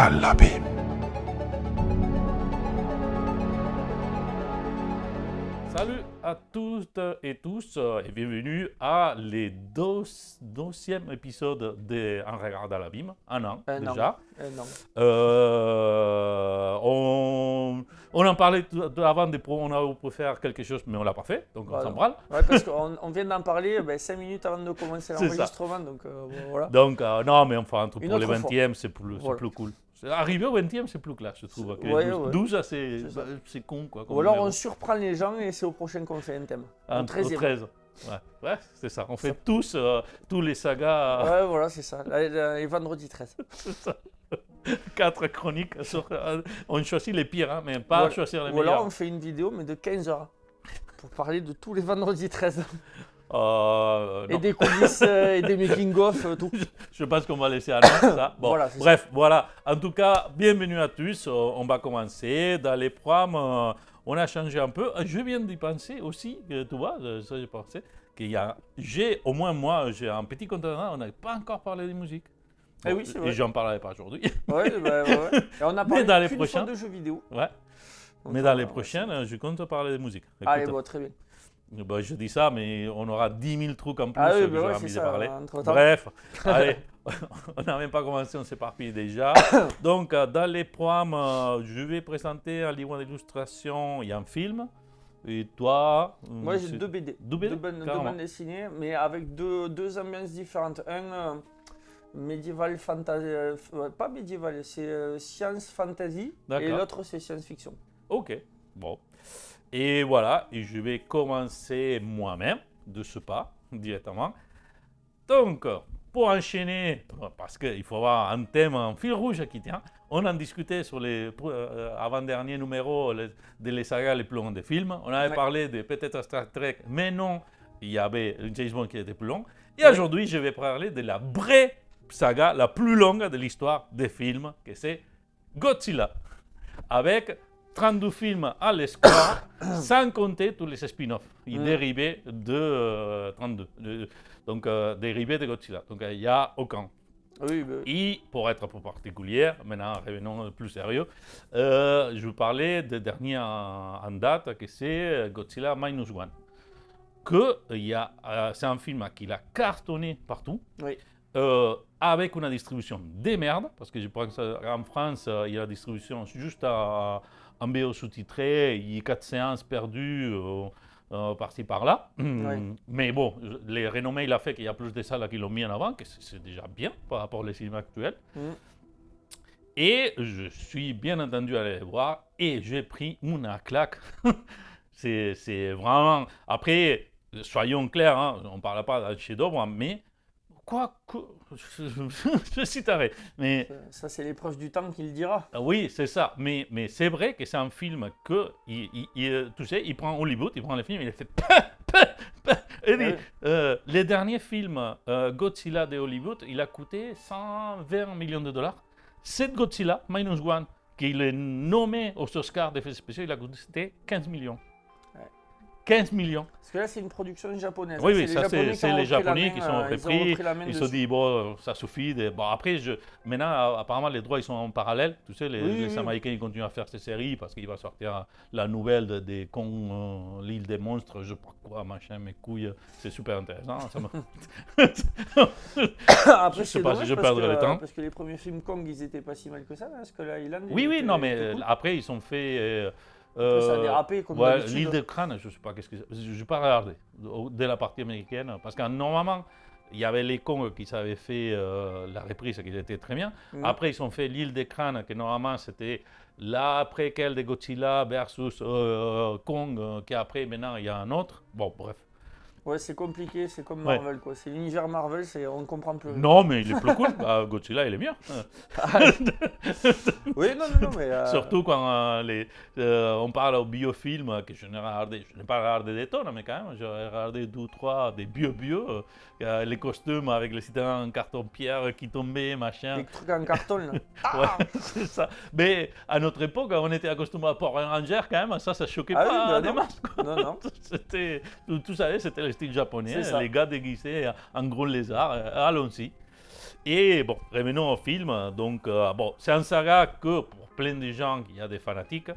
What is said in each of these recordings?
Salabim. Salut à toutes et tous et bienvenue à le deuxième épisode de En regardant l'abîme, un an déjà. On en parlait avant, on a pu faire quelque chose mais on ne l'a pas fait, donc on s'en branle. Ouais, parce qu'on vient d'en parler 5 minutes avant de commencer l'enregistrement, donc voilà. Donc non mais enfin, pour le 20e c'est plus cool. Arriver au 20e, c'est plus classe, je trouve. Ouais. 12, c'est con, quoi. Ou alors on surprend les gens et c'est au prochain qu'on fait un thème. Au 13. Ouais, c'est ça. On fait tous les sagas. Ouais, voilà, c'est ça. Les vendredis 13. C'est ça. 4 chroniques. On choisit les pires, hein, mais pas choisir les meilleurs. Ou alors on fait une vidéo, mais de 15 heures. Pour parler de tous les vendredis 13. Et des coulisses et des making-of, tout. Je pense qu'on va laisser à ça. Bon, voilà, bref, voilà. En tout cas, bienvenue à tous. On va commencer. Dans les programmes, on a changé un peu. Je viens d'y penser aussi, tu vois, ça j'ai pensé, qu'il y a, moi, j'ai un petit contenant, on n'avait pas encore parlé de musique. Bon, oui, c'est vrai. Et j'en parlerai pas aujourd'hui. Ouais. Et on a parlé qu'une fois de jeux vidéo. Ouais. Mais dans les prochaines, je compte parler de musique. Écoute, allez, bon, très bien. Bon, je dis ça, mais on aura 10 000 trucs en plus que j'ai envie de parler. Entre-temps. Bref, allez, on n'a même pas commencé, on s'éparpille déjà. Donc, dans les programmes, je vais présenter un livre d'illustration et un film. Et toi Moi, j'ai 2 BD. Deux bandes dessinées, mais avec deux ambiances différentes. Un médiéval fantasy, pas médiéval, c'est science fantasy, et l'autre c'est science-fiction. Ok, bon. Et voilà, et je vais commencer moi-même, de ce pas, directement. Donc, pour enchaîner, parce qu'il faut avoir un thème, un fil rouge qui tient, on en discutait sur les avant-derniers numéros de les sagas les plus longues des films. On avait parlé de peut-être Star Trek, mais non, il y avait James Bond qui était plus long. Et aujourd'hui, je vais parler de la vraie saga la plus longue de l'histoire des films, que c'est Godzilla, avec 32 films à l'espoir, sans compter tous les spin-offs dérivés de 32. Donc, dérivés de Godzilla. Donc, il n'y a aucun. Oui, Et pour être plus particulier, maintenant revenons plus sérieux, je vous parlais de dernier en date, que c'est Godzilla Minus One. C'est un film qui a cartonné partout. Oui. Avec une distribution de merde, parce que je pense qu'en France, il y a la distribution juste en BO sous-titré, il y a 4 séances perdues par-ci par-là. Mais bon, les renommées, il a fait qu'il y a plus de salles qui l'ont mis en avant, que c'est déjà bien par rapport au cinéma actuel. Et je suis bien entendu allé les voir et j'ai pris une claque. c'est vraiment... Après, soyons clairs, hein, on ne parle pas d'un chef-d'œuvre, mais... Je suis taré. Mais ça, c'est l'épreuve du temps qui le dira. Oui, c'est ça. Mais c'est vrai que c'est un film que, tu sais, il prend Hollywood, il prend le film, il fait... Les derniers films Godzilla de Hollywood, il a coûté 120 millions de dollars. Cette Godzilla, Minus One, qu'il est nommé aux Oscars d'effets spéciaux, il a coûté 15 millions. 15 millions. Parce que là, c'est une production japonaise. Oui, ça, c'est les Japonais qui sont repris. Ils se disent, bon, ça suffit. Bon, après, maintenant, apparemment, les droits, ils sont en parallèle. Tu sais, les Américains, ils continuent à faire ces séries parce qu'il va sortir la nouvelle des cons, l'île des monstres, je sais pas quoi, machin, mes couilles. C'est super intéressant. Après, je sais pas si je perdrai le temps. Parce que les premiers films Kong, ils étaient pas si mal que ça. Parce que là, oui, non, mais après, ils ont fait... ça a dérapé comme d'habitude. L'île de crâne, je ne sais pas qu'est-ce que c'est. Je n'ai pas regardé de la partie américaine parce que normalement il y avait les Kong qui avaient fait la reprise qui était très bien. Après ils ont fait l'île des crânes que normalement c'était la préquelle de Godzilla versus Kong qui après maintenant il y a un autre. Bon bref. Ouais, c'est compliqué, c'est comme Marvel quoi. C'est l'univers Marvel, on ne comprend plus. Non, mais il est plus cool. Godzilla, il est mieux. Oui, non, mais... Surtout quand on parle au biofilm, que je n'ai pas regardé des tonnes, mais quand même, j'ai regardé 2 ou 3 des bio, les costumes avec les citadins en carton-pierre qui tombaient, machin. Des trucs en carton, là. Ouais, c'est ça. Mais à notre époque, on était accostumés à Power Ranger, quand même, ça choquait pas des masses. Non. Tout ça, c'était le style japonais, les gars déguisés en gros lézard, allons-y. Et bon, revenons au film. Donc, bon, c'est un saga que pour plein de gens, il y a des fanatiques.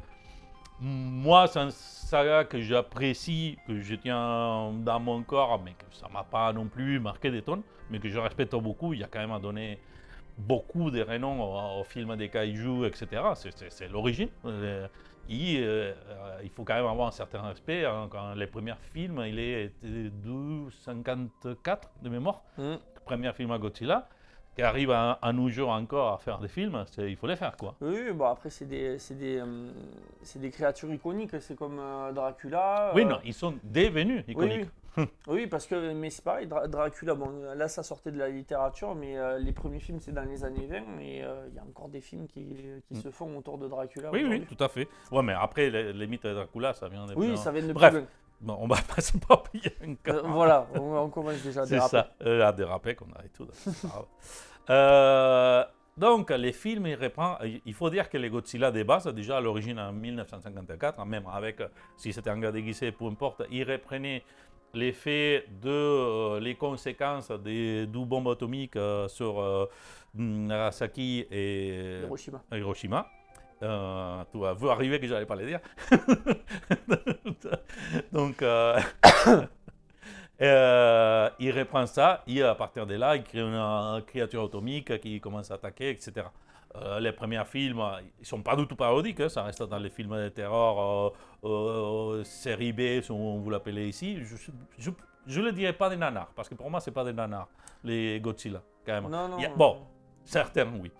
Moi, c'est un saga que j'apprécie, que je tiens dans mon corps, mais que ça m'a pas non plus marqué des tonnes, mais que je respecte beaucoup. Il y a quand même donné beaucoup de renom au film des kaiju, etc. C'est l'origine. Il faut quand même avoir un certain respect. Hein. Quand les premiers films, il est de 54 de mémoire. Le premier film à Godzilla, qui arrive à nos jours encore à faire des films, il faut les faire, quoi. Oui, bon après c'est des créatures iconiques, c'est comme Dracula. Oui, non, ils sont devenus iconiques. Oui, parce que mais c'est pareil, Dracula, bon là ça sortait de la littérature, mais les premiers films c'est dans les années 20 et il y a encore des films qui se font autour de Dracula. Oui, tout à fait. Ouais, mais après les mythes de Dracula, ça vient de... Oui, ça vient de... Bref, bon, on va pas se payer encore. Voilà, on commence déjà à déraper. C'est ça, à déraper qu'on a et tout. Donc, les films, il faut dire que les Godzilla de base, déjà à l'origine en 1954, même avec, si c'était un gars déguisé, peu importe, ils reprenaient l'effet les conséquences du bombe atomique sur Nagasaki et Hiroshima. Tu vas voir arriver que je n'allais pas le dire. Donc, il reprend ça et à partir de là, il crée une créature atomique qui commence à attaquer, etc. Les premiers films, ils ne sont pas du tout parodiques, hein, ça reste dans les films de terror, série B, si on vous l'appelez ici. Je ne le dirais pas des nanars, parce que pour moi, ce n'est pas des nanars, les Godzilla, quand même. Non. Bon, certains, oui.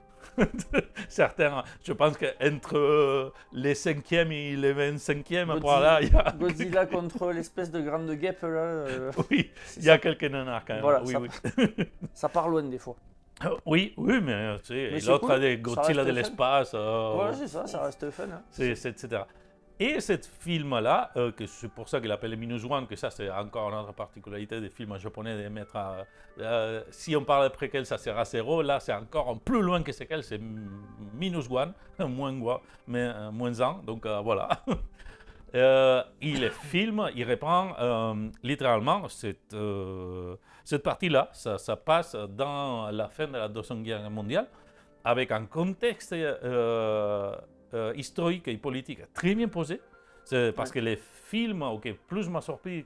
Certains, je pense qu'entre les 5e et les 25e, voilà, il y a... Godzilla contre l'espèce de grande guêpe, là... Oui, il y a quelques nanars, quand même. Voilà, oui. Ça part loin, des fois. Oui, mais tu sais, l'autre a des Godzilla de l'espace. Ouais, c'est ça reste fun. Hein. Etc. Et ce film-là, c'est pour ça qu'il appelle Minus One, que ça c'est encore une autre particularité des films japonais, de mettre si on parle de préquel, ça sera 0, là c'est encore plus loin que séquel, c'est Minus One, moins 1, donc voilà. Le film, il reprend littéralement cette partie-là, ça passe dans la fin de la Deuxième Guerre mondiale, avec un contexte historique et politique très bien posé. C'est parce que les films, plus m'a surpris,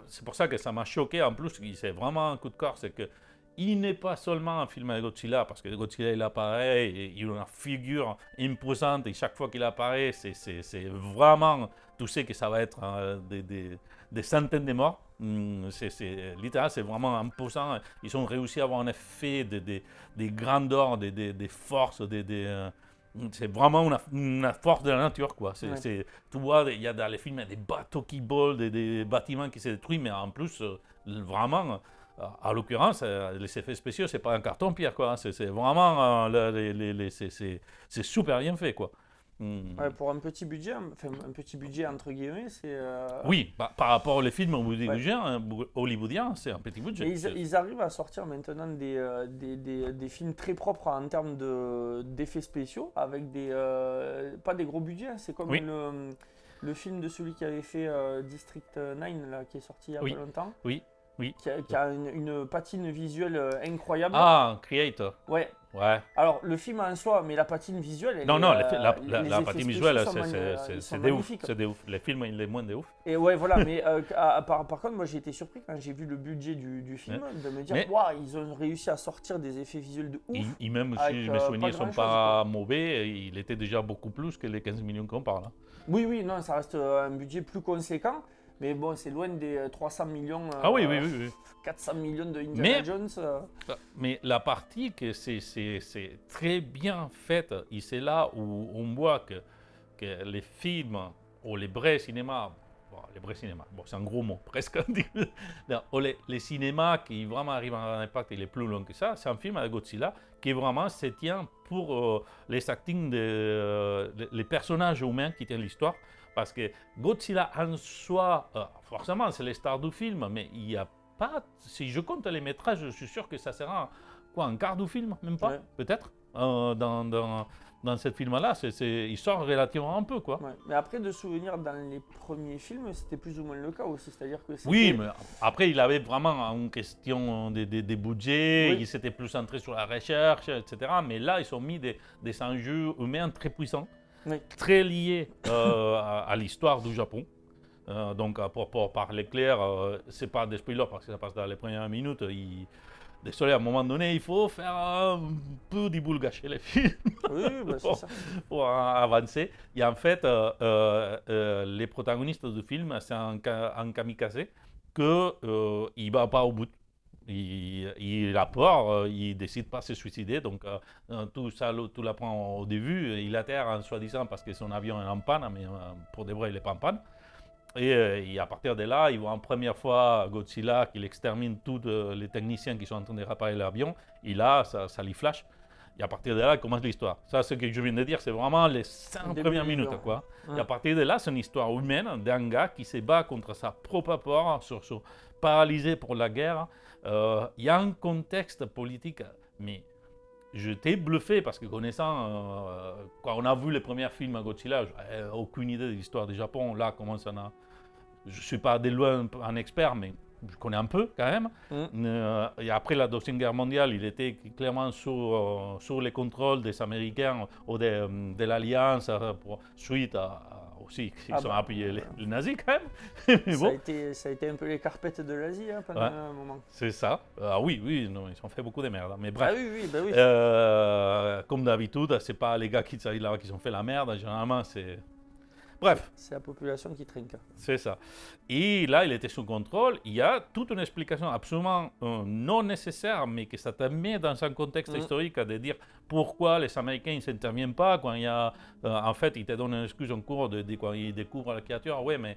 c'est pour ça que ça m'a choqué, en plus, c'est vraiment un coup de cœur, c'est que il n'est pas seulement un film de Godzilla, parce que Godzilla il apparaît, et il a une figure imposante, et chaque fois qu'il apparaît, c'est vraiment, tu sais que ça va être des centaines de morts. Littéralement, c'est vraiment imposant. Ils ont réussi à avoir un effet de grandeur, des forces, c'est vraiment une force de la nature, quoi. Tu vois, il y a dans les films des bateaux qui volent, des bâtiments qui se détruisent, mais en plus, vraiment, à l'occurrence, les effets spéciaux, c'est pas un carton-pierre, quoi. C'est vraiment, c'est super bien fait, quoi. Ouais, pour un petit budget entre guillemets, c'est... Oui, par rapport aux films hollywoodiens, c'est un petit budget. Mais ils arrivent à sortir maintenant des films très propres en termes d'effets spéciaux, avec pas des gros budgets, c'est comme le film de celui qui avait fait District 9, là, qui est sorti il y a pas longtemps. Oui. Qui a une patine visuelle incroyable. Ah, Creator. Ouais. Alors, le film en soi, mais la patine visuelle... la patine visuelle, c'est ouf. C'est ouf. Les films, il est moins de ouf. Et ouais, voilà, mais par contre, moi j'ai été surpris quand j'ai vu le budget du film, de me dire, waouh, ils ont réussi à sortir des effets visuels de ouf. Même si mes souvenirs ne sont pas mauvais, il était déjà beaucoup plus que les 15 millions qu'on parle. Hein. Oui, non, ça reste un budget plus conséquent. Mais bon, c'est loin des 300 millions, oui. 400 millions de Indiana Jones. Mais la partie que c'est très bien faite, et c'est là où on voit que les films, ou les vrais cinémas, c'est un gros mot, presque, les cinémas qui vraiment arrivent à un impact, il est plus long que ça, c'est un film avec Godzilla qui vraiment se tient pour les actings, les personnages humains qui tiennent l'histoire. Parce que Godzilla en soi, forcément, c'est les stars du film, mais il n'y a pas. Si je compte les métrages, je suis sûr que ça sera un quart du film, même pas, peut-être. dans ce film-là, il sort relativement un peu, quoi. Ouais. Mais après, de souvenirs dans les premiers films, c'était plus ou moins le cas aussi. C'est-à-dire que oui, mais après, il avait vraiment une question des budgets, oui. il s'était plus centré sur la recherche, etc. Mais là, ils ont mis des enjeux humains très puissants, oui. Très liés à l'histoire du Japon. Donc, pour parler clair, c'est pas des spoilers parce que ça passe dans les premières minutes. Désolé, à un moment donné, il faut faire un peu divulgacher les films oui, bah, pour avancer. Et en fait, les protagonistes du film, c'est un kamikaze qu'il ne va pas au bout. Il a peur, il décide pas de se suicider. Donc, tout ça, tout l'apprend au début. Il atterre en soi-disant parce que son avion est en panne, mais pour de vrai, il n'est pas en panne. Et à partir de là, ils voient en première fois Godzilla qu'il extermine tous les techniciens qui sont en train de réparer l'avion. Et là, ça lui flash. Et à partir de là, commence l'histoire. Ça, ce que je viens de dire, c'est vraiment les 5 premières minutes, quoi. Ouais. Et à partir de là, c'est une histoire humaine d'un gars qui se bat contre sa propre peur, paralysé pour la guerre. Il y a un contexte politique, mais j'étais bluffé parce que connaissant, quand on a vu les premiers films à Godzilla, je n'avais aucune idée de l'histoire du Japon. Là, comment ça n'a... Je ne suis pas de loin un expert, mais je connais un peu quand même. Et après la Deuxième Guerre mondiale, il était clairement sous les contrôles des Américains ou de l'Alliance suite aussi, ils ont appuyé les nazis quand même. Mais bon. Ça a été un peu les carpettes de l'Asie pendant un moment. C'est ça. Oui, non, ils ont fait beaucoup de merde. Mais bref, oui. comme d'habitude, c'est pas les gars qui ont fait la merde, généralement c'est... Bref. C'est la population qui trinque. C'est ça. Et là, il était sous contrôle. Il y a toute une explication absolument non nécessaire, mais que ça te met dans un contexte historique de dire pourquoi les Américains ne s'interviennent pas quand il y a... en fait, ils te donnent une excuse en cours quand ils découvrent la créature. Oui, mais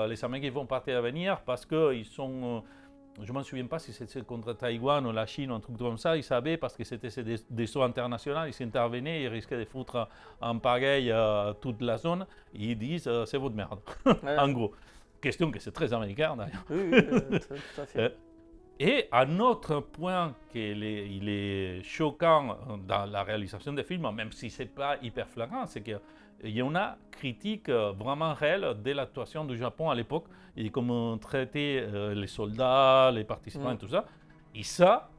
les Américains vont partir à venir parce qu'ils sont... je ne m'en souviens pas si c'était contre Taïwan ou la Chine ou un truc comme ça. Ils savaient parce que c'était des sauts internationaux, ils intervenaient, ils risquaient de foutre en pagaille toute la zone. Ils disent c'est votre merde, en gros. Question que c'est très américain d'ailleurs. Oui, tout à fait. Et un autre point il est choquant dans la réalisation des films, même si ce n'est pas hyper flagrant, c'est qu'il y en a critique vraiment réelle de l'actuation du Japon à l'époque et comment traiter les soldats, les participants et tout ça. Et ça,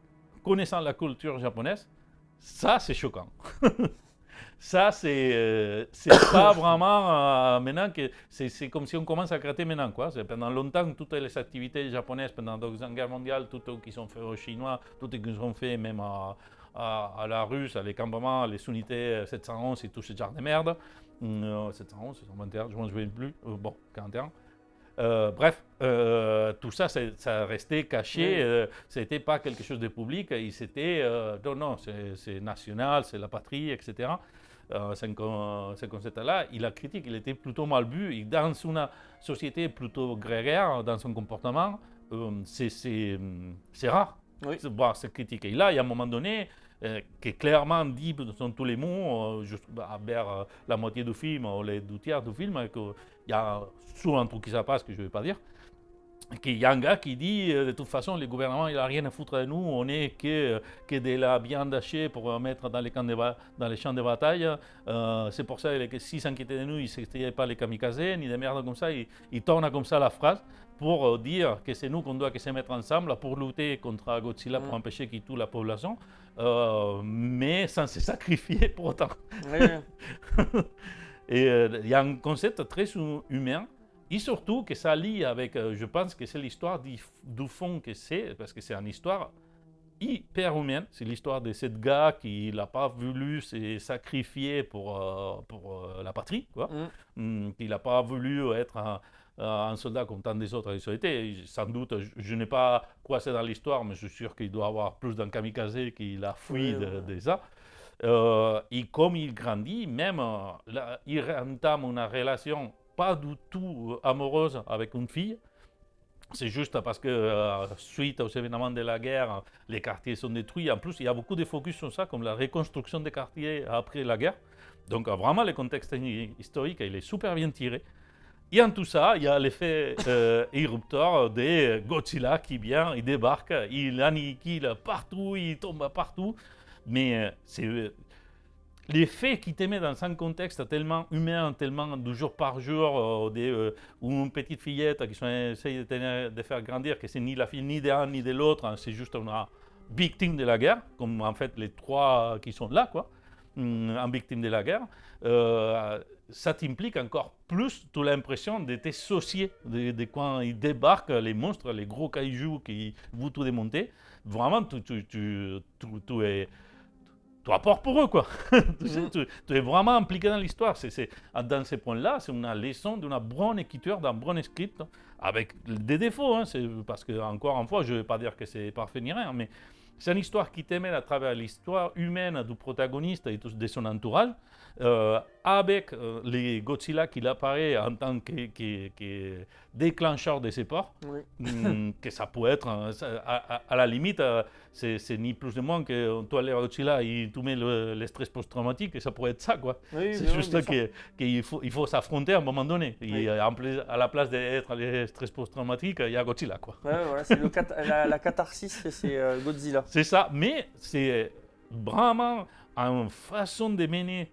connaissant la culture japonaise, ça c'est choquant. Ça, c'est pas vraiment maintenant que c'est comme si on commence à gratter maintenant, quoi. Pendant longtemps, toutes les activités japonaises pendant la Deuxième Guerre mondiale, toutes qui sont faites aux Chinois, toutes qui sont faites même à la Russe, à les campements, les unités 711 et tout ce genre de merde. 711, 721, je ne me souviens plus. Bon, 41. Bref, tout ça, ça restait caché. Ce n'était pas quelque chose de public. C'était, non, c'est national, c'est la patrie, etc. Ce concept-là, il a critiqué, il était plutôt mal vu. Et dans une société plutôt grégaire, dans son comportement, c'est rare. Oui. Voir cette critique. Et là, il y a un moment donné, qui est clairement dit dans tous les mots, vers la moitié du film, ou les 2/3 du film, qu'il y a souvent un truc qui se passe que je ne vais pas dire. Qu'il y a un gars qui dit de toute façon, le gouvernement il n'a rien à foutre de nous, on n'est que de la viande hachée pour mettre dans les champs de bataille. C'est pour ça que s'ils s'inquiétaient de nous, ils ne s'inquiétaient pas les kamikazes, ni des merdes comme ça. Ils tournent comme ça la phrase pour dire que c'est nous qu'on doit se mettre ensemble pour lutter contre Godzilla, pour empêcher qu'il tue la population, mais sans se sacrifier pour autant. Et il y a un concept très humain. Et surtout que ça lie avec, je pense que c'est l'histoire du fond que c'est, parce que c'est une histoire hyper humaine. C'est l'histoire de ce gars qui n'a pas voulu se sacrifier pour la patrie, quoi. Qui n'a pas voulu être un soldat comme tant des autres ils ont été. Sans doute, je n'ai pas quoi c'est dans l'histoire, mais je suis sûr qu'il doit y avoir plus d'un kamikaze qu'il a fui de ça. Et comme il grandit, même il entame une relation pas du tout amoureuse avec une fille. C'est juste parce que suite aux événements de la guerre, les quartiers sont détruits. En plus, il y a beaucoup de focus sur ça, comme la reconstruction des quartiers après la guerre. Donc vraiment, le contexte historique, il est super bien tiré. Et en tout ça, il y a l'effet érupteur de Godzilla qui vient, il débarque, il annihile partout, il tombe partout. Mais les faits qui te mettent dans un contexte tellement humain, tellement de jour par jour, ou une petite fillette qui essaye de faire grandir, que c'est ni la fille ni d'un ni de l'autre, hein, c'est juste une victime de la guerre, comme en fait les trois qui sont là, quoi, en victime de la guerre. Ça t'implique encore plus, tu as l'impression d'être associé de quand ils débarquent, les monstres, les gros kaijus qui vont tout démonter. Vraiment, tu es... Tu apportes pour eux, quoi. Tu es vraiment impliqué dans l'histoire. Dans ces points-là, c'est une leçon d'une bonne écriture, d'un bon script, avec des défauts. Hein, parce que, encore une fois, je ne vais pas dire que c'est parfait ni rien, mais c'est une histoire qui t'amène à travers l'histoire humaine du protagoniste et de son entourage, avec les Godzilla qui apparaît en tant que déclencheur de ces ports, que ça peut être, à la limite, c'est ni plus ni moins que toi, les Godzilla, il te met le stress post-traumatique, et ça pourrait être ça, quoi. C'est juste qu'il faut s'affronter à un moment donné. Et à la place d'être le stress post-traumatique, il y a Godzilla, quoi. Voilà, c'est la catharsis, c'est Godzilla. C'est ça, mais c'est vraiment une façon de mener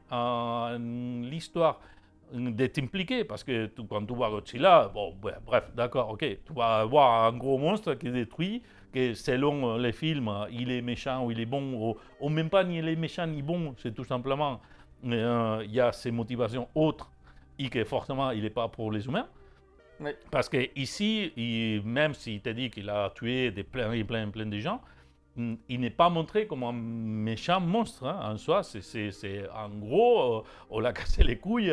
l'histoire, d'être impliqué, parce que quand tu vois Godzilla, bon, bref, d'accord, ok, tu vas voir un gros monstre qui détruit, que selon les films, il est méchant ou il est bon, ou même pas ni il est méchant ni bon, c'est tout simplement, il y a ses motivations autres, et que forcément, il n'est pas pour les humains. Oui. Parce qu'ici, même s'il te dit qu'il a tué plein de gens, il n'est pas montré comme un méchant monstre, hein, en soi. C'est en gros, on l'a cassé les couilles,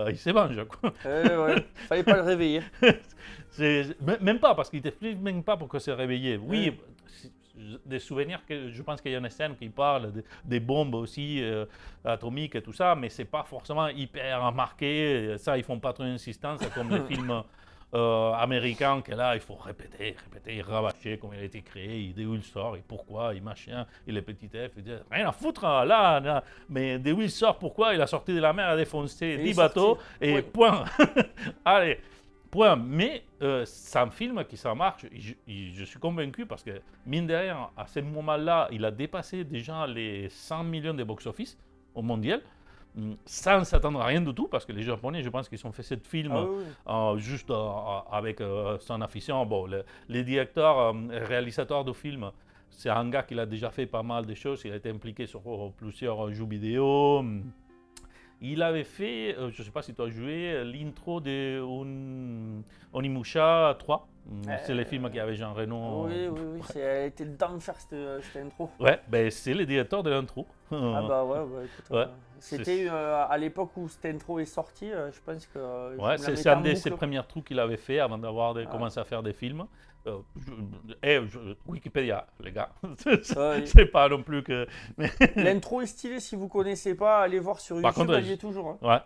il se venge. Fallait pas le réveiller. Même pas, parce qu'il ne t'explique même pas pourquoi se réveiller. Oui, des souvenirs, que je pense qu'il y a une scène qui parle des bombes aussi atomiques et tout ça, mais c'est pas forcément hyper marqué. Ça, ils font pas trop d'insistance, comme les films américain, que là, il faut répéter, rabâcher comment il a été créé, d'où il sort, et pourquoi, et machin, et les petits F, il dit, rien à foutre, là, mais d'où il sort, pourquoi, il a sorti de la mer, a défoncé 10 bateaux, et point. Allez, point. Mais c'est un film qui, ça marche, je suis convaincu, parce que, mine de rien, à ce moment-là, il a dépassé déjà les 100 millions de box-office au mondial, sans s'attendre à rien du tout, parce que les Japonais, je pense qu'ils ont fait ce film juste avec son affichant. Bon, les directeurs, réalisateurs du film, c'est un gars qui a déjà fait pas mal de choses. Il a été impliqué sur plusieurs jeux vidéo. Il avait fait, je ne sais pas si tu as joué, l'intro de Onimusha 3. C'est le film qui avait Jean Reno. Oui, elle était d'enfer cette intro. Ouais, ben c'est le directeur de l'intro. Ah bah écoute, c'était à l'époque où cette intro est sortie, je pense que... Ouais, c'est un de ses premiers trucs qu'il avait fait avant d'avoir commencé à faire des films. Wikipédia, les gars, c'est pas non plus que... L'intro est stylée, si vous connaissez pas, allez voir sur YouTube, elle y est toujours. Hein.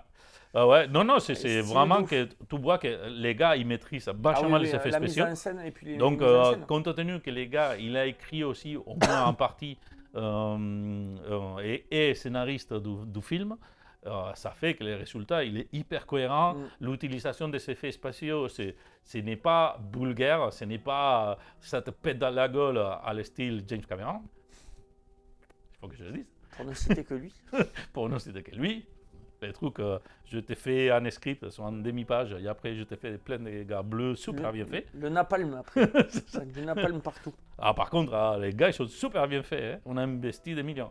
Ouais. Non, c'est vraiment que tu vois que les gars, ils maîtrisent vachement les effets spéciaux. La mise en scène et puis donc, compte tenu que les gars, il a écrit aussi, au moins en partie, et scénariste du film, ça fait que le résultat, il est hyper cohérent. L'utilisation des effets spatiaux, ce n'est pas vulgaire, ce n'est pas ça te pète dans la gueule à le style James Cameron. Il faut que je le dise. Pour ne citer que lui. Pour ne citer que lui. Les trucs, je t'ai fait un script sur une demi-page, et après je t'ai fait plein de gars bleus super bien faits. Le napalm après. Du napalm partout. Ah, par contre, les gars, ils sont super bien faits. Hein. On a investi des millions.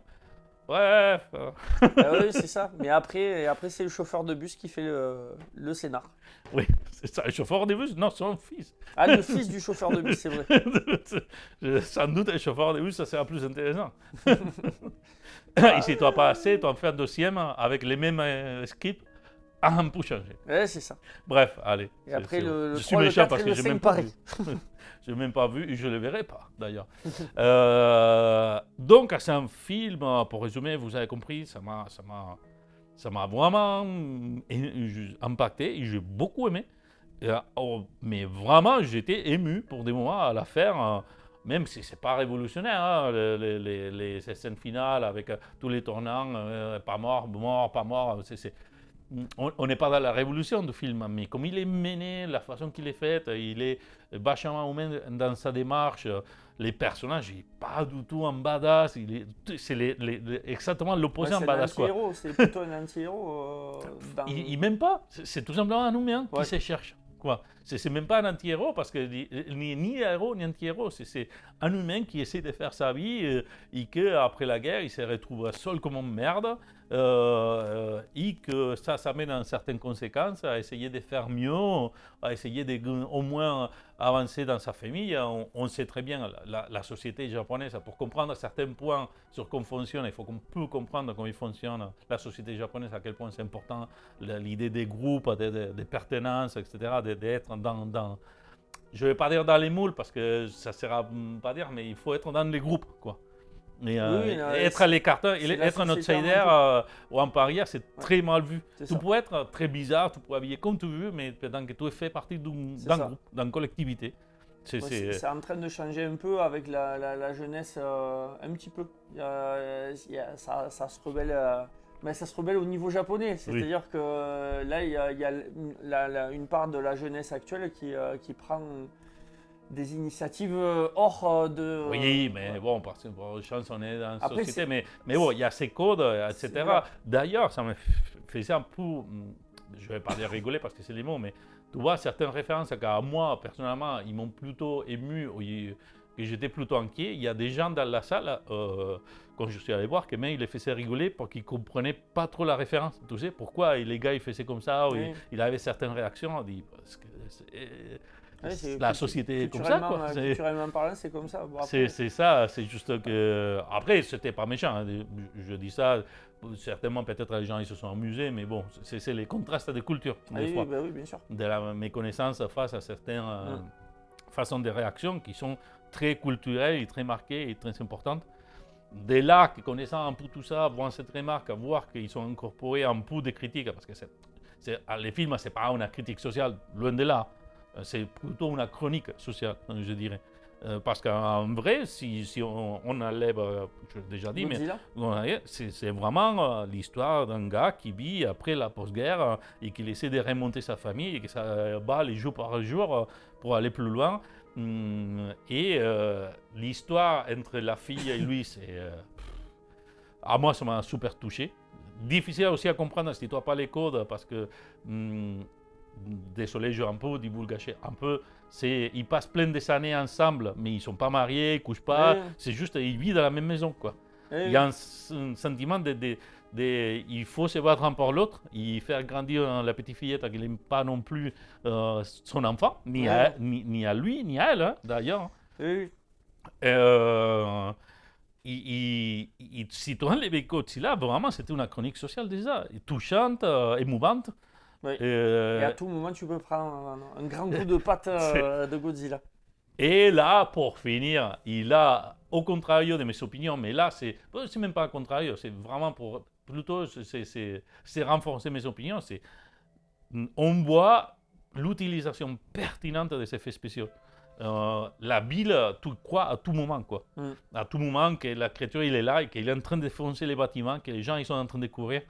Bref. Oui, c'est ça. Mais après c'est le chauffeur de bus qui fait le scénar. Oui, c'est ça. Le chauffeur de bus, non, c'est son fils. Ah, le fils du chauffeur de bus, c'est vrai. Sans doute, le chauffeur de bus, ça sera plus intéressant. Et si tu n'as pas assez, tu en fais un deuxième avec les mêmes scripts pour changer. Ouais, c'est ça. Bref, allez. Et après, le 3, je suis méchant parce que je je n'ai même pas vu. Je n'ai même pas vu et je ne le verrai pas, d'ailleurs. Donc, c'est un film, pour résumer, vous avez compris, ça m'a vraiment impacté et j'ai beaucoup aimé. Mais vraiment, j'étais ému pour des moments à la faire. Même si ce n'est pas révolutionnaire, hein, les scènes finales avec tous les tournants, pas mort, pas mort, on n'est pas dans la révolution du film, mais comme il est mené, la façon qu'il est fait, il est vachement humain dans sa démarche. Les personnages, il n'est pas du tout en badass, c'est exactement l'opposé en badass. C'est plutôt un anti-héros. Il m'aime pas, c'est tout simplement un humain qui se cherche. C'est même pas un anti-héros parce que ni héros ni anti-héros, c'est un humain qui essaie de faire sa vie et qu'après la guerre, il se retrouve seul comme une merde et que ça mène à certaines conséquences, à essayer de faire mieux, à essayer au moins avancer dans sa famille. On sait très bien la société japonaise, pour comprendre à certains points sur comment fonctionne, il faut qu'on peut comprendre comment il fonctionne la société japonaise, à quel point c'est important l'idée des groupes, des pertenances, etc., d'être dans je ne vais pas dire dans les moules parce que ça ne sert à pas dire, mais il faut être dans les groupes, quoi. Et, être à l'écart, être un outsider ou un paria, c'est très mal vu. Tu peux être très bizarre, tu peux habiller comme tu veux, mais pendant que tu fais partie d'un groupe, d'une collectivité. C'est en train de changer un peu avec la jeunesse, un petit peu. Ça se rebelle. Mais ça se rebelle au niveau japonais, c'est-à-dire que là, il y a une part de la jeunesse actuelle qui prend des initiatives hors de... Oui, mais bon, parce que chance, on est dans la société, mais bon, il y a ces codes, etc. D'ailleurs, ça me faisait un peu, je ne vais pas dire rigoler parce que c'est les mots, mais tu vois, certaines références à moi, personnellement, ils m'ont plutôt ému, que j'étais plutôt inquiet. Il y a des gens dans la salle, quand je suis allé voir, que même ils les faisaient rigoler parce qu'ils ne comprenaient pas trop la référence. Tu sais, pourquoi les gars, ils faisaient comme ça, ou il avait certaines réactions. On dit, parce que la société est comme ça, quoi. Culturellement parlant, c'est comme ça. Bon, c'est ça, c'est juste que... Après, c'était pas méchant, hein. Je dis ça, certainement peut-être les gens ils se sont amusés, mais bon, c'est les contrastes de culture, des fois. Oui, bien sûr. De la méconnaissance face à certaines façons de réaction qui sont très culturelles et très marquées et très importantes. Dès là, connaissant un peu tout ça, voir cette remarque, voir qu'ils ont incorporé un peu de critiques, parce que les films, ce n'est pas une critique sociale, loin de là. C'est plutôt une chronique sociale, je dirais. Parce qu'en vrai, si on enlève, je l'ai déjà dit, mais c'est vraiment l'histoire d'un gars qui vit après la post-guerre et qui essaie de remonter sa famille et qui ça bat les jours par jour pour aller plus loin. Et l'histoire entre la fille et lui, à moi, ça m'a super touché. Difficile aussi à comprendre si tu n'as pas les codes parce que... désolé, je vais un peu divulgacher un peu. Ils passent plein des années ensemble, mais ils ne sont pas mariés, ils ne couchent pas. C'est juste, ils vivent dans la même maison, quoi. Il y a un sentiment il faut se battre un pour l'autre, il faire grandir la petite fillette qui n'aime pas non plus son enfant, ni à lui, ni à elle, hein, d'ailleurs. Si tu enlèves les codes, là, vraiment, c'était une chronique sociale déjà, touchante, émouvante. Et à tout moment, tu peux prendre un grand coup de patte de Godzilla. Et là, pour finir, il a, au contrario de mes opinions, mais là, c'est même pas un contrario, c'est vraiment plutôt, c'est renforcer mes opinions. On voit l'utilisation pertinente des effets spéciaux. La ville, tu crois à tout moment, quoi. À tout moment que la créature, il est là et qu'il est en train de défoncer les bâtiments, que les gens, ils sont en train de courir.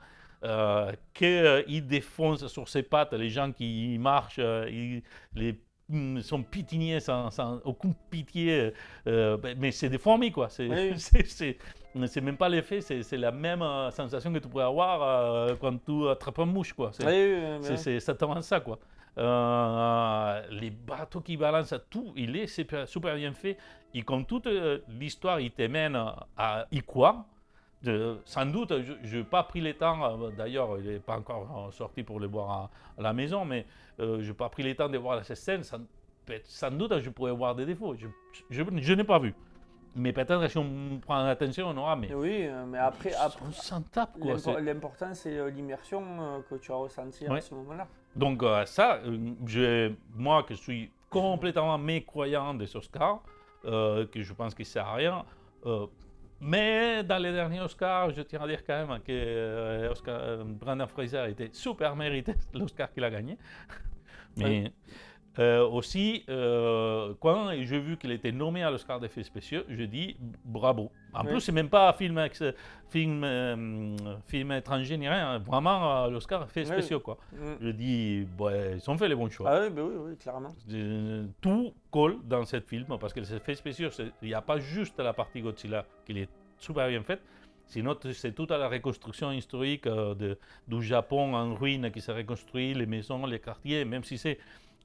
Qu'il défonce sur ses pattes les gens qui marchent, sont pitiniers sans aucune pitié, mais c'est des fourmis, quoi. C'est même pas l'effet, c'est la même sensation que tu pourrais avoir quand tu attrapes une mouche, quoi. C'est exactement ça, quoi. Les bateaux qui balancent, tout, il est super bien fait. Et comme toute l'histoire, il te mène à y croire. Sans doute, je n'ai pas pris le temps, d'ailleurs, il n'est pas encore sorti pour le voir à la maison, mais je n'ai pas pris le temps de voir cette scène. Sans doute, je pourrais voir des défauts. Je n'ai pas vu. Mais peut-être si on prend attention, on aura. Mais oui, mais après on s'en tape, quoi. L'important, c'est l'immersion que tu as ressentie à ce moment-là. Donc, ça, moi, que je suis complètement mécroyant des Oscars, que je pense que ça sert à rien. Mais dans les derniers Oscars, je tiens à dire quand même que Brendan Fraser était super mérité l'Oscar qu'il a gagné. Mais Aussi, quand j'ai vu qu'il était nommé à l'Oscar d'effets spéciaux, je dis bravo. En plus, c'est même pas un film étranger ni rien, vraiment à l'Oscar effets spéciaux, quoi. Je dis, ils ont fait les bons choix. Ah oui, oui, clairement. Tout colle dans ce film, parce que les effets spéciaux, il n'y a pas juste la partie Godzilla qui est super bien faite. Sinon, c'est toute la reconstruction historique du Japon en ruine qui s'est reconstruit, les maisons, les quartiers, même si c'est...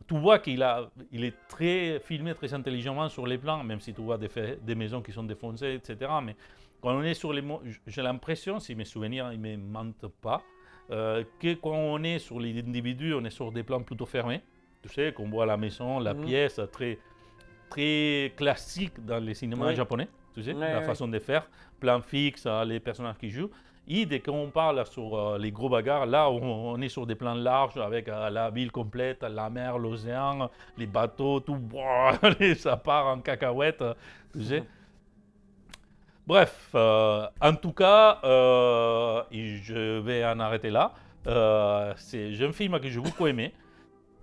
Tu vois qu'il est très filmé très intelligemment sur les plans, même si tu vois des maisons qui sont défoncées, etc. Mais quand on est sur les... J'ai l'impression, si mes souvenirs ne me mentent pas, que quand on est sur les individus, on est sur des plans plutôt fermés. Tu sais, qu'on voit la maison, la pièce, très, très classique dans les cinémas japonais. Tu sais, la façon de faire, plan fixe, les personnages qui jouent. Et dès qu'on parle sur les gros bagarres, là, on est sur des plans larges avec la ville complète, la mer, l'océan, les bateaux, tout. Ça part en cacahuète. Tu sais. Bref, en tout cas, je vais en arrêter là. C'est un film que j'ai beaucoup aimé.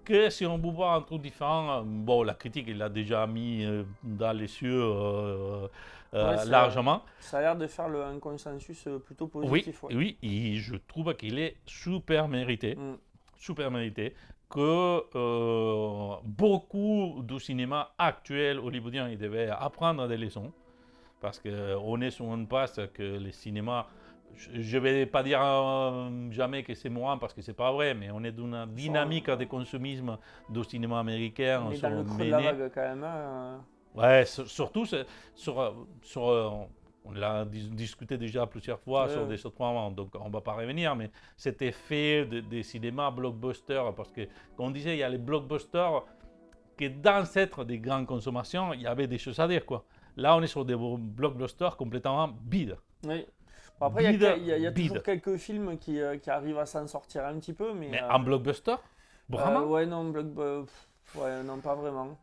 Que si on veut voir un truc différent, bon, la critique, il l'a déjà mis dans les cieux largement. Ça a l'air de faire un consensus plutôt positif. Oui, et je trouve qu'il est super mérité. Super mérité. Que beaucoup du cinéma actuel hollywoodien, ils devaient apprendre des leçons. Parce qu'on est sur une passe que les cinémas... Je ne vais pas dire jamais que c'est moi parce que ce n'est pas vrai, mais on est dans une dynamique de consumisme du cinéma américain. On est dans le creux de la vague quand même. Ouais, surtout on l'a discuté déjà plusieurs fois sur des autres moments, donc on ne va pas revenir, mais cet effet des cinémas blockbusters, parce que comme on disait, il y a les blockbusters que dans cette des grandes consommations, il y avait des choses à dire, quoi. Là, on est sur des blockbusters complètement vides. Oui. Bon, après, il y a toujours quelques films qui arrivent à s'en sortir un petit peu. Mais en blockbuster vraiment ouais, non, non, pas vraiment.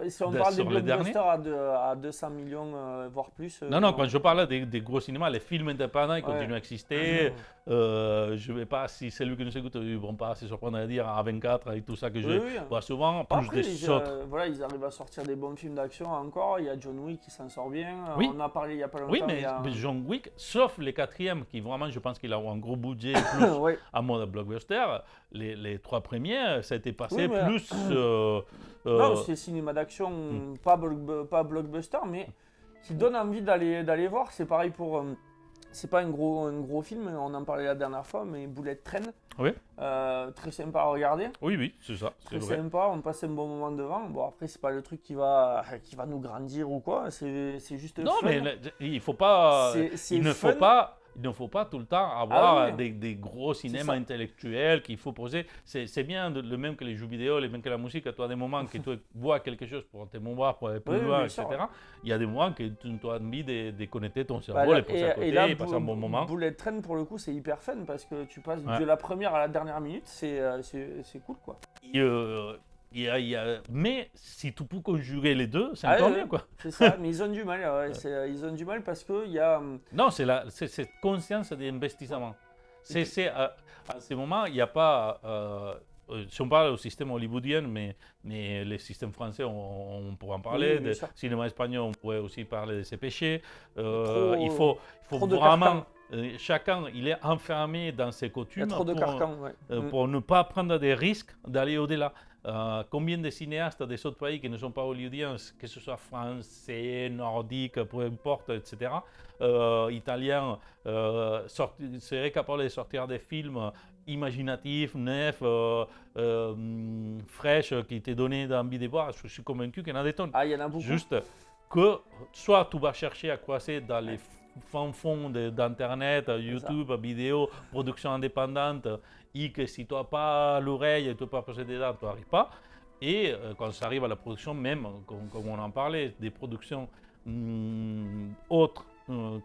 Si on parle des blockbusters à 200 millions, voire plus. Non, quand je parle des gros cinémas, les films indépendants, ils continuent à exister. Je ne vais pas, si c'est lui qui nous écoute, ils ne vont pas se surprendre à dire A24 et tout ça que je vois souvent. Après, voilà, ils arrivent à sortir des bons films d'action encore. Il y a John Wick qui s'en sort bien. On a parlé il n'y a pas longtemps. Oui, mais John Wick, sauf les quatrièmes, qui vraiment, je pense qu'il a un gros budget plus en mode blockbuster. Les trois premiers, ça a été passé plus... non, c'est cinéma d'action, pas blockbuster, mais qui donne envie d'aller voir. C'est pareil pour... c'est pas un gros film, on en parlait la dernière fois, mais Bullet Train. Oui. Très sympa à regarder. Oui, c'est ça. Très sympa, on passe un bon moment devant. Bon, après, c'est pas le truc qui va nous grandir ou quoi, c'est juste non, fun. mais il faut pas... Il ne faut pas tout le temps avoir des gros cinémas intellectuels qu'il faut poser. C'est bien, le même que les jeux vidéo, le même que la musique. Tu as des moments que tu vois quelque chose pour te mouvoir, pour aller plus loin, etc. Il y a des moments que tu as envie de connecter ton cerveau, les poser à côté, et passer un bon moment. Bullet Train, pour le coup, c'est hyper fun parce que tu passes de la première à la dernière minute. C'est cool, quoi. Mais si tu peux conjuguer les deux, c'est encore mieux, quoi. C'est ça, mais ils ont du mal. Ils ont du mal parce qu'il y a... Non, c'est cette conscience d'investissement. À ce moment, il n'y a pas... si on parle au système hollywoodien, mais les systèmes français, on pourrait en parler. Le cinéma espagnol, on pourrait aussi parler de ses péchés. Il faut vraiment... chacun, il est enfermé dans ses coutumes pour ne pas prendre des risques d'aller au-delà. Combien de cinéastes des autres pays qui ne sont pas hollywoodiens, que ce soit français, nordique, peu importe, etc., italiens, seraient capables de sortir des films imaginatifs, neufs, fraîches, qui t'est donné envie de voir. Je suis convaincu qu'il y en a des tonnes. Il y en a beaucoup. Juste que soit tu vas chercher à croiser dans les fonds d'Internet, YouTube, vidéo, production indépendante, et que si tu n'as pas l'oreille et tu n'as pas posé dedans, tu n'arrives pas. Et quand ça arrive à la production, même, comme on en parlait, des productions autres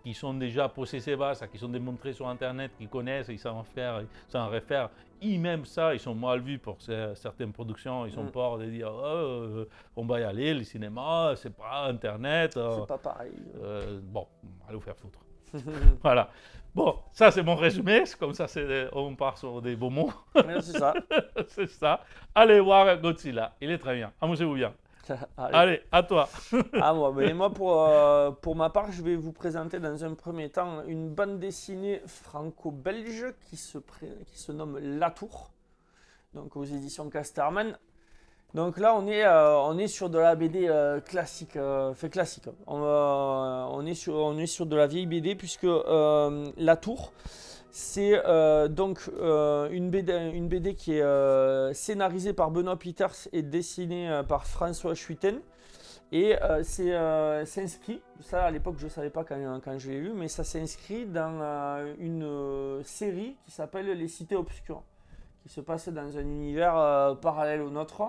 qui sont déjà possédées bases, qui sont démontrées sur Internet, qui connaissent, ils savent faire, ils savent refaire. Et même ça, ils sont mal vus pour certaines productions. Ils sont peur de dire on va y aller, le cinéma, c'est pas Internet. C'est pas pareil. Bon, allez vous faire foutre. Voilà. Bon, ça c'est mon résumé, comme ça on part sur des beaux mots. C'est ça. C'est ça. Allez voir Godzilla, il est très bien. Amusez-vous bien. Allez, à toi. Moi pour ma part, je vais vous présenter dans un premier temps une bande dessinée franco-belge qui se nomme La Tour, donc aux éditions Casterman. Donc là, on est sur de la BD classique, classique. On est sur de la vieille BD puisque La Tour, c'est une BD qui est scénarisée par Benoît Peters et dessinée par François Schuiten. Et s'inscrit, ça à l'époque je ne savais pas quand je l'ai lu, mais ça s'inscrit dans une série qui s'appelle Les Cités Obscures, qui se passe dans un univers parallèle au nôtre,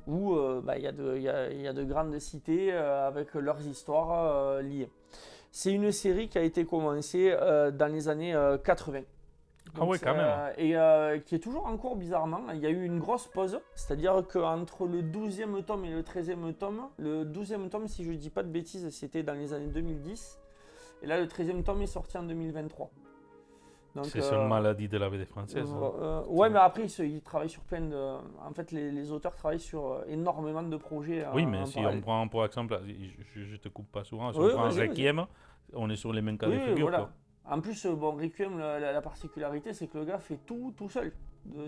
où il y a de grandes cités avec leurs histoires liées. C'est une série qui a été commencée dans les années 80. Donc, ah ouais, quand même. Et qui est toujours en cours bizarrement. Il y a eu une grosse pause, c'est-à-dire qu'entre le 12e tome et le 13e tome, le 12e tome, si je ne dis pas de bêtises, c'était dans les années 2010. Et là, le 13e tome est sorti en 2023. C'est une maladie de la BD française. Ouais, mais après, ils travaillent sur plein de... En fait, les auteurs travaillent sur énormément de projets. Oui, mais si on prend pour exemple, je te coupe pas souvent, si on prend Requiem, on est sur les mêmes cas de figure. Voilà. Quoi. En plus, Requiem, la particularité, c'est que le gars fait tout seul.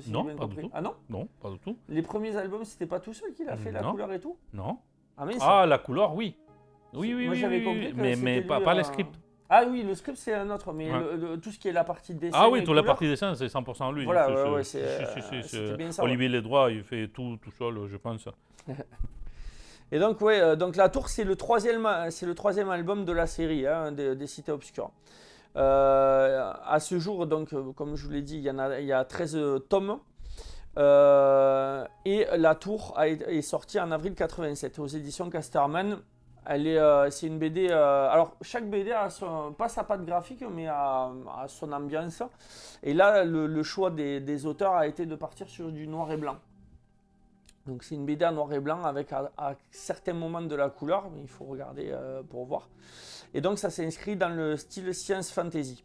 Non, pas du tout. Ah non ? Non, pas du tout. Les premiers albums, c'était pas tout seul qu'il a fait la couleur et tout ? Non. Ah, la couleur, oui. Oui. Moi, j'avais compris que mais pas les scripts. Ah oui, le script c'est un autre, mais tout ce qui est la partie dessin. Ah oui, toute la partie dessin, c'est 100% lui. Voilà, c'est bien ça. Olivier Ledroit, il fait tout seul, je pense. Et donc, donc La Tour, c'est le troisième album de la série des Cités Obscures. À ce jour, donc, comme je vous l'ai dit, il y a 13 tomes. Et La Tour est sortie en avril 87 aux éditions Casterman. C'est une BD. Alors, chaque BD a pas sa patte graphique, mais a son ambiance. Et là, le choix des auteurs a été de partir sur du noir et blanc. Donc, c'est une BD en noir et blanc avec à certains moments de la couleur, mais il faut regarder pour voir. Et donc, ça s'inscrit dans le style science fantasy.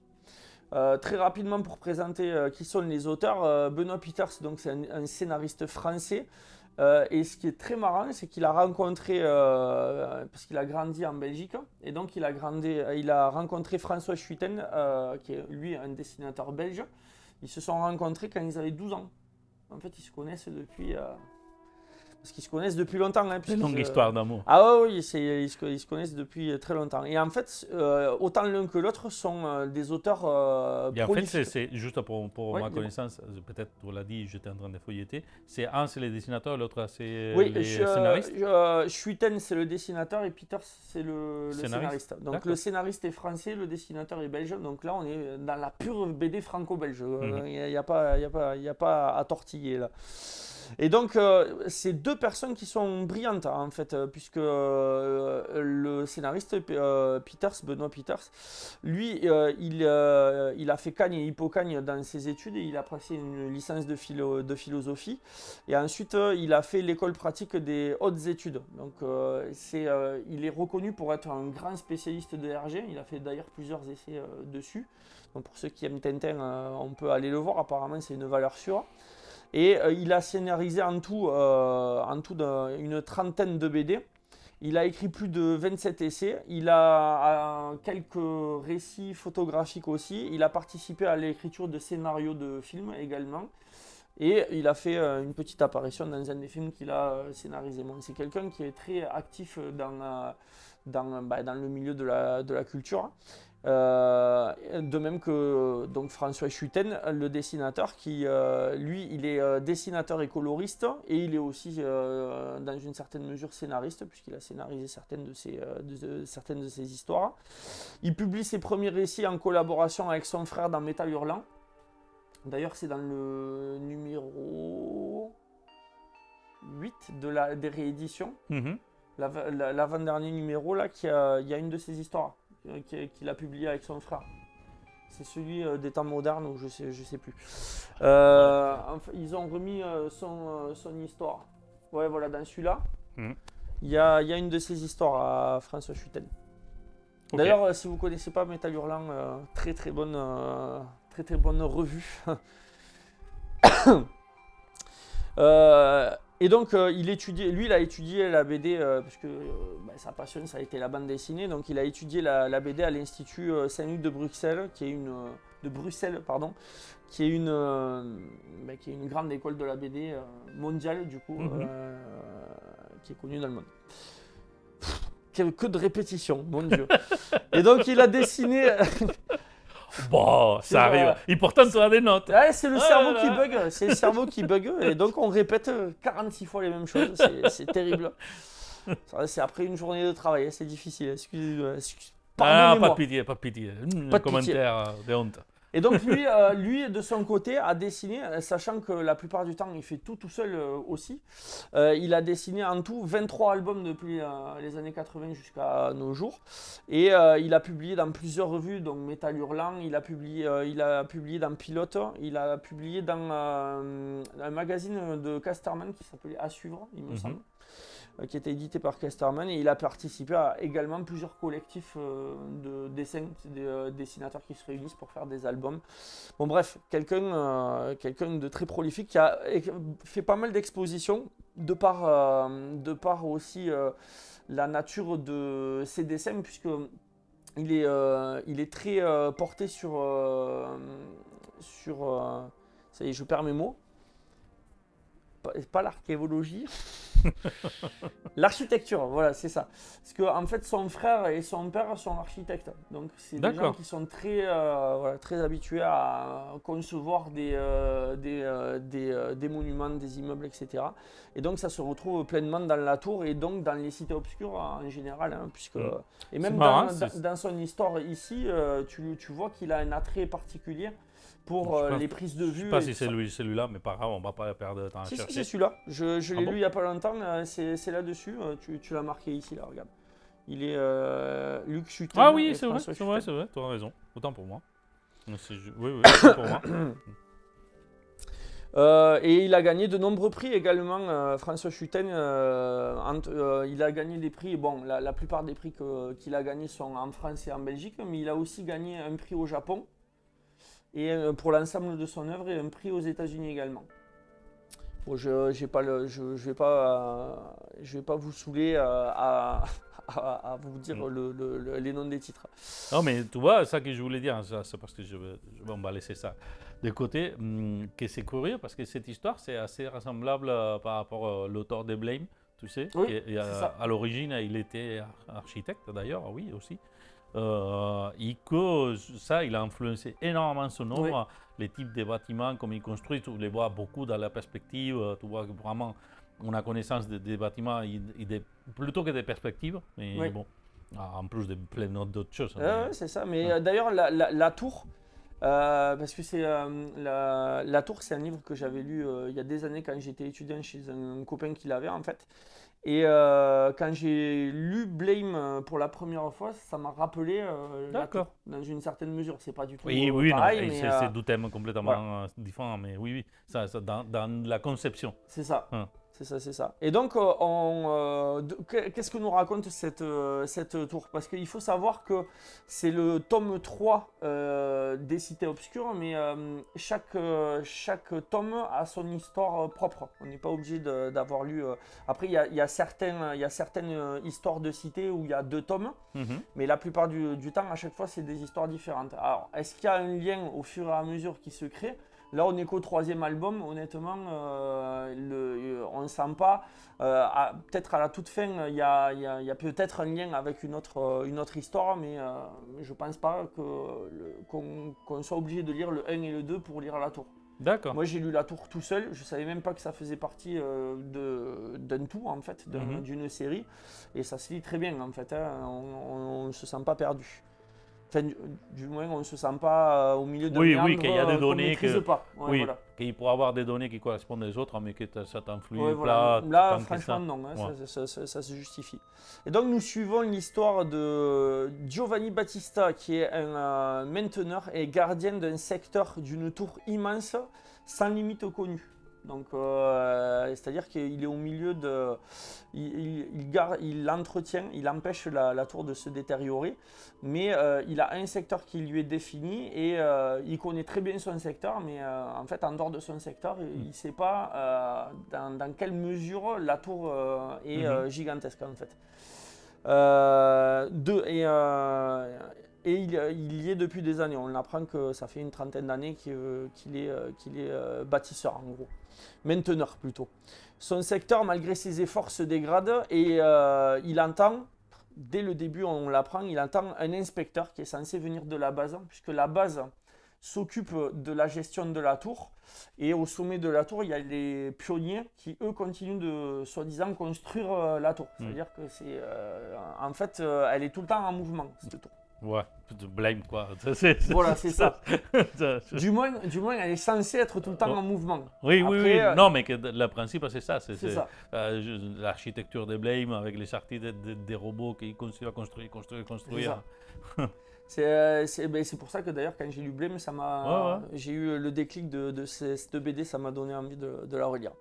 Très rapidement, pour présenter qui sont les auteurs, Benoît Peters, donc c'est un scénariste français. Et ce qui est très marrant, c'est qu'il a rencontré, parce qu'il a grandi en Belgique, et donc il a rencontré François Schuiten, qui est lui un dessinateur belge. Ils se sont rencontrés quand ils avaient 12 ans. En fait, ils se connaissent depuis... Parce qu'ils se connaissent depuis longtemps. C'est une longue histoire d'amour. Ah oui, ils se connaissent depuis très longtemps. Et en fait, autant l'un que l'autre sont des auteurs prolifiques. En fait, c'est juste pour ma connaissance, peut-être tu l'as dit, j'étais en train de feuilleter, c'est un c'est les dessinateurs, l'autre c'est les scénaristes. Schuiten c'est le dessinateur et Peters c'est le scénariste. Donc le scénariste est français, le dessinateur est belge. Donc là, on est dans la pure BD franco-belge. Il n'y a pas à tortiller là. Et donc, c'est deux personnes qui sont brillantes, en fait, puisque le scénariste Benoît Peters, lui, il a fait Cagne et Hippocagne dans ses études et il a passé une licence de philosophie. Et ensuite, il a fait l'école pratique des hautes études. Donc, il est reconnu pour être un grand spécialiste de RG. Il a fait d'ailleurs plusieurs essais dessus. Donc, pour ceux qui aiment Tintin, on peut aller le voir. Apparemment, c'est une valeur sûre. Et il a scénarisé en tout une trentaine de BD. Il a écrit plus de 27 essais. Il a quelques récits photographiques aussi. Il a participé à l'écriture de scénarios de films également. Et il a fait une petite apparition dans un des films qu'il a scénarisé. Bon, c'est quelqu'un qui est très actif dans le milieu de la culture. De même que donc François Schuiten, le dessinateur, qui lui, il est dessinateur et coloriste, et il est aussi dans une certaine mesure scénariste, puisqu'il a scénarisé certaines de ses histoires. Il publie ses premiers récits en collaboration avec son frère dans Métal Hurlant. D'ailleurs, c'est dans le numéro 8 des rééditions, l'avant-dernier numéro, là, il y a une de ses histoires qu'il a publié avec son frère. C'est celui des temps modernes, ou je sais plus. Ils ont remis son histoire. Ouais, voilà, dans celui-là, il y a une de ses histoires à François Schuiten. Okay. D'ailleurs, si vous ne connaissez pas Métal Hurlant, très bonne revue. Et donc, il a étudié la BD, parce que sa passion, ça a été la bande dessinée. Donc, il a étudié la BD à l'Institut Saint-Luc de Bruxelles, qui est une grande école de la BD mondiale, du coup, qui est connue dans le monde. Que de répétitions, mon Dieu. Et donc, il a dessiné... Bon, ça arrive. Et pourtant, tu as des notes. Ouais, c'est le cerveau qui bug. C'est le cerveau qui bug. Et donc, on répète 46 fois les mêmes choses. C'est terrible. C'est après une journée de travail. C'est difficile. Pardonnez-moi. Pas de pitié. Pas de commentaire de honte. Et donc, lui, de son côté, a dessiné, sachant que la plupart du temps, il fait tout seul aussi. Il a dessiné en tout 23 albums depuis les années 80 jusqu'à nos jours. Et il a publié dans plusieurs revues, donc Métal Hurlant, il a publié dans Pilote, il a publié dans un magazine de Casterman qui s'appelait À Suivre, il me semble, qui était édité par Casterman, et il a participé à également plusieurs collectifs de dessins, des dessinateurs qui se réunissent pour faire des albums. Bon bref, quelqu'un de très prolifique qui a fait pas mal d'expositions de par aussi la nature de ses dessins, puisque il est très porté sur ça y est, je perds mes mots. Pas l'archéologie, l'architecture, voilà, c'est ça. Parce que en fait, son frère et son père sont architectes, donc c'est des gens qui sont très habitués à concevoir des monuments, des immeubles, etc. Et donc ça se retrouve pleinement dans la tour et donc dans les cités obscures en général, hein, puisque et même dans son histoire ici, tu vois qu'il a un attrait particulier pour les prises de vue. Je ne sais pas si c'est celui-là, mais pas grave, on ne va pas perdre de temps à chercher. Si, c'est celui-là. Je l'ai lu il n'y a pas longtemps, c'est là-dessus. Tu l'as marqué ici, là, regarde. Il est Luc Schutten. Ah oui, c'est vrai, tu as raison. Autant pour moi. Oui, autant pour moi. Et il a gagné de nombreux prix également, François Schutten. Il a gagné des prix, bon, la plupart des prix qu'il a gagnés sont en France et en Belgique, mais il a aussi gagné un prix au Japon. Et pour l'ensemble de son œuvre, et un prix aux États-Unis également. Bon, je vais pas vous saouler à vous dire les noms des titres. Non, mais tu vois, ça que je voulais dire, c'est parce que on va laisser ça de côté, que c'est curieux, parce que cette histoire, c'est assez rassemblable par rapport à l'auteur de Blame, tu sais. Oui, à l'origine, il était architecte d'ailleurs, oui, aussi. Et que ça, il a influencé énormément son œuvre, les types de bâtiments, comme il construit, tu les vois beaucoup dans la perspective, tu vois vraiment, on a connaissance des bâtiments, plutôt que des perspectives, mais bon, en plus de plein d'autres choses. Oui, c'est ça, mais d'ailleurs, la tour, parce que c'est la tour, c'est un livre que j'avais lu il y a des années quand j'étais étudiant chez un copain qui l'avait en fait. Et quand j'ai lu Blame pour la première fois, ça m'a rappelé la tour, dans une certaine mesure. C'est pas du tout pareil, mais c'est deux thèmes complètement différents, mais oui, ça dans la conception. C'est ça. C'est ça. Et donc, qu'est-ce que nous raconte cette tour? Parce qu'il faut savoir que c'est le tome 3 des Cités Obscures, mais chaque tome a son histoire propre. On n'est pas obligé d'avoir lu... Après, il y a certaines histoires de cités où il y a 2 tomes, mais la plupart du temps, à chaque fois, c'est des histoires différentes. Alors, est-ce qu'il y a un lien au fur et à mesure qui se crée? Là, on n'est qu'au 3e album, honnêtement, on ne sent pas. Peut-être à la toute fin, il y a peut-être un lien avec une autre histoire, mais je ne pense pas qu'on soit obligé de lire le 1 et le 2 pour lire la tour. D'accord. Moi, j'ai lu la tour tout seul, je ne savais même pas que ça faisait partie d'un tout, en fait, d'une série, et ça se lit très bien, en fait, hein, on ne se sent pas perdu. Enfin, du moins, on ne se sent pas au milieu de méandre, qu'il y a des données voilà. Qu'il pourrait avoir des données qui correspondent aux autres, mais que ça t'influe pas. Là, franchement, non, hein, ça se justifie. Et donc, nous suivons l'histoire de Giovanni Battista, qui est un mainteneur et gardien d'un secteur d'une tour immense, sans limite connue. Donc, c'est-à-dire qu'il est au milieu de... Il entretient, il empêche la tour de se détériorer, mais il a un secteur qui lui est défini et il connaît très bien son secteur, mais en fait, en dehors de son secteur, il ne sait pas dans quelle mesure la tour est gigantesque, en fait. Et il y est depuis des années. On apprend que ça fait une trentaine d'années qu'il est bâtisseur, en gros. Mainteneur, plutôt. Son secteur, malgré ses efforts, se dégrade et il entend, dès le début, on l'apprend, il entend un inspecteur qui est censé venir de la base, puisque la base s'occupe de la gestion de la tour. Et au sommet de la tour, il y a les pionniers qui, eux, continuent de, soi-disant, construire la tour. C'est-à-dire que c'est... en fait, elle est tout le temps en mouvement, cette tour. Ouais, de blame quoi. Voilà, c'est ça. Du moins, elle est censée être tout le temps en mouvement. Oui, après, oui. Non, mais le principe, c'est ça. C'est ça. L'architecture des blames avec les artistes des robots qui continuent à construire. C'est pour ça que d'ailleurs, quand j'ai lu Blame, j'ai eu le déclic de cette BD, ça m'a donné envie de la relire.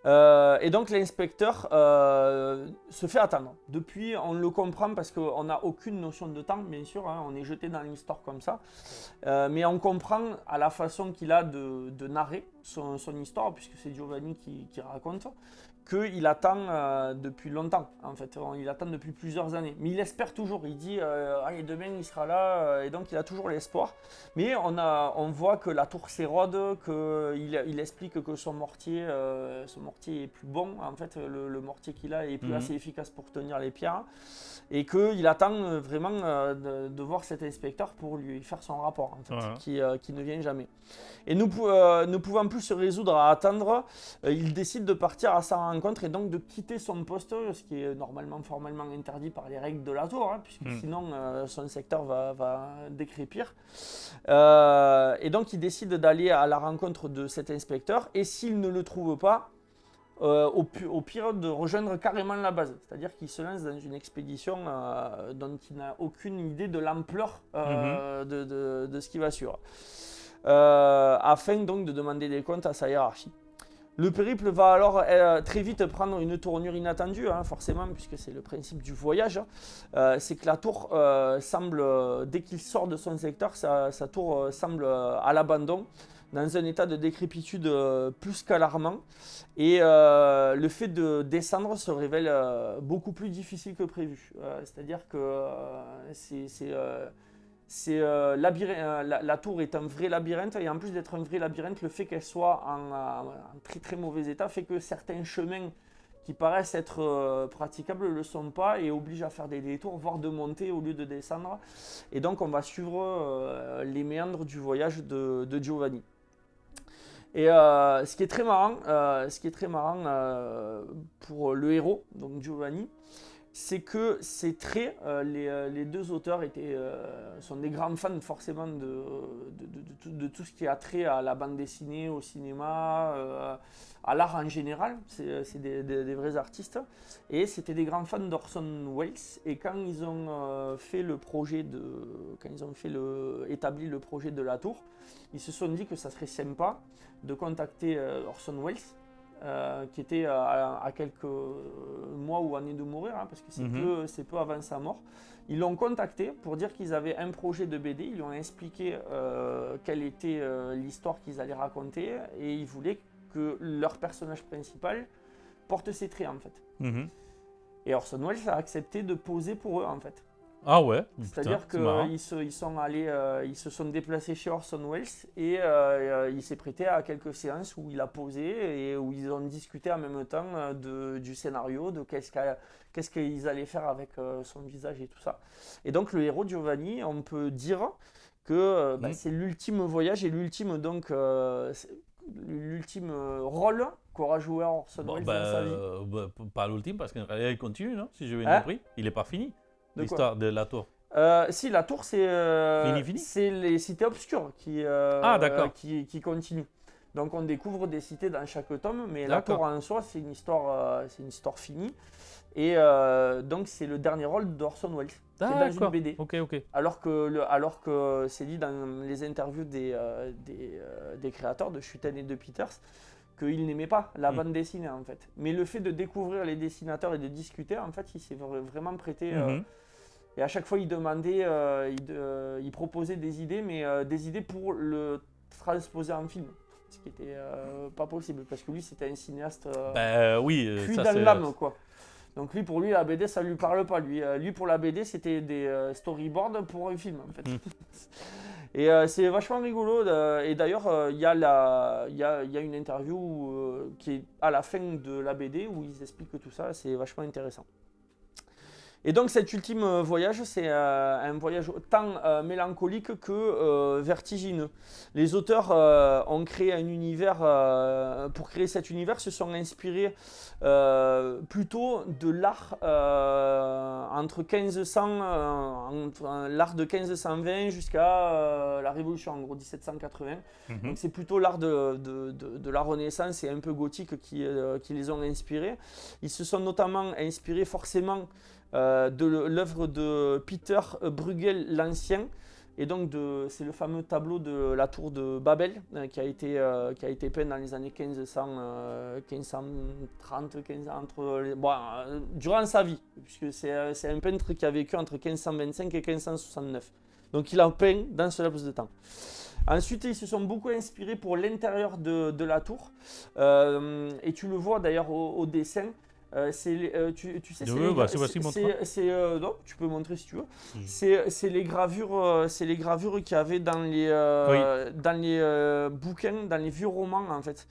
Et donc l'inspecteur se fait attendre. Depuis, on le comprend parce qu'on n'a aucune notion de temps, bien sûr, hein, on est jeté dans l'histoire comme ça. Mais on comprend à la façon qu'il a de narrer son histoire, puisque c'est Giovanni qui raconte, qu'il attend depuis longtemps, en fait. Il attend depuis plusieurs années. Mais il espère toujours. Il dit allez, demain il sera là. Et donc il a toujours l'espoir. Mais on voit que la tour s'érode, qu'il explique que son mortier est plus bon. En fait, le mortier qu'il a est plus assez efficace pour tenir les pierres. Et qu'il attend vraiment de voir cet inspecteur pour lui faire son rapport, en fait, qui ne vient jamais. Et ne pouvant plus se résoudre à attendre, il décide de partir à sa rencontre et donc de quitter son poste, ce qui est formellement interdit par les règles de la tour, hein, puisque sinon son secteur va décrépir. Et donc il décide d'aller à la rencontre de cet inspecteur et s'il ne le trouve pas, au pire de rejoindre carrément la base. C'est-à-dire qu'il se lance dans une expédition dont il n'a aucune idée de l'ampleur de ce qui va suivre. Afin donc de demander des comptes à sa hiérarchie. Le périple va alors très vite prendre une tournure inattendue, hein, forcément, puisque c'est le principe du voyage. C'est que la tour semble, dès qu'il sort de son secteur, sa tour semble à l'abandon, dans un état de décrépitude plus qu'alarmant. Et le fait de descendre se révèle beaucoup plus difficile que prévu. C'est-à-dire que la tour est un vrai labyrinthe et en plus d'être un vrai labyrinthe, le fait qu'elle soit en très très mauvais état fait que certains chemins qui paraissent être praticables ne le sont pas et obligent à faire des détours, voire de monter au lieu de descendre. Et donc on va suivre les méandres du voyage de Giovanni. Et ce qui est très marrant pour le héros, donc Giovanni, c'est que ces traits, les deux auteurs sont des grands fans forcément de tout ce qui a trait à la bande dessinée, au cinéma, à l'art en général. C'est des vrais artistes. Et c'était des grands fans d'Orson Welles. Et quand ils ont établi le projet de la tour, ils se sont dit que ça serait sympa de contacter Orson Welles, qui était à quelques mois ou années de mourir, hein, parce que c'est peu avant sa mort. Ils l'ont contacté pour dire qu'ils avaient un projet de BD, ils lui ont expliqué quelle était l'histoire qu'ils allaient raconter, et ils voulaient que leur personnage principal porte ses traits, en fait. Et Orson Welles a accepté de poser pour eux, en fait. Ah ouais. C'est-à-dire qu'ils se sont déplacés chez Orson Welles et il s'est prêté à quelques séances où il a posé et où ils ont discuté en même temps du scénario, de qu'est-ce qu'ils allaient faire avec son visage et tout ça. Et donc le héros Giovanni, on peut dire que c'est l'ultime voyage et l'ultime rôle qu'aura joué Orson Welles dans sa vie. Pas l'ultime parce qu'en réalité il continue, non, si je bien compris. Il n'est pas fini. L'histoire de la tour. Si, la tour, c'est les cités obscures qui continuent. Donc on découvre des cités dans chaque tome, mais la tour en soi, c'est une histoire finie. Et donc c'est le dernier rôle d'Orson Welles, qui est dans une BD. Ok. Alors que c'est dit dans les interviews des créateurs de Schuiten et de Peters, qu'il n'aimait pas la bande dessinée en fait. Mais le fait de découvrir les dessinateurs et de discuter, en fait, il s'est vraiment prêté. Et à chaque fois, il demandait, il proposait des idées, mais des idées pour le transposer en film. Ce qui n'était pas possible, parce que lui, c'était un cinéaste cuit dans l'âme, quoi. Donc lui, pour lui, la BD, ça ne lui parle pas. Lui, pour la BD, c'était des storyboards pour un film, en fait. Et c'est vachement rigolo. Et d'ailleurs, il y a une interview qui est à la fin de la BD où ils expliquent tout ça. C'est vachement intéressant. Et donc cet ultime voyage, c'est un voyage tant mélancolique que vertigineux. Les auteurs ont créé un univers, pour créer cet univers, se sont inspirés plutôt de l'art entre 1500, l'art de 1520 jusqu'à la Révolution, en gros 1780. Donc c'est plutôt l'art de la Renaissance et un peu gothique qui les ont inspirés. Ils se sont notamment inspirés forcément de l'œuvre de Peter Bruegel l'Ancien. Et donc, c'est le fameux tableau de la tour de Babel qui a été peint dans les années 1530, durant sa vie, puisque c'est un peintre qui a vécu entre 1525 et 1569. Donc, il a peint dans ce laps de temps. Ensuite, ils se sont beaucoup inspirés pour l'intérieur de la tour. Et tu le vois d'ailleurs au dessin. Tu sais, non, tu peux montrer si tu veux. C'est les gravures qu'il y avait dans les bouquins, dans les vieux romans en fait.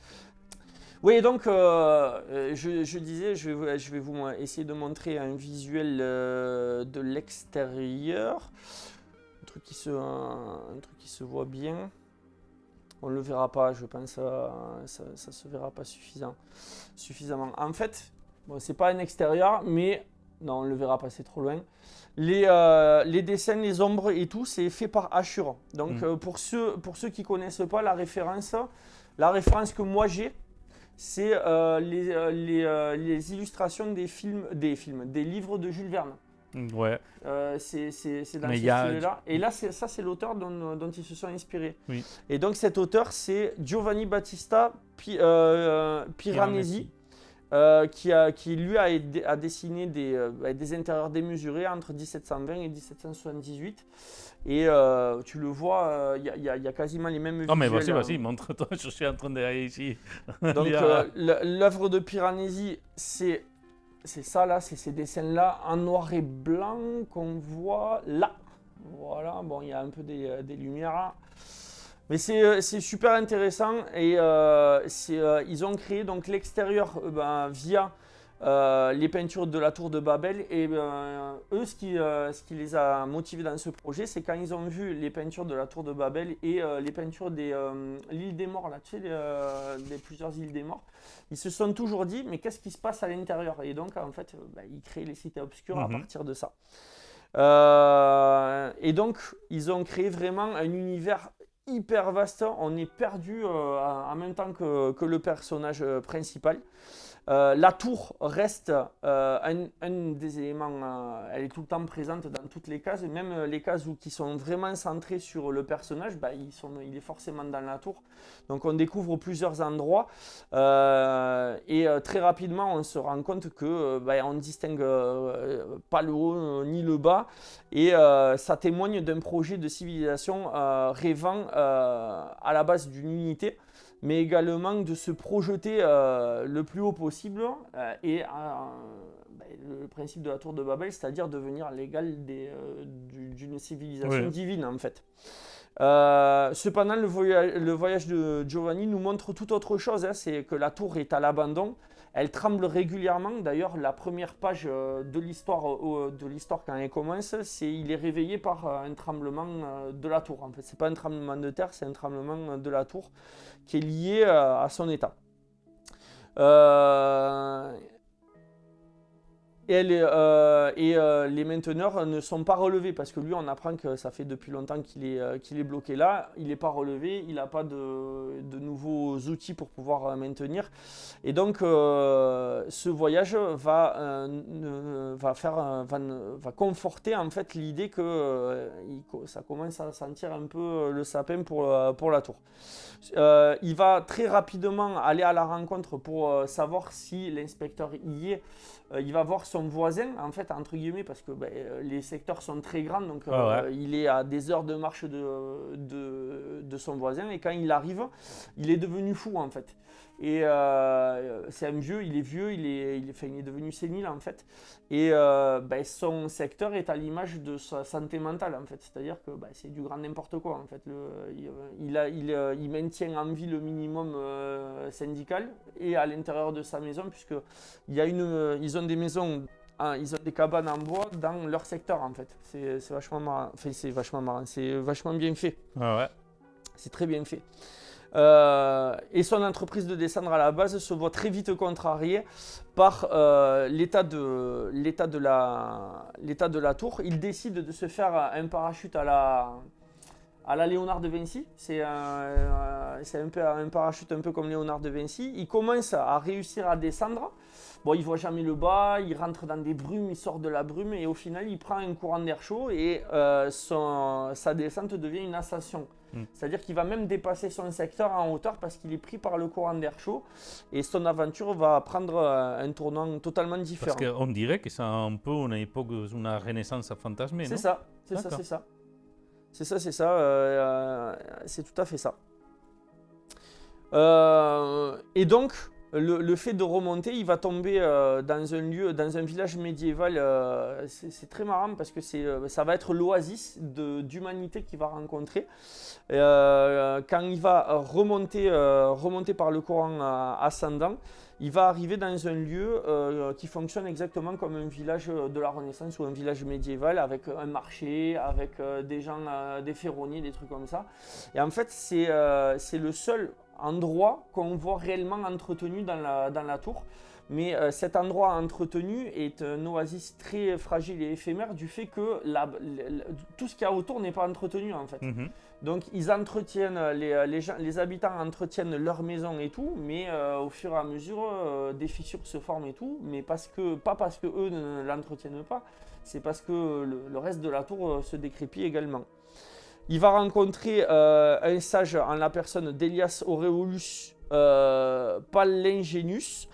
Oui, donc je disais, je vais vous essayer de montrer un visuel de l'extérieur, un truc qui se voit bien. On ne le verra pas, je pense, ça se verra pas suffisamment. En fait. Bon, c'est pas un extérieur, mais non, on ne le verra pas, c'est trop loin. Les dessins, les ombres et tout, c'est fait par Ashur. Donc, pour ceux qui ne connaissent pas la référence que moi j'ai, c'est les illustrations des livres de Jules Verne. Ouais. C'est dans ce style-là. Et là, ça, c'est l'auteur dont ils se sont inspirés. Oui. Et donc, cet auteur, c'est Giovanni Battista Piranesi. Qui lui a dessiné des intérieurs démesurés entre 1720 et 1778. Et tu le vois, il y a quasiment les mêmes visuels. Non mais vas-y, montre-toi, je suis en train d'aller ici. Donc l'œuvre de Piranesi, c'est ça là, c'est ces dessins-là en noir et blanc qu'on voit là. Voilà, bon, il y a un peu des lumières. Mais c'est super intéressant et ils ont créé donc l'extérieur via les peintures de la tour de Babel et eux ce qui les a motivés dans ce projet, c'est quand ils ont vu les peintures de la tour de Babel et les peintures de l'île des morts, là, tu sais, des plusieurs îles des morts, ils se sont toujours dit mais qu'est-ce qui se passe à l'intérieur, et donc en fait ils créent les cités obscures à partir de ça. Et donc ils ont créé vraiment un univers hyper vaste, on est perdu en même temps que le personnage principal. La tour reste un des éléments, elle est tout le temps présente dans toutes les cases, même les cases qui sont vraiment centrées sur le personnage, il est forcément dans la tour. Donc on découvre plusieurs endroits et très rapidement on se rend compte que on ne distingue pas le haut ni le bas, et ça témoigne d'un projet de civilisation rêvant à la base d'une unité, mais également de se projeter le plus haut possible et le principe de la tour de Babel, c'est-à-dire devenir l'égal d'une civilisation divine en fait. Cependant, le voyage de Giovanni nous montre tout autre chose, c'est que la tour est à l'abandon, elle tremble régulièrement. D'ailleurs, la première page de l'histoire quand elle commence, il est réveillé par un tremblement de la tour. En fait, c'est pas un tremblement de terre, c'est un tremblement de la tour qui est lié à son état. les mainteneurs ne sont pas relevés parce que lui, on apprend que ça fait depuis longtemps qu'il est bloqué là. Il n'est pas relevé, il n'a pas de nouveaux outils pour pouvoir maintenir. Et donc, ce voyage va conforter en fait l'idée que ça commence à sentir un peu le sapin pour la tour. Il va très rapidement aller à la rencontre pour savoir si l'inspecteur y est. Il va voir son voisin, en fait, entre guillemets, parce que les secteurs sont très grands, donc il est à des heures de marche de son voisin. Et quand il arrive, il est devenu fou, en fait. Et c'est un vieux, il est vieux, il est devenu sénile, en fait. Et son secteur est à l'image de sa santé mentale, en fait. C'est-à-dire que c'est du grand n'importe quoi, en fait. Il maintient en vie le minimum syndical et à l'intérieur de sa maison, puisque ils ont des maisons, ils ont des cabanes en bois dans leur secteur, en fait. C'est vachement marrant. Enfin, c'est vachement marrant. C'est vachement bien fait. Ah ouais. C'est très bien fait. Et son entreprise de descendre à la base se voit très vite contrariée par l'état de la tour. Il décide de se faire un parachute à la Léonard de Vinci. C'est un parachute un peu comme Léonard de Vinci. Il commence à réussir à descendre. Bon, il ne voit jamais le bas, il rentre dans des brumes, il sort de la brume et au final, il prend un courant d'air chaud et sa descente devient une ascension. C'est-à-dire qu'il va même dépasser son secteur en hauteur parce qu'il est pris par le courant d'air chaud et son aventure va prendre un tournant totalement différent. Parce qu'on dirait que c'est un peu une époque, une renaissance fantasmée, non? C'est ça. C'est tout à fait ça. Et donc, le fait de remonter, il va tomber dans un village médiéval. C'est très marrant parce que ça va être l'oasis d'humanité qu'il va rencontrer. Quand il va remonter par le courant ascendant, il va arriver dans un lieu qui fonctionne exactement comme un village de la Renaissance ou un village médiéval avec un marché, avec des gens, des ferronniers, des trucs comme ça. Et en fait, c'est le seul endroit qu'on voit réellement entretenu dans la tour. Mais cet endroit entretenu est un oasis très fragile et éphémère du fait que tout ce qu'il y a autour n'est pas entretenu en fait. Donc ils entretiennent, les habitants entretiennent leur maison et tout, mais au fur et à mesure des fissures se forment et tout, mais pas parce que eux ne l'entretiennent pas, c'est parce que le reste de la tour se décrépit également. Il va rencontrer un sage en la personne d'Elias Aureolus Palingenus,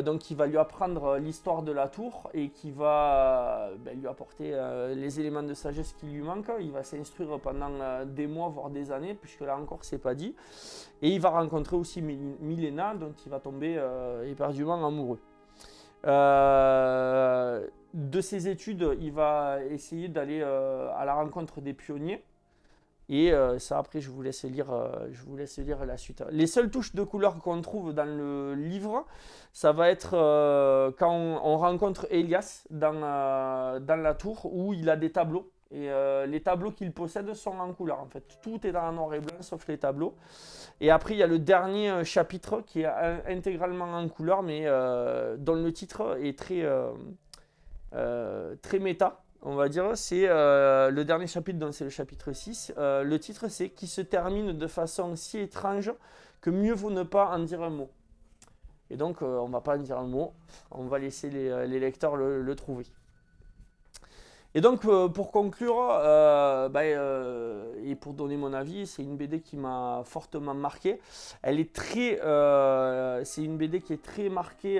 donc qui va lui apprendre l'histoire de la tour et qui va lui apporter les éléments de sagesse qui lui manquent. Il va s'instruire pendant des mois, voire des années, puisque là encore c'est pas dit. Et il va rencontrer aussi Milena, dont il va tomber éperdument amoureux. De ses études, il va essayer d'aller à la rencontre des pionniers. Et ça, après, je vous laisse lire la suite. Les seules touches de couleur qu'on trouve dans le livre, ça va être quand on rencontre Elias dans la tour où il a des tableaux. Et les tableaux qu'il possède sont en couleur, en fait. Tout est en noir et blanc, sauf les tableaux. Et après, il y a le dernier chapitre qui est intégralement en couleur, mais dont le titre est très méta. On va dire, c'est le dernier chapitre, donc c'est le chapitre 6. Le titre, c'est « Qui se termine de façon si étrange que mieux vaut ne pas en dire un mot ». Et donc, on ne va pas en dire un mot, on va laisser les lecteurs le trouver. Et donc, pour conclure, et pour donner mon avis, c'est une BD qui m'a fortement marqué. Elle est c'est une BD qui est très marquée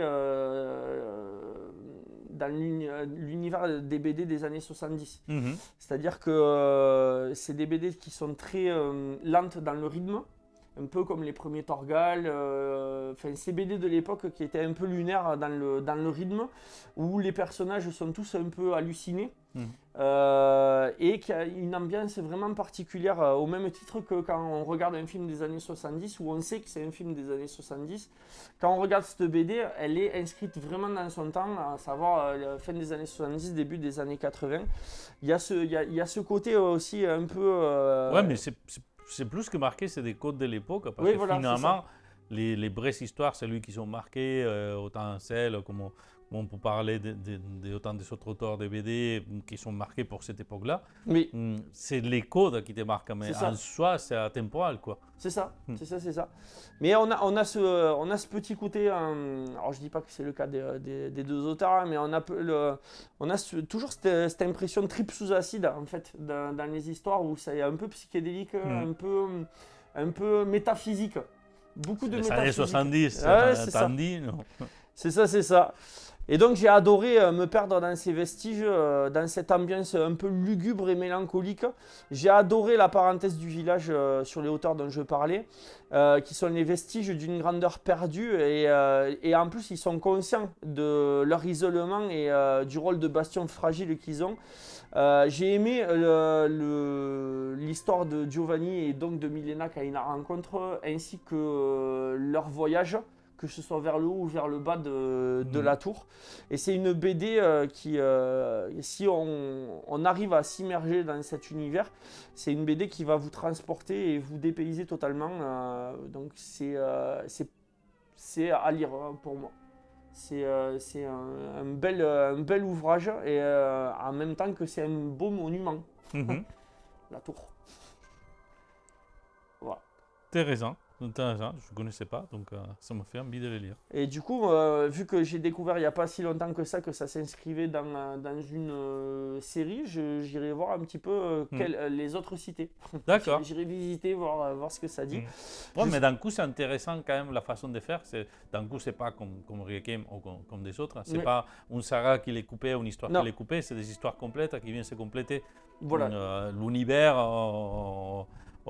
dans l'univers des BD des années 70. C'est-à-dire que c'est des BD qui sont très lentes dans le rythme, un peu comme les premiers Torgal, ces BD de l'époque qui étaient un peu lunaires dans le rythme, où les personnages sont tous un peu hallucinés, et qui a une ambiance vraiment particulière, au même titre que quand on regarde un film des années 70, où on sait que c'est un film des années 70. Quand on regarde cette BD, elle est inscrite vraiment dans son temps, à savoir la fin des années 70, début des années 80. Il y a ce côté aussi un peu... Ouais, mais c'est plus que marqué, c'est des codes de l'époque, parce que finalement, les vraies histoires, c'est lui qui sont marquées, autant celles comme bon, pour parler autant des autres auteurs de BD qui sont marqués pour cette époque-là, oui. C'est les codes qui te marquent, mais en soi, c'est atemporal, quoi. C'est ça, c'est ça. Mais on a ce petit côté, alors je dis pas que c'est le cas des deux auteurs, hein, mais on a toujours cette impression trip sous acide, en fait, dans les histoires où c'est un peu psychédélique, un peu métaphysique. Beaucoup de métaphysique. Les années 70, t'en dis, non. C'est ça. Et donc j'ai adoré me perdre dans ces vestiges, dans cette ambiance un peu lugubre et mélancolique. J'ai adoré la parenthèse du village sur les hauteurs dont je parlais, qui sont les vestiges d'une grandeur perdue. Et en plus, ils sont conscients de leur isolement et du rôle de bastion fragile qu'ils ont. J'ai aimé l'histoire de Giovanni et donc de Milena quand ils la rencontrent, ainsi que leur voyage, que ce soit vers le haut ou vers le bas de la tour. Et c'est une BD qui, si on arrive à s'immerger dans cet univers, c'est une BD qui va vous transporter et vous dépayser totalement. Donc c'est à lire pour moi. C'est un bel ouvrage et en même temps que c'est un beau monument. La tour. Voilà. Intéressant, je ne connaissais pas, donc ça m'a fait envie de le lire. Et du coup, vu que j'ai découvert il n'y a pas si longtemps que ça s'inscrivait dans une série, j'irai voir un petit peu les autres cités. D'accord. J'irai visiter, voir ce que ça dit. Ouais, mais d'un coup, c'est intéressant quand même la façon de faire. D'un coup, c'est pas comme Requiem ou comme des autres. C'est pas une saga qui est coupée, une histoire qui est coupée. C'est des histoires complètes qui viennent se compléter. Voilà. L'univers,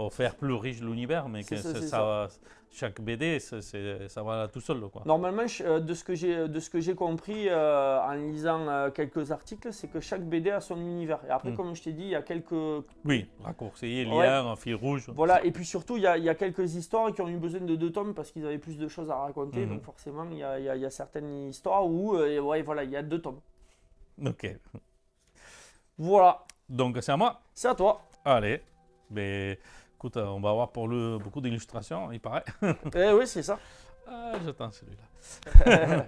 faire plus riche l'univers, mais que ça, chaque BD, ça va tout seul, quoi. Normalement, de ce que j'ai compris en lisant quelques articles, c'est que chaque BD a son univers. Et après, comme je t'ai dit, il y a quelques... Oui, raccourcis, liens, un fil rouge. Voilà, et puis surtout, il y a quelques histoires qui ont eu besoin de 2 tomes parce qu'ils avaient plus de choses à raconter. Donc forcément, il y a certaines histoires où il y a 2 tomes. Ok. Voilà. Donc c'est à moi? C'est à toi. Allez, mais écoute, on va avoir pour beaucoup d'illustrations, il paraît. Oui, c'est ça. J'attends celui-là.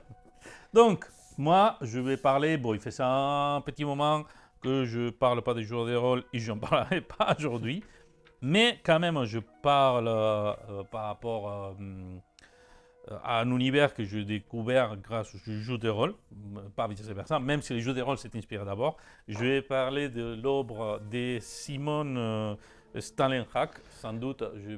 Donc, moi, je vais parler, il fait ça un petit moment que je ne parle pas des jeux de rôle et je n'en parlerai pas aujourd'hui. Mais quand même, je parle par rapport à un univers que j'ai découvert grâce aux jeux de rôle, pas vice-versa, même si les jeux de rôle s'est inspiré d'abord. Je vais parler de l'œuvre de Simon Stalenhag. Sans doute, je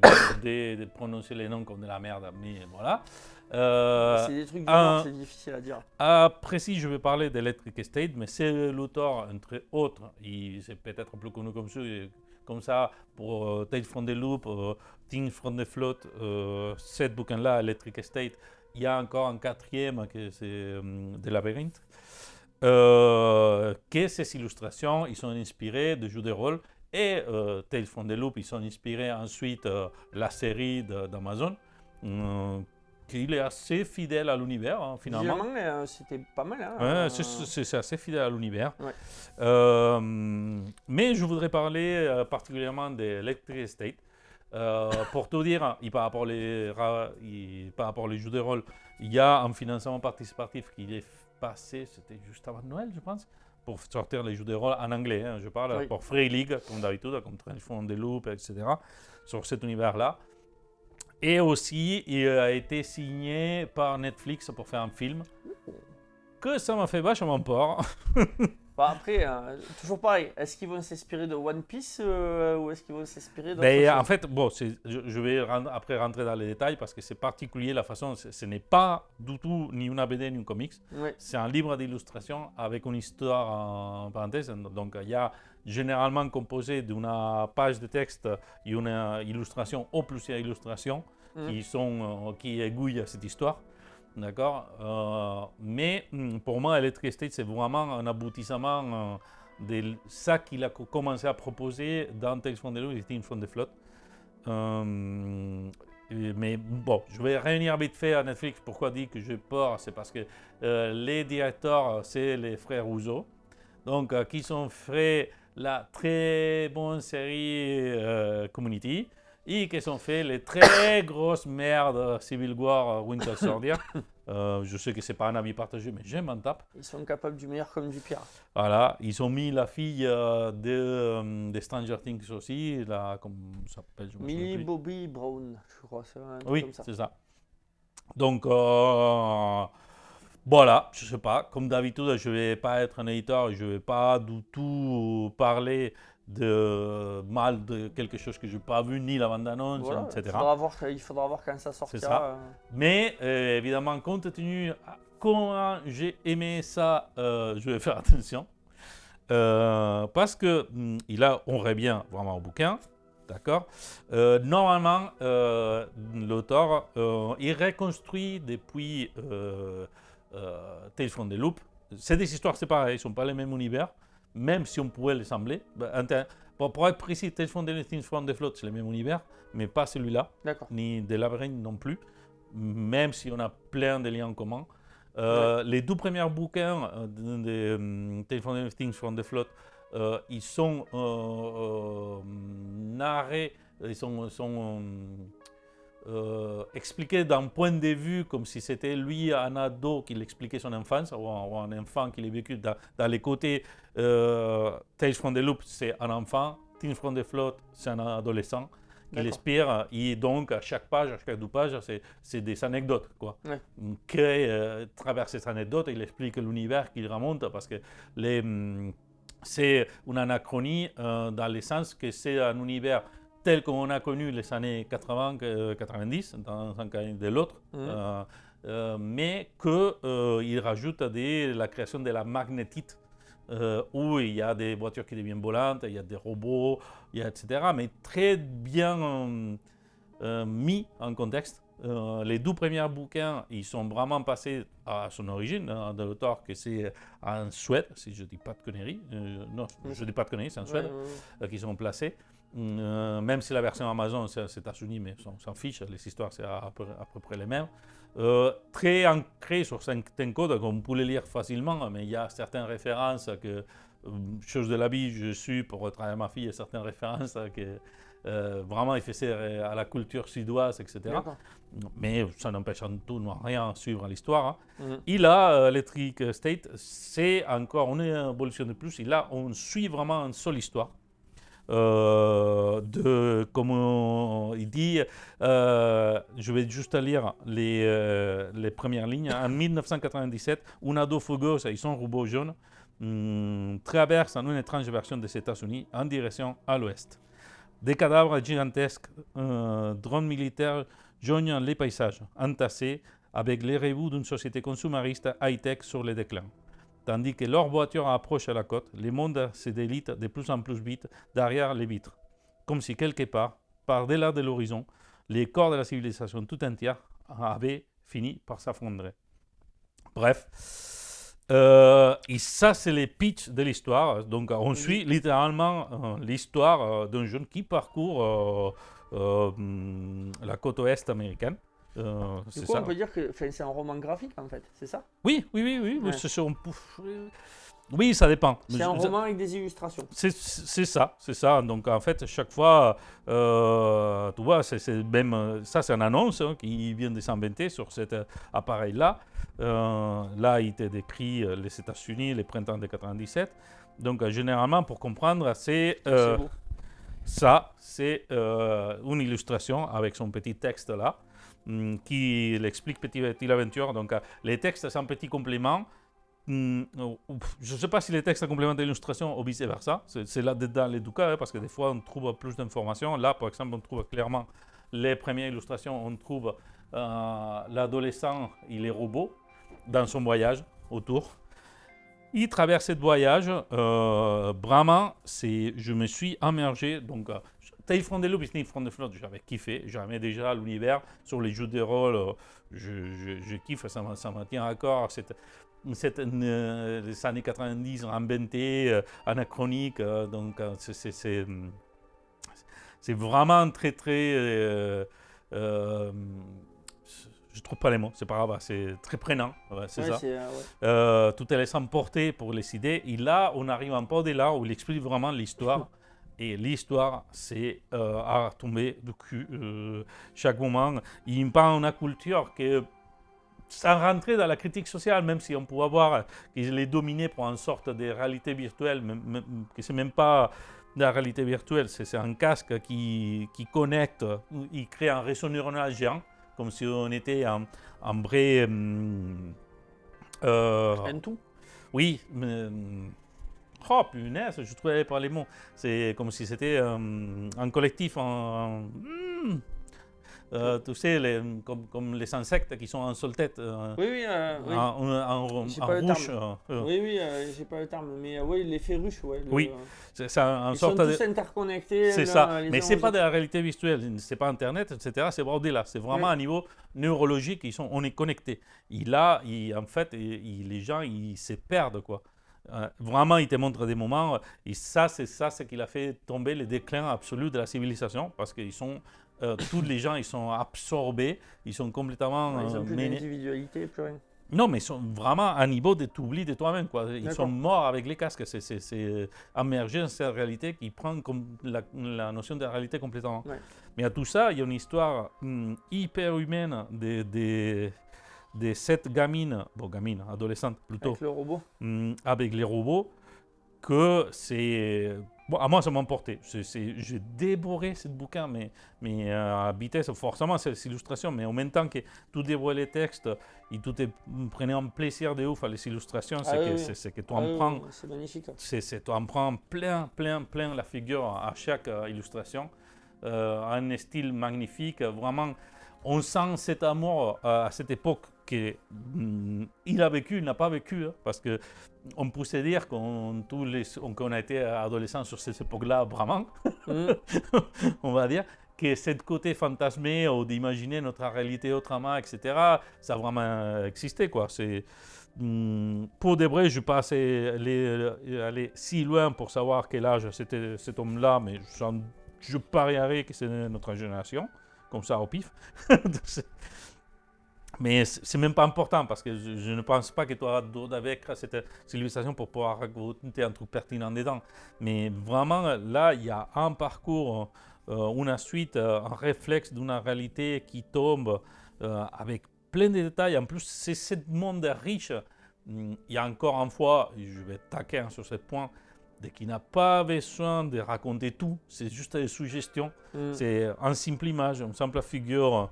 vais de prononcer les noms comme de la merde, mais voilà. C'est des trucs du genre, c'est difficile à dire. Après, si je vais parler d'Electric State, mais c'est l'auteur, entre autres, c'est peut-être plus connu comme ça pour Tales from the Loop, Things from the Float, cette bouquin-là, Electric State. Il y a encore un 4e, que c'est The Labyrinth. Que ces illustrations, ils sont inspirées de jeux de rôle. Et Tales from the Loop, ils sont inspirés ensuite la série d'Amazon. Qu'il est assez fidèle à l'univers, hein, finalement. C'était pas mal. Ouais, c'est assez fidèle à l'univers. Ouais. Mais je voudrais parler particulièrement d'Electric State. Pour tout dire, par rapport aux jeux de rôle, il y a un financement participatif qui est passé, c'était juste avant Noël, je pense, pour sortir les jeux de rôle en anglais. Hein, je parle pour Free League, comme d'habitude, comme Tales from the Loop, etc., sur cet univers-là. Et aussi, il a été signé par Netflix pour faire un film. Que ça m'a fait vachement peur. Après, toujours pareil, est-ce qu'ils vont s'inspirer de One Piece ou est-ce qu'ils vont s'inspirer d'autres choses ? En fait, je vais après rentrer dans les détails parce que c'est particulier la façon. Ce n'est pas du tout ni une BD ni un comics. Ouais. C'est un livre d'illustration avec une histoire en parenthèse. Donc, il y a généralement composé d'une page de texte et une illustration ou plusieurs illustrations qui aiguillent cette histoire. D'accord, mais pour moi, Electric State, c'est vraiment un aboutissement de ça qu'il a commencé à proposer dans Tales from the Loop et Things from the Float. Mais bon, je vais revenir vite fait à Netflix. Pourquoi dire que j'ai peur? C'est parce que les directeurs, c'est les frères Russo, donc qui ont fait la très bonne série Community et qu'ils ont fait les très grosses merdes Civil War, Winter Soldier. Je sais que c'est pas un avis partagé, mais j'aime un tape. Ils sont capables du meilleur comme du pire. Voilà, ils ont mis la fille de Stranger Things aussi, comment ça s'appelle, je me souviens Millie plus. Bobby Brown, je crois, c'est un truc Oui, comme ça. c'est ça. Donc, voilà, je sais pas, comme d'habitude, je vais pas être un éditeur, je vais pas du tout parler de mal de quelque chose que je n'ai pas vu, ni la bande-annonce, Voilà, etc. Il faudra voir quand ça sortira. C'est ça. Mais évidemment, compte tenu à comment j'ai aimé ça, je vais faire attention. Parce que là, on revient vraiment au bouquin. D'accord. Normalement, l'auteur, il reconstruit depuis Tales from the Loop. C'est des histoires séparées, ils ne sont pas les mêmes univers, même si on pouvait les sembler. Pour être précis, Tales from the Things from the Float, c'est le même univers, mais pas celui-là, ni The Labyrinth non plus, même si on a plein de liens en commun. Les 2 premiers bouquins de Tales from the Things from the Float, ils sont narrés, ils sont expliqués d'un point de vue comme si c'était lui, un ado, qui l'expliquait son enfance, ou un enfant qui l'a vécu dans les côtés. Tales from the Loop, c'est un enfant, Tales from the Float, c'est un adolescent qui l'inspire, et donc à chaque page, à chaque 2 pages, c'est des anecdotes, quoi. Ouais. Qui travers ces anecdotes, il explique l'univers qu'il remonte, parce que c'est une anachronie dans le sens que c'est un univers tel qu'on a connu les années 80-90, dans un cas et de l'autre, mais qu'il rajoute la création de la magnétite, où il y a des voitures qui deviennent volantes, il y a des robots, etc. Mais très bien mis en contexte. Les 2 premiers bouquins, ils sont vraiment passés à son origine, de l'auteur, que c'est en Suède, si je ne dis pas de conneries. Non, je ne dis pas de conneries, c'est en Suède qu'ils sont placés. Même si la version Amazon, c'est aux États-Unis, mais on s'en fiche, les histoires, c'est à peu près les mêmes. Très ancré sur certains codes qu'on peut les lire facilement, mais il y a certaines références que, chose de la vie, je suis pour travailler avec ma fille, il y a certaines références que vraiment il fait à la culture suédoise, etc. Mais ça n'empêche en tout rien à suivre l'histoire. Et là, Electric State, c'est encore une évolution de plus. Et là, on suit vraiment une seule histoire. Comme il dit, je vais juste lire les premières lignes. En 1997, un ado fougueux et son robot jaune traverse en une étrange version des États-Unis en direction à l'ouest. Des cadavres gigantesques, drones militaires joignent les paysages, entassés avec les rebouts d'une société consumériste high-tech sur les déclins. Tandis que leur voiture approche à la côte, le monde se délite de plus en plus vite derrière les vitres. Comme si quelque part, par-delà de l'horizon, les corps de la civilisation tout entière avaient fini par s'affondrer. Bref. Et ça, c'est le pitch de l'histoire. Donc, on suit littéralement l'histoire d'un jeune qui parcourt la côte ouest américaine. Du coup, on peut dire que c'est un roman graphique, en fait, c'est ça? Oui. Ouais. Oui, ça dépend. C'est un roman avec des illustrations. C'est ça. Donc, en fait, chaque fois, tu vois, ça, c'est une annonce qui vient de s'inventer sur cet appareil-là. Là, il était décrit les États-Unis, les printemps de 97. Donc, généralement, pour comprendre, c'est ça, c'est une illustration avec son petit texte là, qui l'explique petit l'aventure. Donc, les textes sont un petit complément. Je ne sais pas si les textes complémentent l'illustration ou vice-versa. C'est là dans les deux cas, parce que des fois, on trouve plus d'informations. Là, par exemple, on trouve clairement les premières illustrations. On trouve l'adolescent et les robots dans son voyage autour. Il traverse ce voyage. Vraiment, je me suis immergé. Donc, Tales from the Loop et Tales from the Float, j'avais kiffé. J'aimais déjà l'univers sur les jeux de rôle. Je kiffe, ça me tient à corps. Les années 90 ambientées, anachroniques. Donc, c'est vraiment très, très. Je ne trouve pas les mots, c'est pas grave, c'est très prenant, c'est ça. Tout est laissé emporter pour les idées. Et là, on arrive un peu de là où il explique vraiment l'histoire. Et l'histoire, c'est à tomber du cul chaque moment. Il me parle d'une culture que, sans rentrer dans la critique sociale, même si on pourrait voir qu'il est dominé par une sorte de réalité virtuelle, que c'est même pas de la réalité virtuelle, c'est un casque qui connecte, il crée un réseau neuronal géant, comme si on était un vrai... un tout. Oui, oh punaise, je trouvais pas les mots. C'est comme si c'était un collectif tu sais, comme les insectes qui sont en seule tête. Oui. En J'ai pas le rouge. terme. Oui, j'ai pas le terme. Mais oui, l'effet ruche, ouais. Oui, c'est en ils sorte sont tous interconnectés. C'est ça. Mais c'est pas de la réalité virtuelle, c'est pas Internet, etc. C'est au-delà. C'est vraiment à niveau neurologique. On est connectés. En fait, les gens, ils se perdent, quoi. Vraiment, il te montre des moments, et c'est ce qui a fait tomber le déclin absolu de la civilisation, parce qu'ils sont, tous les gens, ils sont absorbés, ils sont complètement ils n'ont plus d'individualité, plus rien. Non, mais ils sont vraiment à niveau de t'oublier de toi-même, quoi. Ils sont morts avec les casques. C'est immergé dans cette réalité qui prend comme la notion de la réalité complètement. Ouais. Mais à tout ça, il y a une histoire hyper humaine de cette gamine, adolescente plutôt. Avec le robot. Avec les robots, que c'est... Bon, à moi, ça m'a emporté. J'ai dévoré ce bouquin, mais à vitesse, forcément, c'est l'illustration, mais en même temps que tout dévorait les textes, et tout prenait un plaisir de ouf à les illustrations, c'est que tu en prends... C'est magnifique. Tu en prends plein la figure à chaque illustration, un style magnifique, vraiment... On sent cet amour à cette époque qu'il a vécu, il n'a pas vécu, hein, parce qu'on poussait dire qu'on a été adolescents sur cette époque-là, vraiment, on va dire, que cette côté fantasmé ou d'imaginer notre réalité autrement, etc., ça a vraiment existé, quoi. Pour de vrai, je ne suis pas allé si loin pour savoir quel âge c'était cet homme-là, mais je parierais que c'est notre génération. Comme ça au pif. Mais c'est même pas important parce que je ne pense pas que tu auras d'autres avec cette civilisation pour pouvoir raconter un truc pertinent dedans. Mais vraiment, là, il y a un parcours, une suite, un réflexe d'une réalité qui tombe avec plein de détails. En plus, c'est ce monde riche. Il y a encore une fois, je vais taquer sur ce point, qui n'a pas besoin de raconter tout, c'est juste des suggestions. C'est une simple image, une simple figure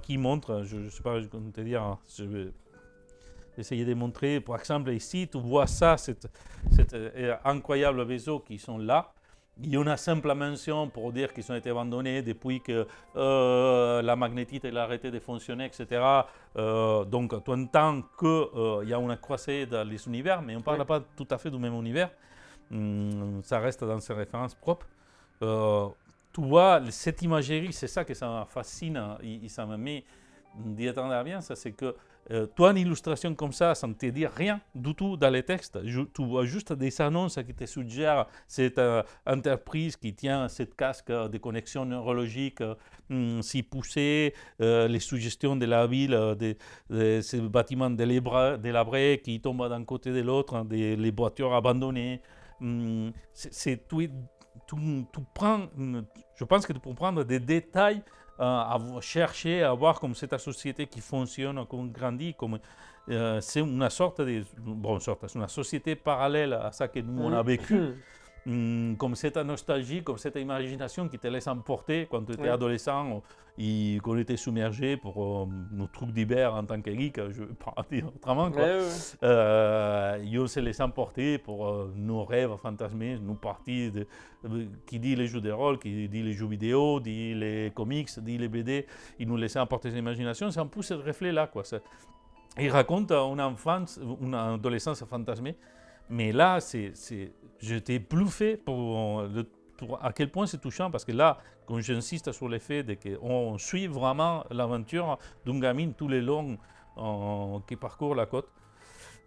qui montre, je ne sais pas comment te dire, je vais essayer de montrer. Par exemple, ici, tu vois ça, cet incroyable vaisseau qui sont là. Il y a une simple mention pour dire qu'ils ont été abandonnés depuis que la magnétite a arrêté de fonctionner, etc. Donc, tu entends qu'il y a une croisée dans les univers, mais on ne parle pas tout à fait du même univers. Ça reste dans ses références propres. Tu vois, cette imagerie, c'est ça que ça me fascine et ça me met directement bien, c'est que toi, une illustration comme ça ne te dit rien du tout dans les textes. Tu vois juste des annonces qui te suggèrent cette entreprise qui tient cette casque de connexion neurologique si poussée, les suggestions de la ville, de ces bâtiments délabrés qui tombent d'un côté de l'autre, les voitures abandonnées. Tu prends, je pense que tu peux prendre des détails à chercher, à voir comme cette société qui fonctionne, comme grandit, comme c'est une sorte de, c'est une société parallèle à ça que nous on a vécu. Comme cette nostalgie, comme cette imagination qui te laisse emporter quand tu étais adolescent et qu'on était submergé pour nos trucs d'hiver en tant que geek, je ne vais pas dire autrement. On se laisse emporter pour nos rêves fantasmés, nos parties qui dit les jeux de rôle, qui dit les jeux vidéo, dit les comics, dit les BD. Ils nous laissaient emporter l'imagination, c'est un peu ce reflet-là, quoi. Il raconte une enfance, une adolescence fantasmée. Mais là, j'étais bluffé pour à quel point c'est touchant, parce que là, quand j'insiste sur le fait qu'on suit vraiment l'aventure d'une gamine tous les longs qui parcourt la côte,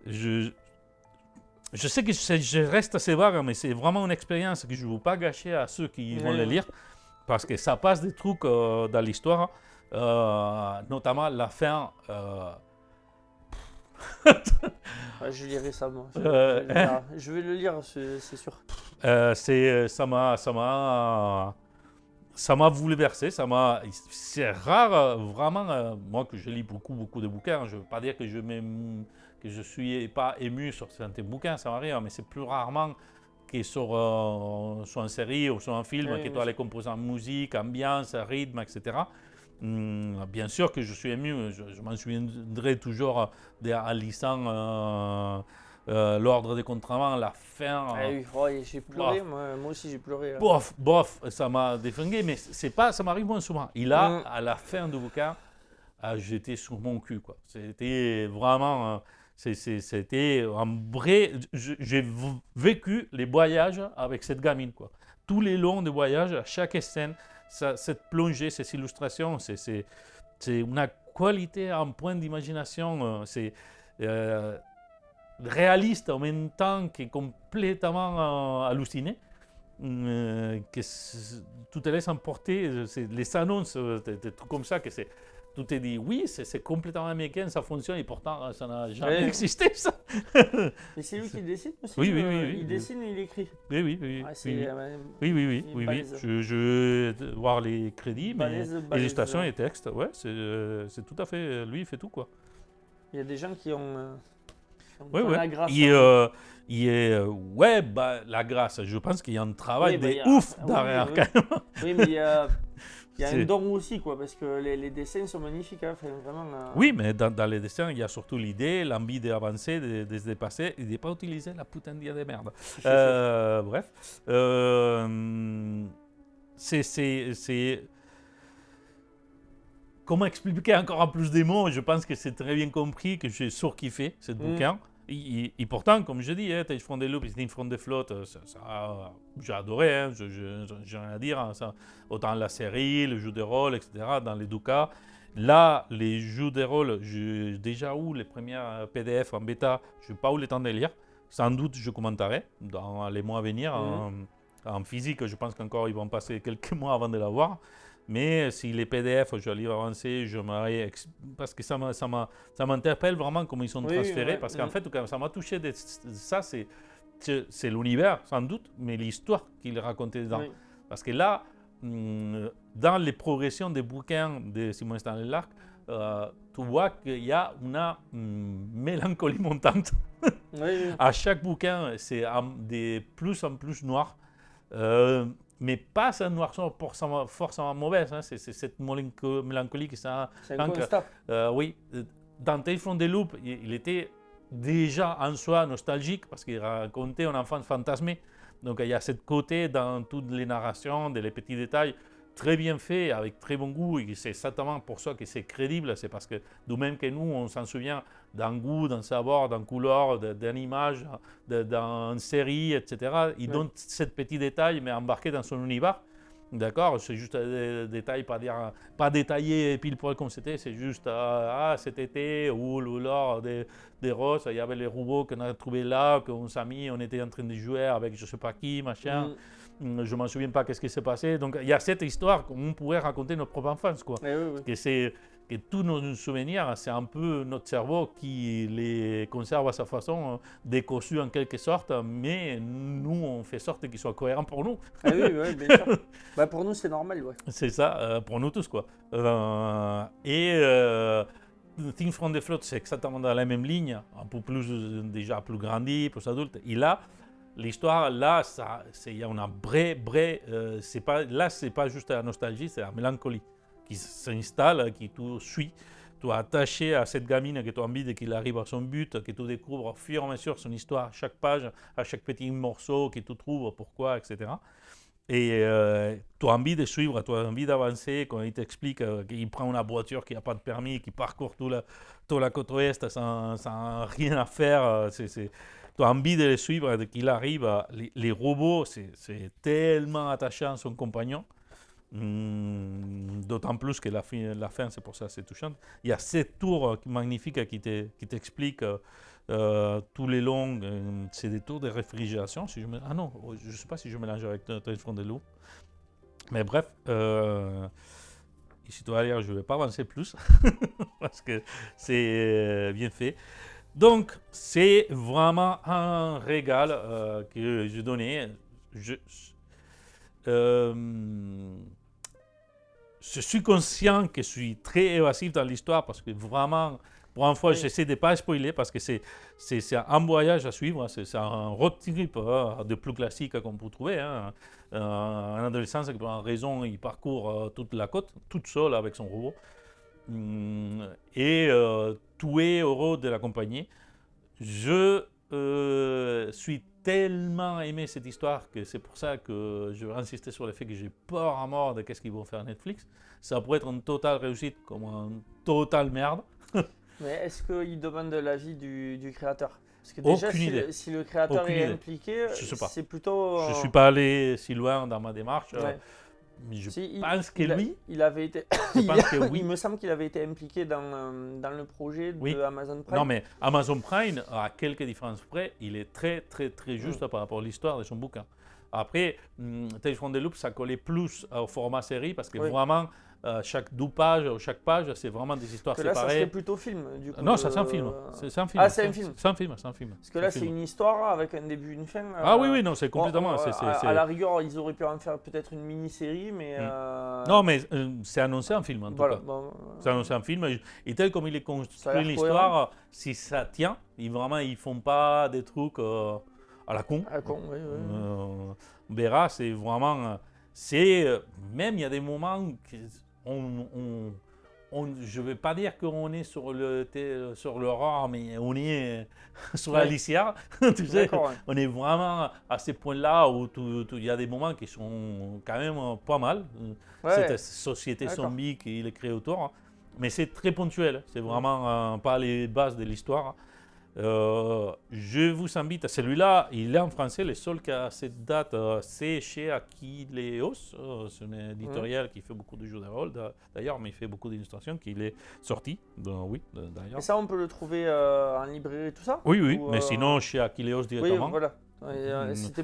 je sais que je reste assez vague, mais c'est vraiment une expérience que je ne veux pas gâcher à ceux qui vont le lire, parce que ça passe des trucs dans l'histoire, notamment la fin... je lirai ça, moi. Je vais le lire, c'est sûr. Ça m'a bouleversé, c'est rare, vraiment, moi que je lis beaucoup de bouquins, je ne veux pas dire que je suis pas ému sur certains bouquins, ça m'arrive, mais c'est plus rarement que sur en série ou sur un film, que tu as les composants musique, ambiance, rythme, etc. Bien sûr que je suis ému, je m'en souviendrai toujours en lisant l'ordre des Contravenants, la fin. Oui, j'ai pleuré, moi aussi j'ai pleuré. Bof, ça m'a déflingué, mais ça m'arrive moins souvent. À la fin du bouquin, j'étais sur mon cul, quoi. C'était vraiment, c'était un vrai. J'ai vécu les voyages avec cette gamine, quoi. Tous les longs de voyages, à chaque scène, cette plongée, ces illustrations, c'est une qualité, un point d'imagination, c'est réaliste en même temps qui est complètement halluciné. Tout te laisse emporter, les annonces, des trucs comme ça, tout est dit, oui, c'est complètement américain, ça fonctionne, et pourtant, ça n'a jamais existé, ça. Mais c'est lui qui dessine aussi. Oui. Il dessine et il écrit. Oui. Je vais voir les crédits, mais illustration et texte, ouais, c'est tout à fait, lui, il fait tout, quoi. Il y a des gens qui ont... la grâce. La grâce. Je pense qu'il y a un travail ouf derrière, quand même. Oui, mais il y a un don aussi, quoi, parce que les dessins sont magnifiques. Hein, vraiment, Oui, mais dans les dessins, il y a surtout l'idée, l'envie d'avancer, de se dépasser et de ne pas utiliser la putain d'idée de merde. Bref. C'est comment expliquer encore en plus des mots? Je pense que c'est très bien compris, que j'ai surkiffé ce bouquin. Et pourtant, comme je dis, Tales from the Loop, Tales from the Float, j'ai adoré, hein, j'ai rien à dire. Hein, ça. Autant la série, le jeu de rôle, etc., dans les deux cas. Là, les jeux de rôle, j'ai déjà eu les premières PDF en bêta, je n'ai pas eu le temps de lire. Sans doute, je commenterai dans les mois à venir. En physique, je pense qu'encore, ils vont passer quelques mois avant de l'avoir. Mais si les PDF, je vais avancer, parce que ça m'interpelle vraiment comment ils sont transférés. Parce qu'en fait, ça m'a touché, ça, c'est l'univers, sans doute, mais l'histoire qu'il racontait dedans. Parce que là, dans les progressions des bouquins de Simon Stanley Lark, tu vois qu'il y a une mélancolie montante. À chaque bouquin, c'est de plus en plus noir. Mais pas un noirceur forcément mauvaise, hein. C'est cette mélancolie qui ça. C'est un constat. Oui, dans Tales from the Loop, il était déjà en soi nostalgique parce qu'il racontait un enfant fantasmé. Donc il y a ce côté dans toutes les narrations, les petits détails, très bien fait, avec très bon goût, et c'est certainement pour ça que c'est crédible, c'est parce que de même que nous, on s'en souvient d'un goût, d'un savoir, d'un couleur, d'une image, d'une série, etc. Il donne ces petits détails, mais embarqués dans son univers. D'accord, c'est juste des détails, pas détaillés pile poil comme c'était, c'est juste cet été, lors des roses, il y avait les robots qu'on a trouvés là, qu'on s'est mis, on était en train de jouer avec je sais pas qui, machin. Je ne m'en souviens pas qu'est-ce qui s'est passé. Donc il y a cette histoire qu'on pourrait raconter notre propre enfance, quoi. Que tous nos souvenirs, c'est un peu notre cerveau qui les conserve à sa façon, décossu en quelque sorte, mais nous, on fait sorte qu'ils soient cohérents pour nous. Oui, bien sûr. Pour nous, c'est normal, ouais. C'est ça, pour nous tous, quoi. Tales from the Float, c'est exactement dans la même ligne, un peu plus, déjà plus grandi, plus adulte. Et là, l'histoire, là, il y a une c'est pas juste la nostalgie, c'est la mélancolie qui s'installe, qui te suit. Tu es attaché à cette gamine que tu as envie qu'il arrive à son but, que tu découvres au fur et à mesure son histoire, à chaque page, à chaque petit morceau que tu trouves, pourquoi, etc. Et tu as envie de suivre, tu as envie d'avancer, quand il t'explique qu'il prend une voiture qui n'a pas de permis, qui parcourt toute la côte ouest sans rien à faire. Tu as envie de le suivre, qu'il arrive. Les robots, c'est tellement attachant à son compagnon. D'autant plus que la fin, c'est pour ça, c'est touchant. Il y a cette tour magnifique qui t'explique tous les longs. C'est des tours de réfrigération. Je ne sais pas si je mélange avec Tales from the Loop. Mais bref, si tu vas lire, je ne vais pas avancer plus parce que c'est bien fait. Donc, c'est vraiment un régal que j'ai donné. je suis conscient que je suis très évasif dans l'histoire parce que vraiment, pour une fois, j'essaie de ne pas spoiler parce que c'est un voyage à suivre, c'est un road trip de plus classique qu'on peut trouver. Hein. Un adolescent, pour une raison, il parcourt toute la côte, toute seule avec son robot. Et tout est heureux de l'accompagner. Je suis tellement aimé cette histoire que c'est pour ça que je vais insister sur le fait que j'ai peur à mort de qu'est-ce qu'ils vont faire Netflix. Ça pourrait être une totale réussite comme une totale merde. Mais est-ce qu'ils demandent l'avis du créateur? Parce que déjà, si le créateur est impliqué, c'est plutôt... Je ne suis pas allé si loin dans ma démarche. Mais je pense que oui. Il avait été. Il me semble qu'il avait été impliqué dans le projet de Amazon Prime. Non, mais Amazon Prime, à quelques différences près, il est très, très, très juste par rapport à l'histoire de son bouquin. Après, Tales from the Loop, ça collait plus au format série parce que vraiment, chaque 2 pages ou chaque page, c'est vraiment des histoires séparées. Là, ça serait plutôt film, du coup. Non, ça c'est un film. C'est un film. Ah, c'est un film. C'est un film. Parce que là, c'est une histoire avec un début, une fin. Ah oui, non, c'est complètement. À la rigueur, ils auraient pu en faire peut-être une mini-série, mais. Non, mais c'est annoncé en film, en tout cas. C'est annoncé en film. Et tel comme il est construit l'histoire, si ça tient, ils font pas des trucs à la con. À la con, oui. On verra, c'est vraiment. Même il y a des moments je ne vais pas dire qu'on est sur l'horreur, mais on est sur la lisière. Tu sais, on est vraiment à ces points-là où il y a des moments qui sont quand même pas mal. Cette société zombie qui est créée autour. Mais c'est très ponctuel. C'est vraiment pas les bases de l'histoire. Je vous invite à celui-là, il est en français, le seul qui a cette date, c'est chez Aquileos, c'est un éditorial qui fait beaucoup de jeux de rôle d'ailleurs, mais il fait beaucoup d'illustrations, qui est sorti, d'ailleurs. Et ça, on peut le trouver en librairie et tout ça? Oui, mais sinon chez Aquileos directement. Oui, voilà.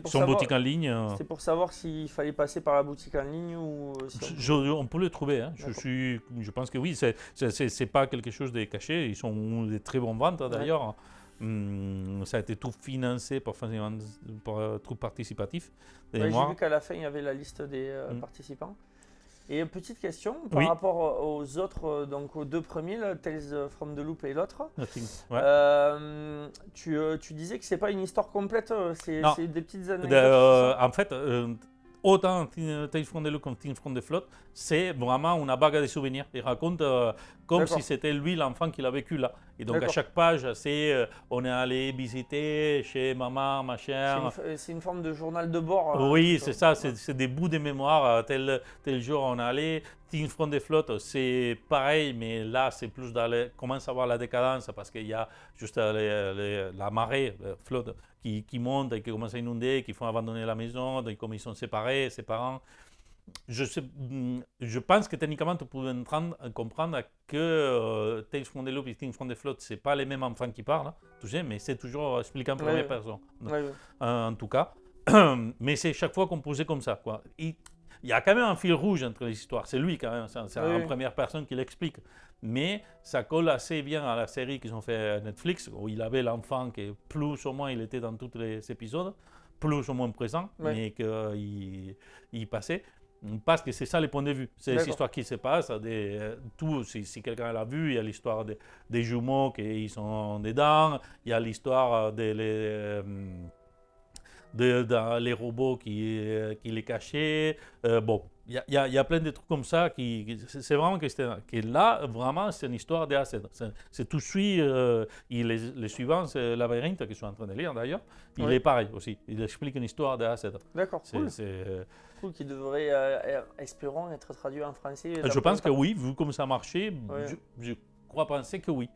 Son boutique en ligne. C'était pour savoir s'il fallait passer par la boutique en ligne ou. On peut le trouver. Hein. Je pense que oui. C'est pas quelque chose de caché. Ils sont des très bons ventes d'ailleurs. Ça a été tout financé par truc participatif. J'ai vu qu'à la fin il y avait la liste des participants. Et petite question par rapport aux autres, donc aux 2 premiers, là, Tales from the Loop et l'autre. Tu disais que c'est pas une histoire complète, c'est des petites anecdotes. En fait, autant Tales from the Loop comme Tales from the Flood, c'est vraiment une bague de souvenirs. Il raconte comme si c'était lui l'enfant qu'il a vécu là. Et donc à chaque page, on est allé visiter chez maman, machin. C'est une forme de journal de bord. Oui, c'est ça, c'est des bouts de mémoire. Tel jour on est allé. Tales from the Flood, c'est pareil, mais là c'est plus commence à voir la décadence parce qu'il y a juste la marée, flotte, qui monte et qui commence à inonder, qui font abandonner la maison, donc comme ils sont séparés, ses parents. Je pense que techniquement, tu peux comprendre que Tales from the Loop et Tales from the Flood, ce n'est pas les mêmes enfants qui parlent, tu sais, mais c'est toujours expliqué en première personne, en tout cas. Mais c'est chaque fois composé comme ça, quoi. Il y a quand même un fil rouge entre les histoires, c'est lui quand même, c'est en première personne qui l'explique. Mais ça colle assez bien à la série qu'ils ont fait à Netflix, où il avait l'enfant qui, plus ou moins, il était dans tous les épisodes, plus ou moins présent, mais qu'il passait. Parce que c'est ça les points de vue. C'est les histoires qui se passent. Si quelqu'un l'a vu, il y a l'histoire des jumeaux qui sont dedans. Il y a l'histoire des les robots qui les cachaient. Bon, il y a plein de trucs comme ça. C'est vraiment que là, vraiment, c'est une histoire de A à Z. C'est tout suit. Les suivants, c'est Labyrinthe, que je suis en train de lire d'ailleurs. Il est pareil aussi. Il explique une histoire de A à Z. D'accord, cool. Cool, qui devrait, espérons, être traduit en français. Je pense que oui, vu comme ça marchait, je crois penser que oui.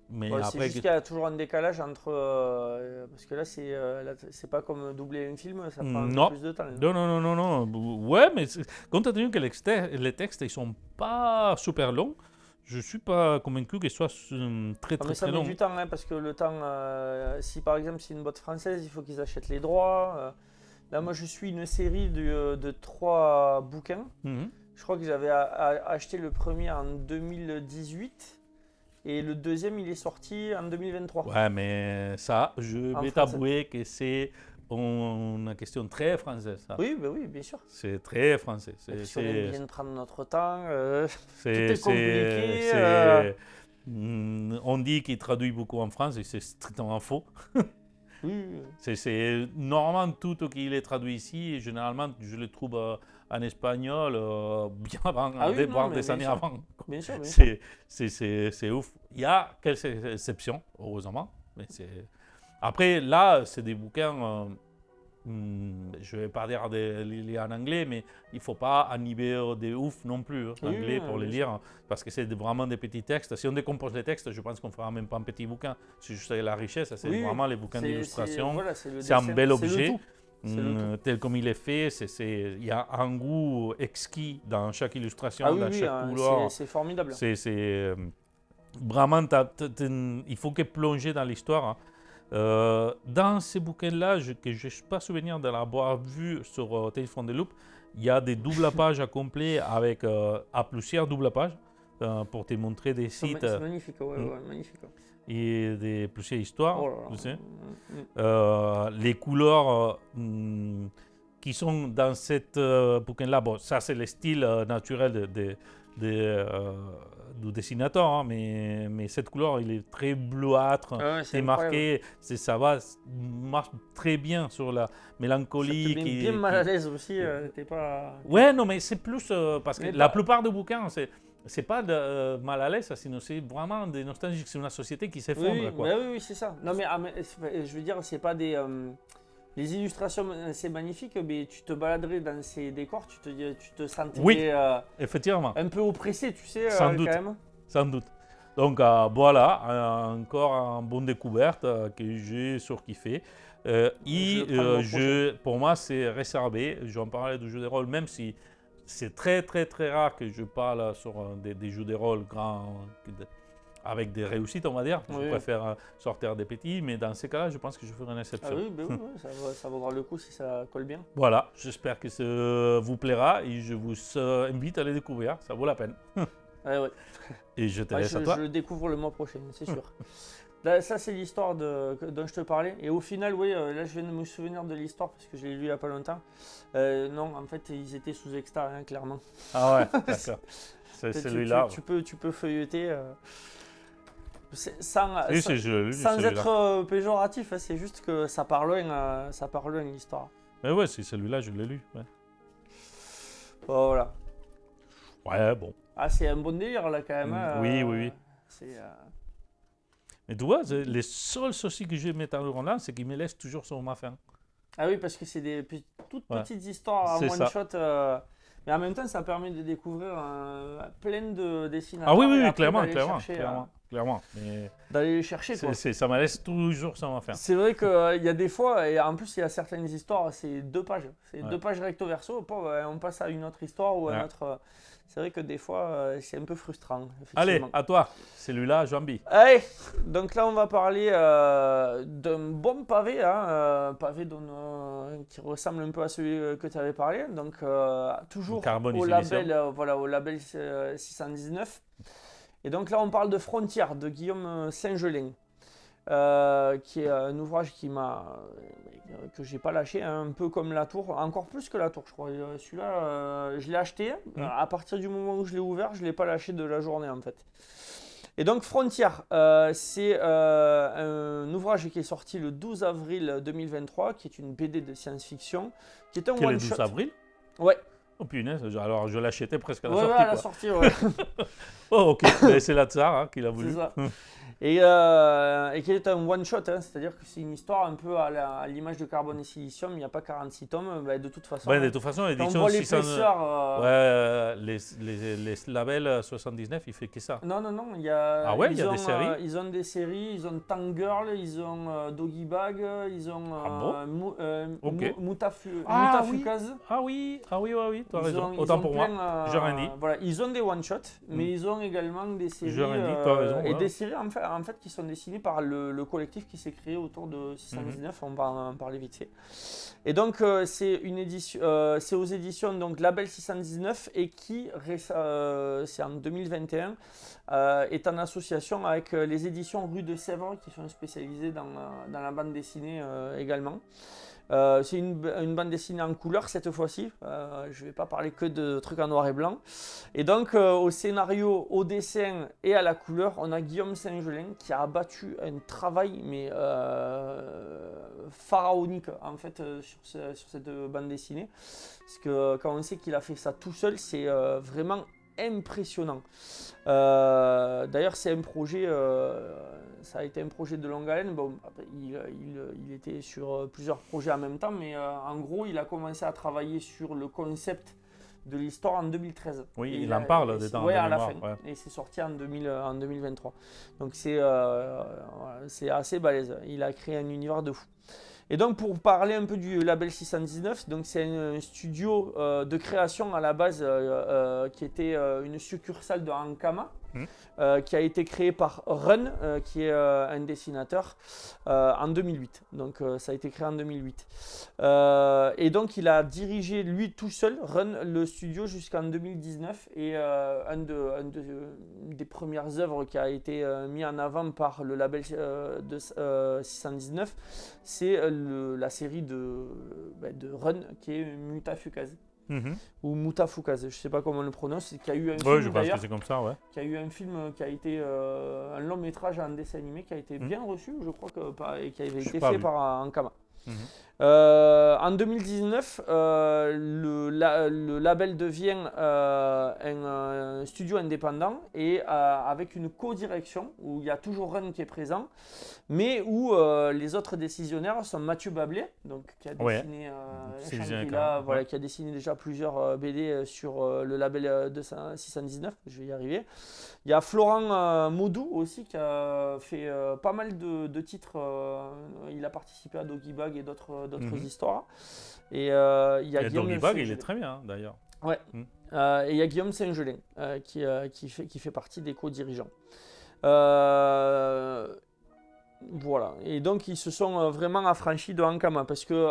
Mais après, c'est juste qu'il y a toujours un décalage entre. Parce que là, c'est pas comme doubler un film, ça prend un peu plus de temps. Non. Ouais, mais compte tenu que les textes ils sont pas super longs, je suis pas convaincu qu'ils soient très longs. Ça met du temps, hein, parce que le temps. Si par exemple c'est une boîte française, il faut qu'ils achètent les droits. Là, moi, je suis une série de 3 bouquins. Je crois que j'avais acheté le premier en 2018. Et le deuxième, il est sorti en 2023. Ouais, mais ça, je vais t'avouer que c'est une question très française. Ça. Oui, oui, bien sûr. C'est très français. On aime bien prendre notre temps. Tout est compliqué. On dit qu'il traduit beaucoup en France et c'est strictement faux. Oui. C'est normalement tout ce qu'il est traduit ici, généralement je le trouve en espagnol bien avant, des années avant. Bien sûr. C'est ouf. Il y a quelques exceptions, heureusement. Mais après, là, c'est des bouquins, je ne vais pas dire les lire en anglais, mais il ne faut pas en niveau de ouf non plus, l'anglais pour les lire, parce que c'est vraiment des petits textes. Si on décompose les textes, je pense qu'on ne fera même pas un petit bouquin. C'est juste la richesse, c'est vraiment les bouquins d'illustration. C'est un bel objet. Tel comme il est fait, il y a un goût exquis dans chaque illustration, dans chaque couleur. C'est formidable. C'est vraiment, il faut que plonger dans l'histoire. Dans ces bouquins-là, que je ne suis pas souvenir de l'avoir vu sur Tales from the Loop, il y a des doubles pages complets avec à plusieurs doubles pages pour te montrer des sites. C'est magnifique, magnifique. Et plusieurs histoires. Tu sais. Les couleurs qui sont dans cette bouquin-là, bon, ça c'est le style naturel du dessinateur, hein, mais cette couleur, il est très bleuâtre, c'est marqué, ça marche très bien sur la mélancolie. Ça te met bien mal à l'aise aussi, t'es pas... Ouais, non, mais c'est plus parce que la plupart des bouquins, c'est pas de mal à l'aise, sinon c'est vraiment des nostalgiques, c'est une société qui s'effondre. Oui, c'est ça. Non, mais je veux dire, c'est pas des... Les illustrations, c'est magnifique, mais tu te baladerais dans ces décors, tu te sentirais effectivement. Un peu oppressé, tu sais, sans doute, quand même. Sans doute. Donc voilà, encore une bonne découverte que j'ai surkiffé. Pour moi, c'est réservé. J'en parlais de jeux de rôle, même si c'est très très très rare que je parle sur des jeux de rôle grands, avec des réussites, on va dire. Je préfère sortir des petits, mais dans ces cas-là, je pense que je ferai une exception. Ça vaudra le coup si ça colle bien. Voilà, j'espère que ça vous plaira et je vous invite à les découvrir, ça vaut la peine. Et je te laisse à toi. Je le découvre le mois prochain, c'est sûr. Là, ça, c'est l'histoire dont je te parlais. Et au final, là, je viens de me souvenir de l'histoire parce que je l'ai lu il n'y a pas longtemps. Non, en fait, ils étaient sous extra, hein, clairement. Ah ouais, d'accord. C'est celui-là. Tu peux feuilleter. Sans celui-là. être péjoratif, hein, c'est juste que ça part loin l'histoire. Mais ouais, c'est celui-là, je l'ai lu. Ouais. Voilà. Ouais, bon. Ah, c'est un bon délire là quand même. Oui. Mais tu vois, les seuls soucis que j'ai avec là, c'est qu'il me laisse toujours sur ma faim. Ah oui, parce que c'est des toutes petites histoires en one shot. Mais en même temps, ça permet de découvrir plein de dessinateurs. Ah oui, clairement. D'aller les chercher, quoi. Ça me laisse toujours sans faire. C'est vrai qu'il y a des fois, et en plus, il y a certaines histoires, c'est 2 pages. C'est 2 pages recto verso, on passe à une autre histoire ou un autre... C'est vrai que des fois, c'est un peu frustrant. Allez, à toi, celui-là, Jambi. Allez, donc là, on va parler d'un bon pavé, pavé qui ressemble un peu à celui que tu avais parlé. Donc, toujours au label 619. Et donc là, on parle de Frontières de Guillaume Saint-Gelin, qui est un ouvrage que j'ai pas lâché, un peu comme La Tour, encore plus que La Tour, je crois. Celui-là, je l'ai acheté. À partir du moment où je l'ai ouvert, je l'ai pas lâché de la journée, en fait. Et donc Frontières, c'est un ouvrage qui est sorti le 12 avril 2023, qui est une BD de science-fiction, qui est un one-shot. Le 12 avril ? Ouais. Oh punaise, alors je l'achetais presque à la sortie. À la sortie, ouais. Oh ok, c'est la Tsar qui l'a voulu. C'est ça. Et qui est un one-shot, c'est-à-dire que c'est une histoire un peu à l'image de Carbone et Silicium, il n'y a pas 46 tomes, de toute façon. De toute façon, l'édition 600... les labels 79, il fait que ça. Non, il y a... il y a des séries. Ils ont des séries, ils ont Tank Girl, ils ont Doggy Bag, ils ont Mutafukaz. Ah oui, tu as raison. Autant pour moi, j'ai rien dit. Voilà, ils ont des one-shots, mais ils ont également des séries. J'ai rien dit, tu as raison. Et des séries en fait qui sont dessinées par le collectif qui s'est créé autour de 619, on va en parler vite fait. Et donc c'est une édition, c'est aux éditions donc Label 619 et qui c'est en 2021 est en association avec les éditions Rue de Sèvres qui sont spécialisées dans la bande dessinée également. C'est une bande dessinée en couleur cette fois-ci. Je ne vais pas parler que de trucs en noir et blanc. Et donc, au scénario, au dessin et à la couleur, on a Guillaume Saint-Gelin qui a abattu un travail mais pharaonique en fait sur cette bande dessinée. Parce que quand on sait qu'il a fait ça tout seul, c'est vraiment impressionnant. D'ailleurs, c'est un projet, ça a été un projet de longue haleine. Bon, il était sur plusieurs projets en même temps, mais en gros, il a commencé à travailler sur le concept de l'histoire en 2013. Oui, il en parle dedans. Oui, à la fin. Ouais. Et c'est sorti en 2023. Donc c'est assez balèze. Il a créé un univers de fou. Et donc pour parler un peu du label 619, donc c'est un studio de création à la base qui était une succursale de Ankama, qui a été créé par Run, qui est un dessinateur, en 2008. Donc ça a été créé en 2008. Et donc il a dirigé lui tout seul, Run, le studio jusqu'en 2019. Et des premières œuvres qui a été mis en avant par le label de 619, c'est la série de Run qui est Mutafukaz. Ou Mutafukaz, je ne sais pas comment on le prononce, qui a eu un film je pense que c'est comme ça, ouais. Qui a eu un film qui a été un long métrage en dessin animé qui a été bien reçu, je crois, et qui avait été fait par Ankama. En 2019, le label devient un studio indépendant et avec une co-direction où il y a toujours Run qui est présent, mais où les autres décisionnaires sont Mathieu Bablé, donc, qui a dessiné qui a dessiné déjà plusieurs BD sur le label 619, je vais y arriver. Il y a Florent Maudou aussi qui a fait pas mal de titres. Il a participé à Doggy Bag et d'autres histoires. Et il y a Guillaume Doggy Bag, il est très bien d'ailleurs. Ouais. Et il y a Guillaume Saint-Gelin qui fait partie des co-dirigeants. Voilà. Et donc ils se sont vraiment affranchis de Ankama parce que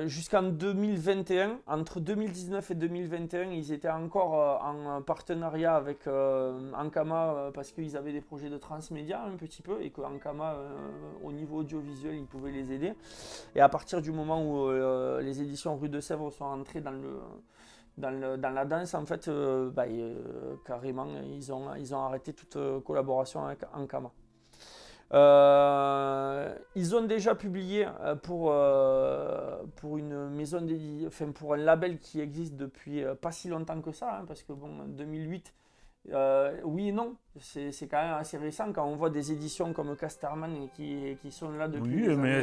jusqu'en 2021, entre 2019 et 2021, ils étaient encore en partenariat avec Ankama parce qu'ils avaient des projets de transmédia un petit peu et que Ankama, au niveau audiovisuel, ils pouvaient les aider. Et à partir du moment où les éditions Rue de Sèvres sont entrées dans la danse, en fait, carrément, ils ont arrêté toute collaboration avec Ankama. Ils ont déjà publié pour une maison pour un label qui existe depuis pas si longtemps que ça, parce que bon, 2008, oui et non, c'est quand même assez récent quand on voit des éditions comme Casterman qui sont là depuis des années.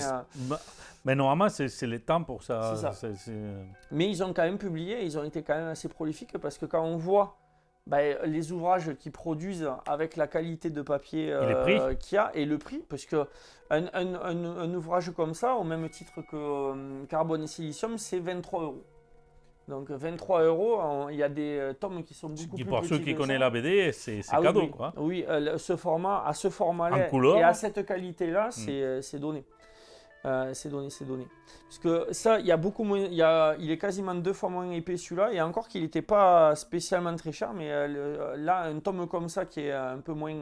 Mais normalement, c'est le temps pour ça. C'est ça. Mais ils ont quand même publié, ils ont été quand même assez prolifiques parce que quand on voit les ouvrages qu'ils produisent avec la qualité de papier qu'il y a et le prix, parce que un ouvrage comme ça, au même titre que Carbone et Silicium, c'est 23 €. Donc 23 €, il y a des tomes qui sont beaucoup plus petits. Pour ceux qui connaissent la BD, c'est cadeau. Oui, quoi. Oui, à ce format-là et à cette qualité-là, c'est donné. C'est donné. Parce que ça, il y a beaucoup moins, il est quasiment 2 fois moins épais celui-là, et encore qu'il n'était pas spécialement très cher, mais là, un tome comme ça qui est un peu moins.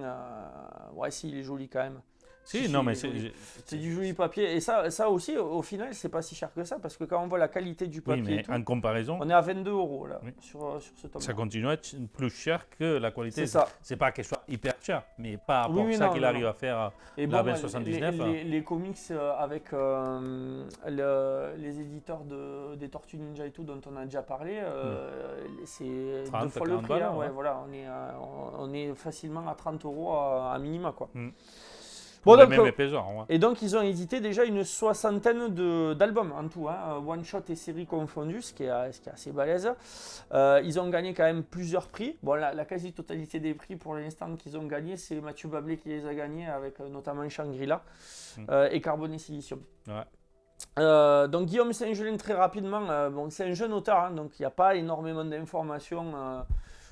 Si, il est joli quand même. C'est du joli papier. Et ça aussi, au final, c'est pas si cher que ça, parce que quand on voit la qualité du papier, mais en comparaison, on est à 22 € là, sur ce tome. Ça continue à être plus cher que la qualité. C'est ça. C'est pas qu'elle soit hyper chère, mais pas rapport à ça qu'il arrive à faire la 2079. Les comics avec les éditeurs des Tortues Ninja et tout, dont on a déjà parlé, c'est 2 fois le prix. Voilà, on est facilement à 30 € à minima, quoi. Bon, et donc ils ont édité déjà une 60aine d'albums en tout, one shot et série confondues, ce qui est assez balèze. Ils ont gagné quand même plusieurs prix. Bon, la quasi-totalité des prix pour l'instant qu'ils ont gagnés, c'est Mathieu Bablé qui les a gagnés avec notamment Shangri-La et Carbone et Silicium. Ouais. Donc Guillaume Saint-Gelin, très rapidement, c'est un jeune auteur, donc il n'y a pas énormément d'informations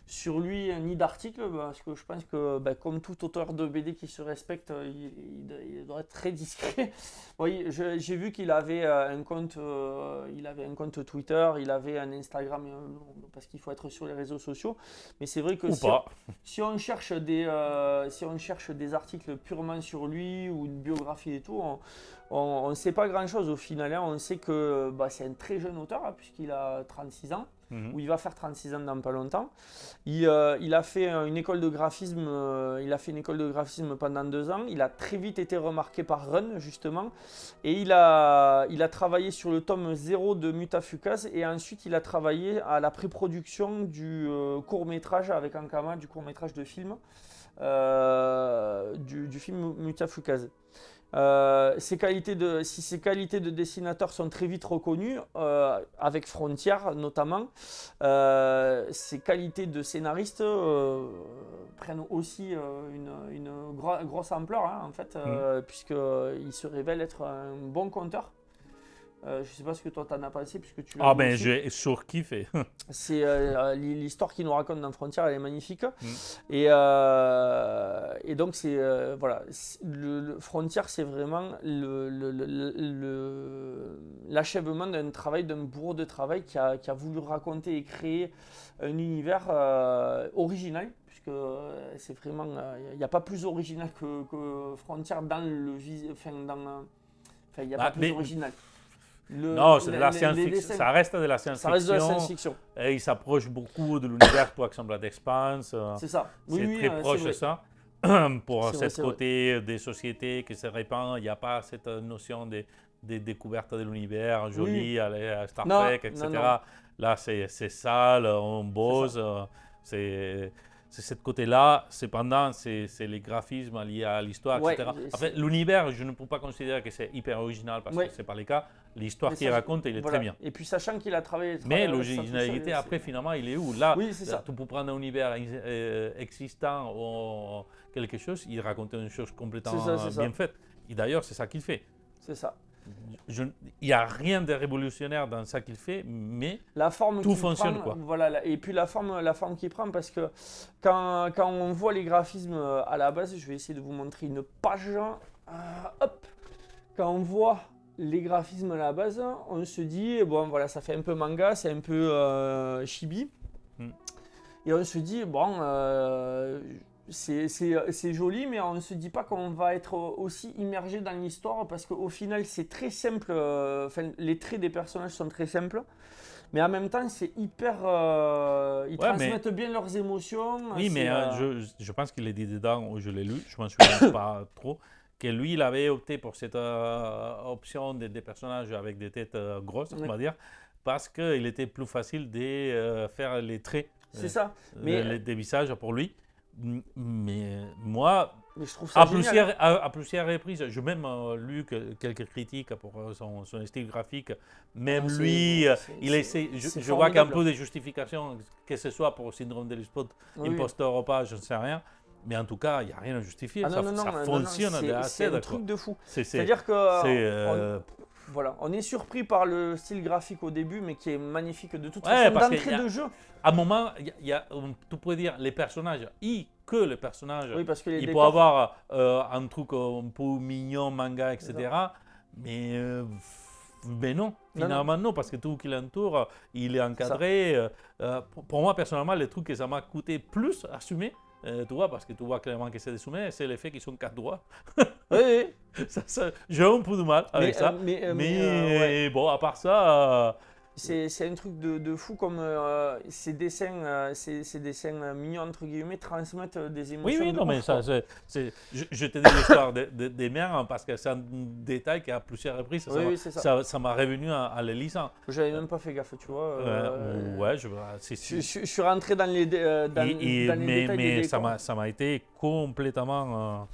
sur lui ni d'article, parce que je pense que comme tout auteur de BD qui se respecte, il doit être très discret. Oui, j'ai vu qu'il avait un compte, Twitter, il avait un Instagram, parce qu'il faut être sur les réseaux sociaux. Mais c'est vrai que si on cherche des articles purement sur lui ou une biographie et tout, on ne sait pas grand-chose au final. Hein. On sait que c'est un très jeune auteur, hein, puisqu'il a 36 ans, ou il va faire 36 ans dans pas longtemps. Il a fait une école de graphisme, pendant 2 ans. Il a très vite été remarqué par Run, justement. Et il a travaillé sur le tome 0 de Mutafukaz. Et ensuite, il a travaillé à la pré-production du court-métrage avec Ankama, du court-métrage de film, du film Mutafukaz. Ses qualités de dessinateur sont très vite reconnues, avec Frontières notamment. Ses qualités de scénariste prennent aussi une grosse ampleur, hein, en fait, puisqu'il se révèle être un bon conteur. Je ne sais pas ce que toi t'en as pensé, puisque tu l'as vu aussi. J'ai surkiffé. C'est l'histoire qu'il nous raconte dans Frontières, elle est magnifique. Et donc c'est voilà, Frontières, c'est vraiment l'achèvement d'un bourreau de travail qui a voulu raconter et créer un univers original. Puisque c'est vraiment, il n'y a pas plus original que Frontières dans le il n'y a pas plus original. Non, c'est de la science-fiction. Ça reste de la science-fiction. Ça reste de la science-fiction. Et il s'approche beaucoup de l'univers, par exemple, d'Expanse. C'est ça. C'est très proche de ça. Pour ce côté des sociétés qui se répand, il n'y a pas cette notion des découvertes de l'univers joli, à Star Trek, etc. Non. Là, c'est sale, on bosse. C'est ce côté-là. Cependant, c'est les graphismes liés à l'histoire, etc. En fait, l'univers, je ne peux pas considérer que c'est hyper original parce que ce n'est pas le cas. L'histoire qu'il raconte, il est très bien. Et puis, sachant qu'il a travaillé. Mais l'originalité, après, finalement, il est où? Là, ça. Tu peux prendre un univers existant ou quelque chose, il raconte une chose complètement bien faite. Et d'ailleurs, c'est ça qu'il fait. C'est ça. Il n'y a rien de révolutionnaire dans ça qu'il fait, mais tout fonctionne. Voilà, et puis la forme qu'il prend, parce que quand on voit les graphismes à la base, je vais essayer de vous montrer une page. Quand on voit les graphismes à la base, on se dit, bon voilà, ça fait un peu manga, c'est un peu chibi. Et on se dit, bon, c'est joli, mais on ne se dit pas qu'on va être aussi immergé dans l'histoire, parce qu'au final, c'est très simple. Les traits des personnages sont très simples. Mais en même temps, c'est hyper. Ils transmettent bien leurs émotions. Oui, mais je pense qu'il est dit dedans, où je l'ai lu, je m'en souviens pas trop, que lui, il avait opté pour cette option des personnages avec des têtes grosses, on va dire, parce qu'il était plus facile de faire les traits des visages pour lui. Mais moi, je trouve ça à plusieurs reprises, j'ai même lu quelques critiques pour son style graphique. Même lui, il essaie. Je vois qu'un peu de justification, que ce soit pour le syndrome de l'imposteur ou pas, je ne sais rien. Mais en tout cas, il n'y a rien à justifier. Ça fonctionne assez. C'est un truc de fou. C'est-à-dire que voilà, on est surpris par le style graphique au début, mais qui est magnifique de toute façon d'entrée de jeu. À un moment, tu pourrais dire les personnages, que le personnage, il peut décors... avoir un truc un peu mignon, manga, etc. Mais non, finalement non, parce que tout qui l'entoure, il est encadré. Pour moi, personnellement, le truc que ça m'a coûté plus à assumer, tu vois, parce que tu vois clairement que c'est des sommets, c'est le fait qu'ils sont 4 doigts. Oui. J'ai un peu de mal avec ça. Mais bon, à part ça. C'est un truc de fou, comme ces dessins mignons, entre guillemets, transmettent des émotions. Oui, non, mais ça, je te dis l'histoire des mères, parce que c'est un détail qui, à plusieurs reprises, ça m'a revenu en le lisant. J'avais même pas fait gaffe, tu vois. Je suis rentré dans les détails des décors. Ça m'a été complètement...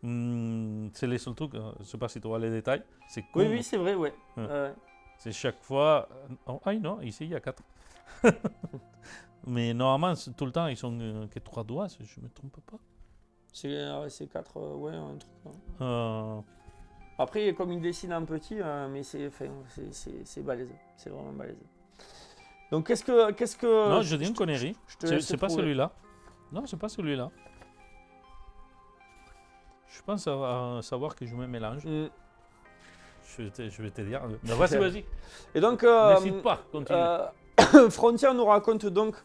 c'est les seuls trucs, je ne sais pas si tu vois les détails. Oui, c'est vrai, ouais. C'est chaque fois... non, ici il y a 4. Mais normalement, tout le temps, ils sont que 3 doigts, si je ne me trompe pas. C'est 4, un truc. Après, comme il dessine en petit, mais c'est balèze. C'est vraiment balèze. Donc qu'est-ce que... Non, je dis une connerie. C'est pas celui-là. Non, c'est pas celui-là. Je pense savoir que je me mélange. Je vais te dire. Vas-y. Et donc, n'hésite pas, continue. Frontier nous raconte donc,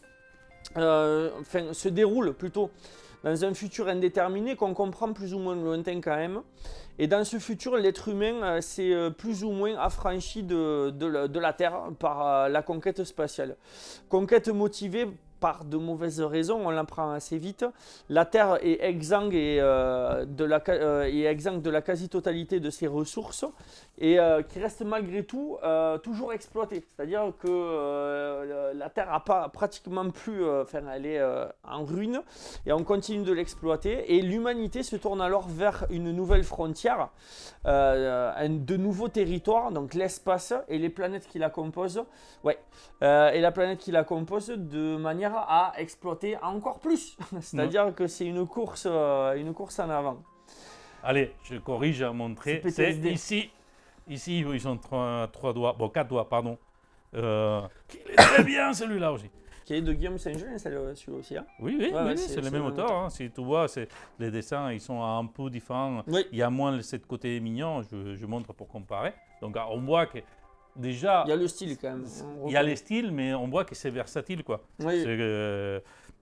se déroule plutôt dans un futur indéterminé qu'on comprend plus ou moins lointain quand même. Et dans ce futur, l'être humain s'est plus ou moins affranchi de la Terre par la conquête spatiale. Conquête motivée par de mauvaises raisons, on l'apprend assez vite. La Terre est exsangue de la quasi-totalité de ses ressources et qui reste malgré tout toujours exploitée. C'est-à-dire que la Terre n'a pas pratiquement plus, elle est en ruine et on continue de l'exploiter. Et l'humanité se tourne alors vers une nouvelle frontière, de nouveaux territoires, donc l'espace et les planètes qui la composent. Et la planète qui la compose de manière à exploiter encore plus. C'est-à-dire que c'est une course en avant. Allez, je corrige à montrer. C'est ici où ils ont quatre doigts, pardon. Il est très bien celui-là aussi. Qui est de Guillaume Saint-Gelais, celui-là aussi. Hein. Oui, c'est le même auteur. Hein. Si tu vois, les dessins ils sont un peu différents. Oui. Il y a moins ce côté mignon, je montre pour comparer. Donc on voit que déjà, il y a le style quand même. Il y a le style, mais on voit que c'est versatile, quoi. Oui.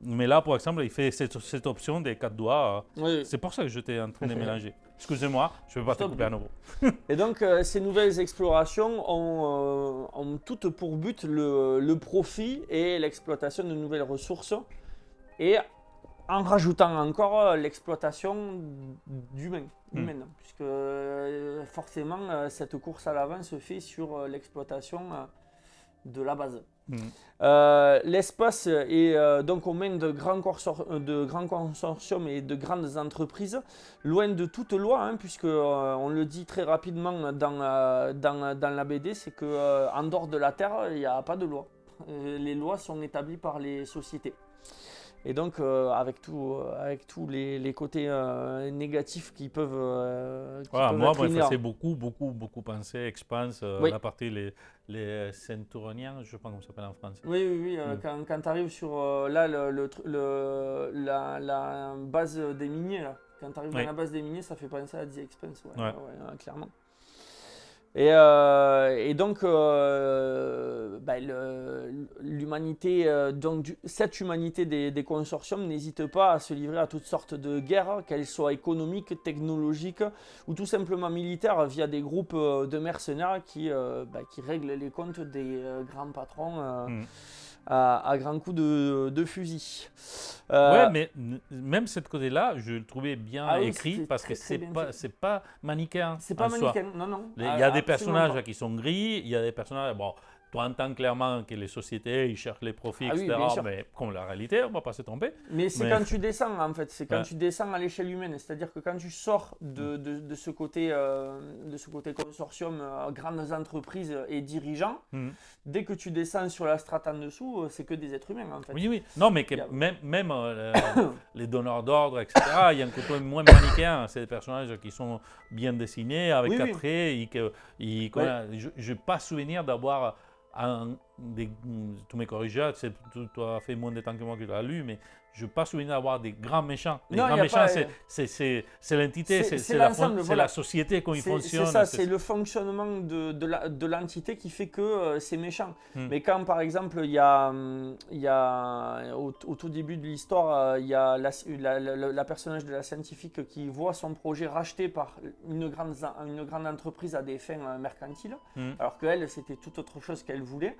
Mais là, par exemple, il fait cette option des 4 doigts. Oui. C'est pour ça que j'étais en train de mélanger. Excusez-moi, je ne vais pas te couper à nouveau. Et donc, ces nouvelles explorations ont toutes pour but le profit et l'exploitation de nouvelles ressources. Et en rajoutant encore l'exploitation humaine, puisque forcément cette course à l'avant se fait sur l'exploitation de la base. L'espace est donc aux mains de grands consortiums et de grandes entreprises, loin de toute loi, hein, puisque on le dit très rapidement dans la BD, c'est qu'en dehors de la Terre, il n'y a pas de loi. Les lois sont établies par les sociétés. Et donc, avec tous les côtés négatifs qui peuvent moi, être ça fait beaucoup penser, Expanse, la partie, les Centurions, je ne sais pas comment ça s'appelle en français. Oui. Quand tu arrives sur la base des miniers, là. Quand tu arrives dans la base des miniers, ça fait penser à The Expanse, clairement. Et donc, l'humanité, cette humanité des consortiums n'hésite pas à se livrer à toutes sortes de guerres, qu'elles soient économiques, technologiques ou tout simplement militaires, via des groupes de mercenaires qui règlent les comptes des grands patrons à grands coups de fusil. Mais même cette côté-là, je le trouvais bien écrit parce que c'est pas manichéen. C'est pas manichéen, non. Il y a des personnages qui sont gris, il y a des personnages. Bon, tu entends clairement que les sociétés ils cherchent les profits, etc. Mais comme la réalité, on ne va pas se tromper. Mais c'est quand tu descends, en fait. C'est quand tu descends à l'échelle humaine. C'est-à-dire que quand tu sors de ce côté consortium, grandes entreprises et dirigeants, dès que tu descends sur la strate en dessous, c'est que des êtres humains, en fait. Oui. Non, mais même les donneurs d'ordre, etc., il y a un côté moins manichéen. C'est des personnages qui sont bien dessinés, avec 4 traits. Je n'ai pas souvenir d'avoir... tu me corriges, tu as fait moins de temps que moi que tu l'as lu, mais je n'ai pas souvenir d'avoir des grands méchants. Les grands méchants, c'est l'entité, c'est la société, comment il fonctionne. C'est ça, c'est le fonctionnement de l'entité qui fait que c'est méchant. Mais quand, par exemple, il y a au tout début de l'histoire, il y a la personnage de la scientifique qui voit son projet racheté par une grande entreprise à des fins mercantiles, alors qu'elle, c'était tout autre chose qu'elle voulait.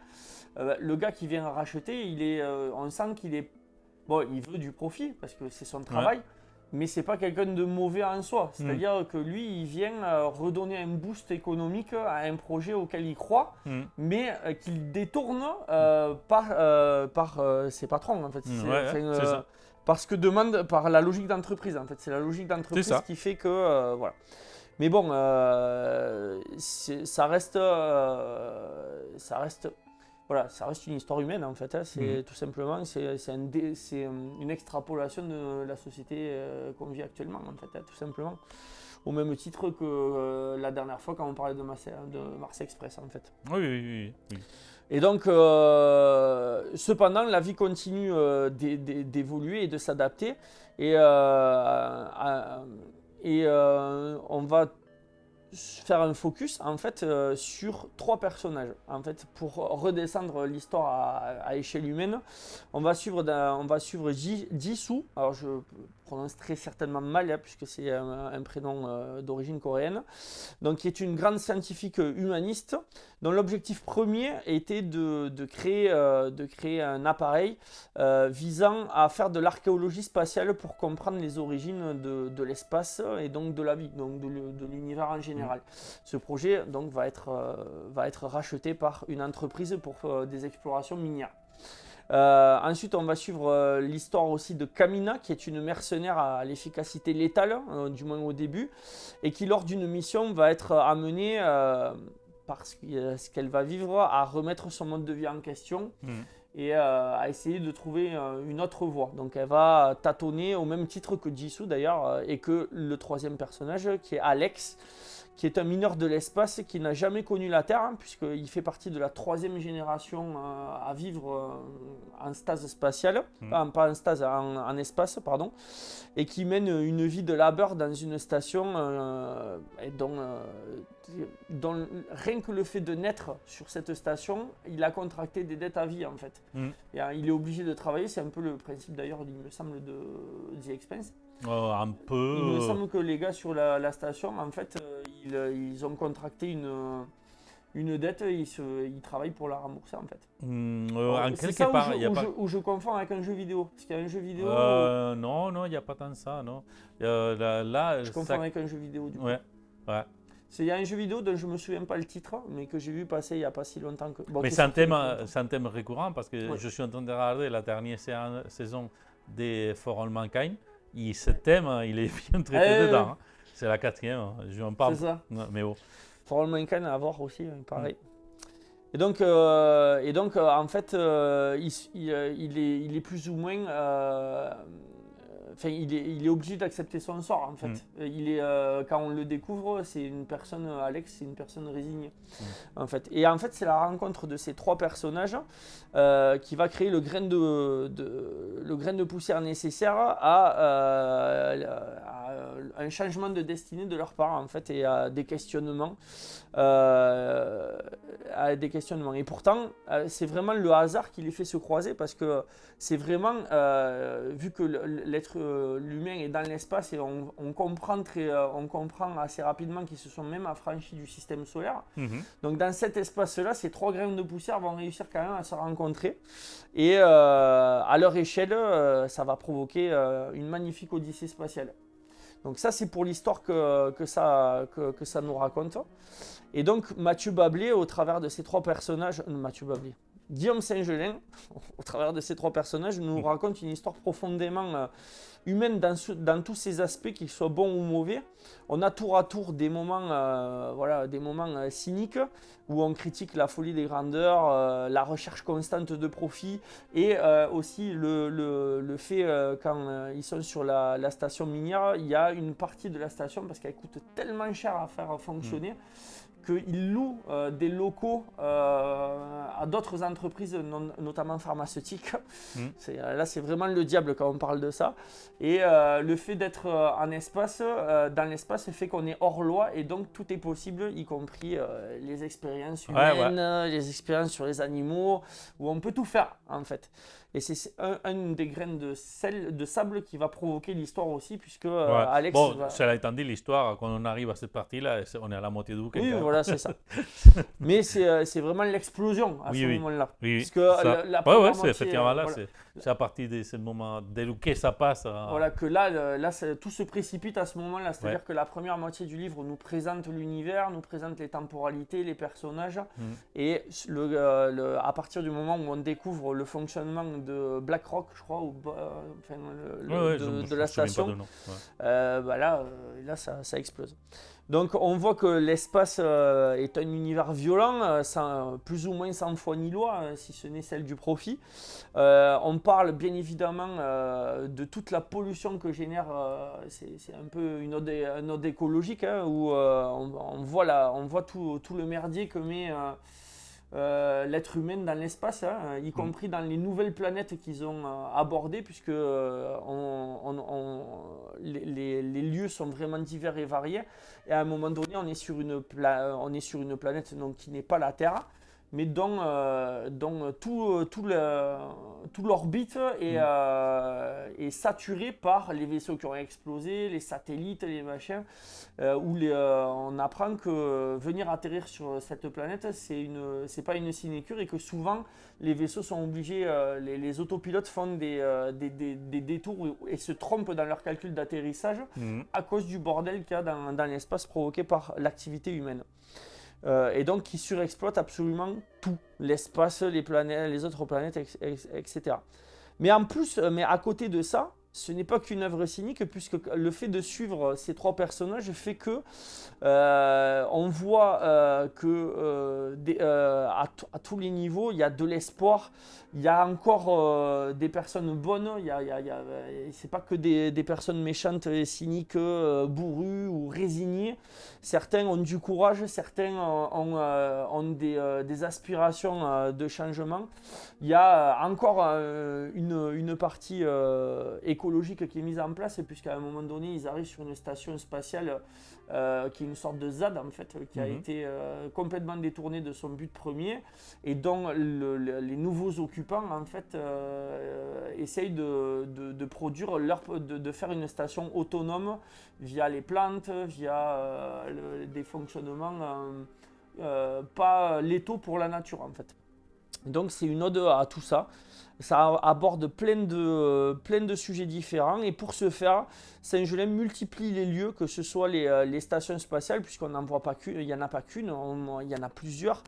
Le gars qui vient racheter, on sent qu'il est... Bon, il veut du profit parce que c'est son travail, mais c'est pas quelqu'un de mauvais en soi. C'est-à-dire que lui, il vient redonner un boost économique à un projet auquel il croit, mais qu'il détourne par ses patrons, en fait. C'est ça. Parce que demande par la logique d'entreprise, en fait. C'est la logique d'entreprise qui fait que... voilà. Mais bon, ça reste... Voilà, ça reste une histoire humaine en fait. Hein. C'est tout simplement, c'est une extrapolation de la société qu'on vit actuellement en fait, hein, tout simplement. au même titre que la dernière fois quand on parlait de Mars Express en fait. Oui. Et donc, cependant, la vie continue d'évoluer et de s'adapter. Et on va faire un focus en fait sur 3 personnages en fait pour redescendre l'histoire à échelle humaine. On va suivre Jisoo. Alors je prononce très certainement mal puisque c'est un prénom d'origine coréenne, donc qui est une grande scientifique humaniste dont l'objectif premier était de créer un appareil visant à faire de l'archéologie spatiale pour comprendre les origines de l'espace et donc de la vie, donc de l'univers en général. Ce projet donc va être racheté par une entreprise pour des explorations minières. Ensuite, on va suivre l'histoire aussi de Kamina, qui est une mercenaire à l'efficacité létale, du moins au début, et qui, lors d'une mission, va être amenée, parce que ce qu'elle va vivre, à remettre son mode de vie en question et à essayer de trouver une autre voie. Donc, elle va tâtonner au même titre que Jisoo d'ailleurs, et que le 3e personnage, qui est Alex, qui est un mineur de l'espace qui n'a jamais connu la Terre, puisqu'il fait partie de la 3e génération à vivre en stase spatiale, pas en stase, en espace, pardon, et qui mène une vie de labeur dans une station dont rien que le fait de naître sur cette station, il a contracté des dettes à vie en fait. Et, il est obligé de travailler, c'est un peu le principe d'ailleurs, il me semble, de The Expanse. Un peu. Il me semble que les gars sur la station, en fait, ils ont contracté une dette et ils travaillent pour la rembourser, en fait. C'est ça où je confonds avec un jeu vidéo. Parce qu'il y a un jeu vidéo. Non, il n'y a pas tant de ça, non. Je confonds avec un jeu vidéo, du coup. Ouais. Il y a un jeu vidéo dont je ne me souviens pas le titre, mais que j'ai vu passer il n'y a pas si longtemps que. Bon, mais c'est un thème récurrent parce que je suis en train de regarder la dernière saison des For All Mankind. Ce thème, il est bien traité dedans. C'est la 4e, je n'en parle. C'est ça. Non, mais bon. For All Mankind à voir aussi, pareil. Et donc en fait, il est plus ou moins. Il est obligé d'accepter son sort en fait. Quand on le découvre, c'est une personne, Alex, c'est une personne résignée en fait. Et en fait, c'est la rencontre de ces 3 personnages qui va créer le grain de poussière nécessaire à un changement de destinée de leur part en fait et à des questionnements. Et pourtant, c'est vraiment le hasard qui les fait se croiser parce que c'est vraiment, vu que l'humain est dans l'espace et on comprend assez rapidement qu'ils se sont même affranchis du système solaire. Donc dans cet espace-là, ces 3 grains de poussière vont réussir quand même à se rencontrer et à leur échelle, ça va provoquer une magnifique odyssée spatiale. Donc ça, c'est pour l'histoire que ça nous raconte. Et donc Mathieu Bablé, au travers de ces 3 personnages, Guillaume Saint-Gelin, au travers de ces 3 personnages, nous raconte une histoire profondément humaine dans tous ses aspects, qu'ils soient bons ou mauvais. On a tour à tour des moments, cyniques, où on critique la folie des grandeurs, la recherche constante de profit, et aussi le fait, quand ils sont sur la station minière, il y a une partie de la station, parce qu'elle coûte tellement cher à faire fonctionner, qu'ils louent des locaux à d'autres entreprises, notamment pharmaceutiques. Là, c'est vraiment le diable quand on parle de ça. Et le fait d'être dans l'espace fait qu'on est hors loi et donc tout est possible, y compris les expériences humaines, les expériences sur les animaux, où on peut tout faire en fait. Et c'est une des graines de sable qui va provoquer l'histoire aussi, puisque Alex... Bon, cela étant dit, l'histoire, quand on arrive à cette partie-là, on est à la moitié du bouquin. Oui, voilà, c'est ça. Mais c'est vraiment l'explosion à ce moment-là. Oui, effectivement, là, c'est à partir de ce moment, dès que ça passe... Voilà, que là tout se précipite à ce moment-là. C'est-à-dire que la première moitié du livre nous présente l'univers, nous présente les temporalités, les personnages. Et à partir du moment où on découvre le fonctionnement de BlackRock, je crois, de la station, là, ça explose. Donc on voit que l'espace est un univers violent, plus ou moins sans foi ni loi, si ce n'est celle du profit. On parle bien évidemment de toute la pollution que génère, c'est un peu un ode écologique, hein, où on voit tout le merdier que met l'être humain dans l'espace, hein, y compris dans les nouvelles planètes qu'ils ont abordées, puisque les lieux sont vraiment divers et variés. Et à un moment donné, on est sur une planète donc, qui n'est pas la Terre, mais dont tout l'orbite est saturé par les vaisseaux qui ont explosé, les satellites, les machins, où on apprend que venir atterrir sur cette planète, c'est pas une sinécure, et que souvent les vaisseaux sont obligés, les autopilotes font des détours et se trompent dans leur calcul d'atterrissage à cause du bordel qu'il y a dans l'espace provoqué par l'activité humaine. Et donc qui surexploite absolument tout, l'espace, les planètes, les autres planètes, etc. Mais en plus, mais à côté de ça, ce n'est pas qu'une œuvre cynique, puisque le fait de suivre ces trois personnages fait que on voit que à tous les niveaux, il y a de l'espoir, il y a encore des personnes bonnes, c'est pas que des personnes méchantes et cyniques, bourrues ou résignées. Certains ont du courage, certains ont des aspirations de changement. Il y a encore une partie écologique qui est mise en place, puisqu'à un moment donné, ils arrivent sur une station spatiale qui est une sorte de ZAD, en fait, qui a été complètement détournée de son but premier, et dont les nouveaux occupants, en fait, essayent de produire de faire une station autonome via les plantes, via des fonctionnements pas létaux pour la nature, en fait. Donc c'est une ode à tout ça. Ça aborde plein de sujets différents, et pour ce faire, Saint-Gelais multiplie les lieux, que ce soit les stations spatiales, puisqu'on n'en voit pas qu'une, il n'y en a pas qu'une, il y en a plusieurs.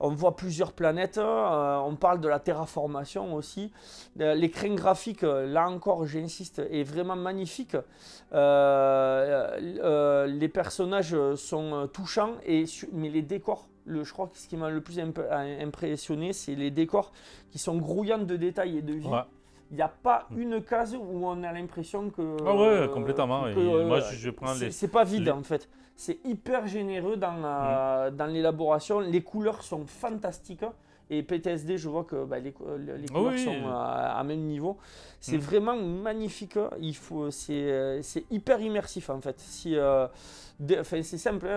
On voit plusieurs planètes, on parle de la terraformation aussi. L'écran graphique, là encore j'insiste, est vraiment magnifique. Les personnages sont touchants, mais les décors, je crois que ce qui m'a le plus impressionné, c'est les décors qui sont grouillants de détails et de vie. Ouais. Il n'y a pas une case où on a l'impression que... Ah ouais, complètement. Moi, je prends les... C'est pas vide, en fait. C'est hyper généreux dans l'élaboration. Les couleurs sont fantastiques. Et PTSD, je vois que les couleurs sont à même niveau. C'est vraiment magnifique. C'est hyper immersif, en fait. C'est simple.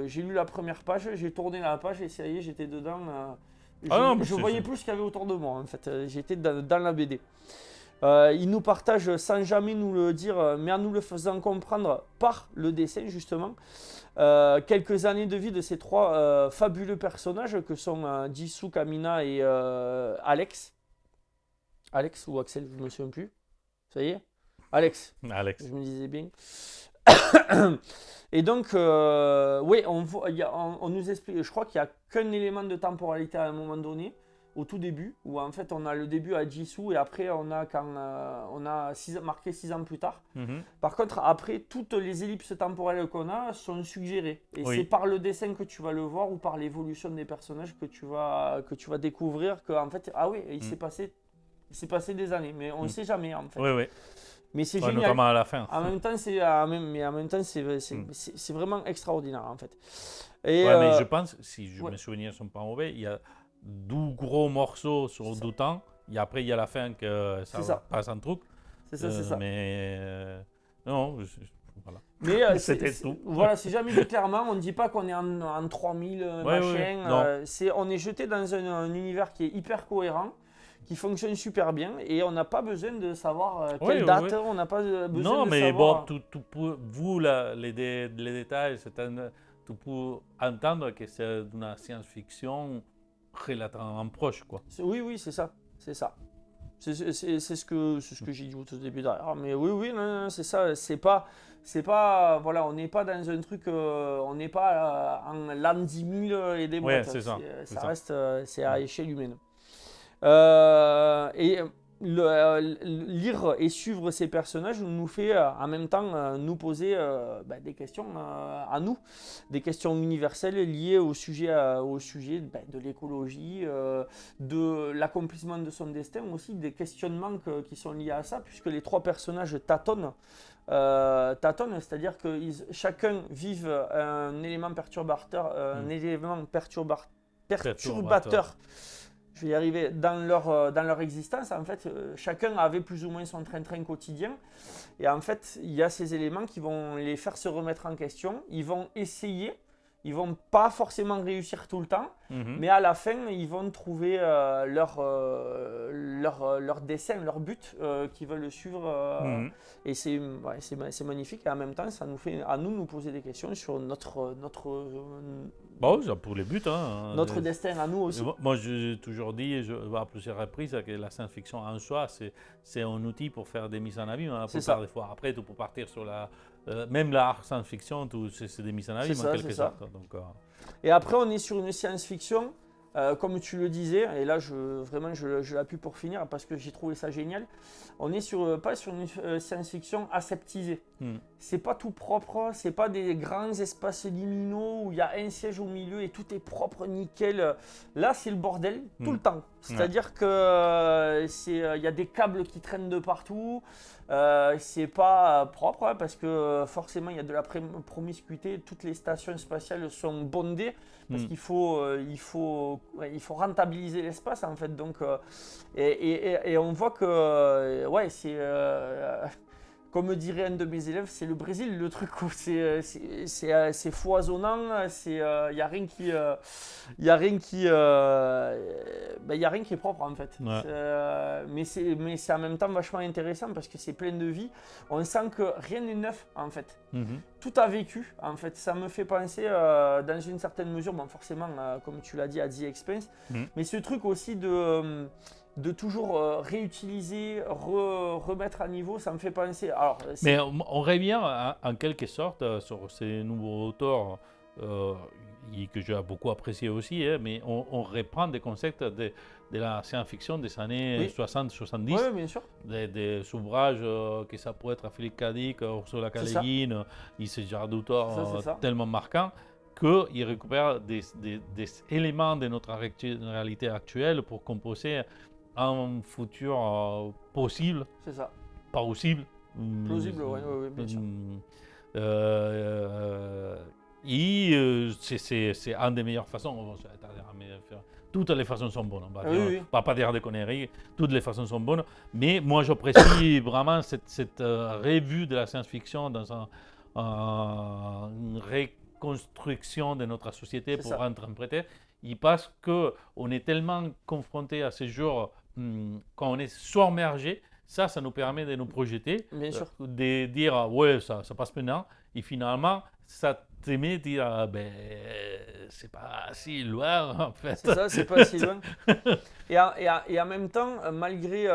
J'ai lu la première page, j'ai tourné la page et ça y est, j'étais dedans. Je voyais plus ce qu'il y avait autour de moi, en fait. J'étais dans la BD. Il nous partage sans jamais nous le dire, mais en nous le faisant comprendre par le dessin, justement, quelques années de vie de ces trois fabuleux personnages que sont Jisoo, Kamina et Alex. Alex ou Axel, je ne me souviens plus. Ça y est, Alex. Je me disais bien. Et donc, oui, on nous explique, je crois qu'il n'y a qu'un élément de temporalité à un moment donné, au tout début, où en fait on a le début à Jisoo, et après on a marqué 6 ans plus tard. Par contre, après, toutes les ellipses temporelles qu'on a sont suggérées. Et c'est par le dessin que tu vas le voir, ou par l'évolution des personnages que tu vas découvrir qu'en fait, ah oui, il s'est passé des années, mais on ne sait jamais, en fait. Oui. Mais c'est génial. Notamment à la fin. En même temps, c'est vraiment extraordinaire, en fait. Et mais je pense, si mes souvenirs ne sont pas mauvais, il y a 12 gros morceaux sur 12 temps. Et après, il y a la fin que ça passe en truc. C'est ça. Mais non, voilà. Mais c'était tout. Voilà, c'est jamais dit clairement. On ne dit pas qu'on est en 3000 machin. On est jeté dans un univers qui est hyper cohérent, qui fonctionne super bien, et on n'a pas besoin de savoir quelle date, on n'a pas besoin de savoir... Non, mais bon, vous, les détails, tu peux entendre que c'est une science-fiction relativement proche, quoi. Oui, c'est ça. C'est ce que j'ai dit au tout début derrière. Mais oui, non, c'est ça. C'est pas, voilà, on n'est pas dans un truc, on n'est pas en l'an 10 000 et des boîtes. C'est ça. Ça reste, c'est à échelle humaine. Et lire et suivre ces personnages nous fait en même temps nous poser des questions à nous, des questions universelles liées au sujet de l'écologie, de l'accomplissement de son destin, aussi des questionnements qui sont liés à ça, puisque les 3 personnages tâtonnent, c'est-à-dire que chacun vive un élément perturbateur, perturbateur. Je vais y arriver, dans leur existence. En fait, chacun avait plus ou moins son train-train quotidien. Et en fait, il y a ces éléments qui vont les faire se remettre en question. Ils vont essayer. Ils ne vont pas forcément réussir tout le temps. Mais à la fin, ils vont trouver leur dessein, leur but qu'ils veulent suivre. Et c'est magnifique. Et en même temps, ça nous fait à nous poser des questions sur notre bon, pour les buts. Hein, notre destin à nous aussi. Moi, j'ai toujours dit, à plusieurs reprises, que la science-fiction en soi, c'est un outil pour faire des mises en abîme. Hein, c'est ça. Des fois. Après, tu peux partir sur même la science-fiction, c'est des mises en abîme en quelque sorte. Donc, Et après, on est sur une science-fiction, comme tu le disais, et là, je l'appuie pour finir parce que j'ai trouvé ça génial. On n'est pas sur une science-fiction aseptisée. C'est pas tout propre, c'est pas des grands espaces liminaux où il y a un siège au milieu et tout est propre, nickel. Là, c'est le bordel tout le temps. C'est-à-dire que il y a des câbles qui traînent de partout. C'est pas propre parce que forcément il y a de la promiscuité. Toutes les stations spatiales sont bondées parce qu'il faut rentabiliser l'espace en fait. Donc, et on voit que c'est comme dirait un de mes élèves, c'est le Brésil le truc. C'est foisonnant, il n'y a rien qui est propre en fait. Mais c'est en même temps vachement intéressant parce que c'est plein de vie. On sent que rien n'est neuf en fait. Tout a vécu en fait. Ça me fait penser dans une certaine mesure, bon forcément comme tu l'as dit à The Expanse, mais ce truc aussi de toujours réutiliser, remettre à niveau, ça me fait penser. Alors, mais on revient en quelque sorte sur ces nouveaux auteurs que j'ai beaucoup apprécié aussi, mais on reprend des concepts de la science-fiction des années 60-70. Oui, bien sûr. Des ouvrages que ça pourrait être Philippe K. Dick, Ursula K. Le Guin, ce genre d'auteurs tellement marquants qu'ils récupèrent des éléments de notre réalité actuelle pour composer un futur possible. C'est ça. Pas possible. Plausible, oui, bien sûr. C'est une des meilleures façons. Toutes les façons sont bonnes. On va pas dire des conneries. Toutes les façons sont bonnes. Mais moi, j'apprécie vraiment cette revue de la science-fiction dans une reconstruction de notre société pour interpréter. Parce qu'on est tellement confronté à ces jours. Quand on est submergé, ça nous permet de nous projeter, de dire ouais, ça passe maintenant, et finalement, ça te met à dire c'est pas si loin en fait. C'est ça, c'est pas si loin. Et en même temps, malgré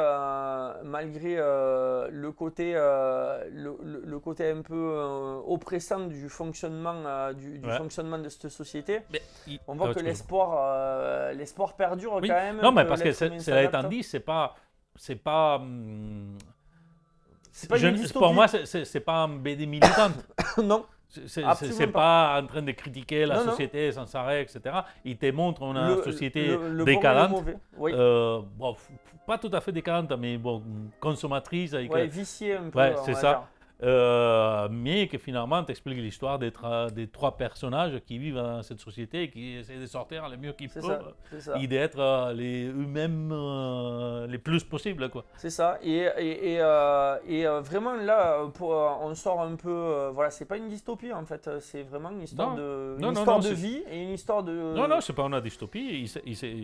le côté un peu oppressant du fonctionnement fonctionnement de cette société, on voit que l'espoir perdure quand même. Non, mais parce que cela étant dit, c'est pas pour moi, c'est pas un BD militante. Non. C'est pas en train de critiquer la société sans arrêt, etc. Il te montre une société décadente. Pas tout à fait décadente, mais consommatrice. Viciée un peu. C'est ça. Mais que finalement t'explique l'histoire des 3 personnages qui vivent dans cette société et qui essaient de sortir le mieux qu'ils peuvent et d'être eux-mêmes les plus possible, quoi. C'est ça. Et vraiment là, on sort un peu. C'est pas une dystopie en fait. C'est vraiment une histoire de vie et une histoire de. Non, c'est pas une dystopie.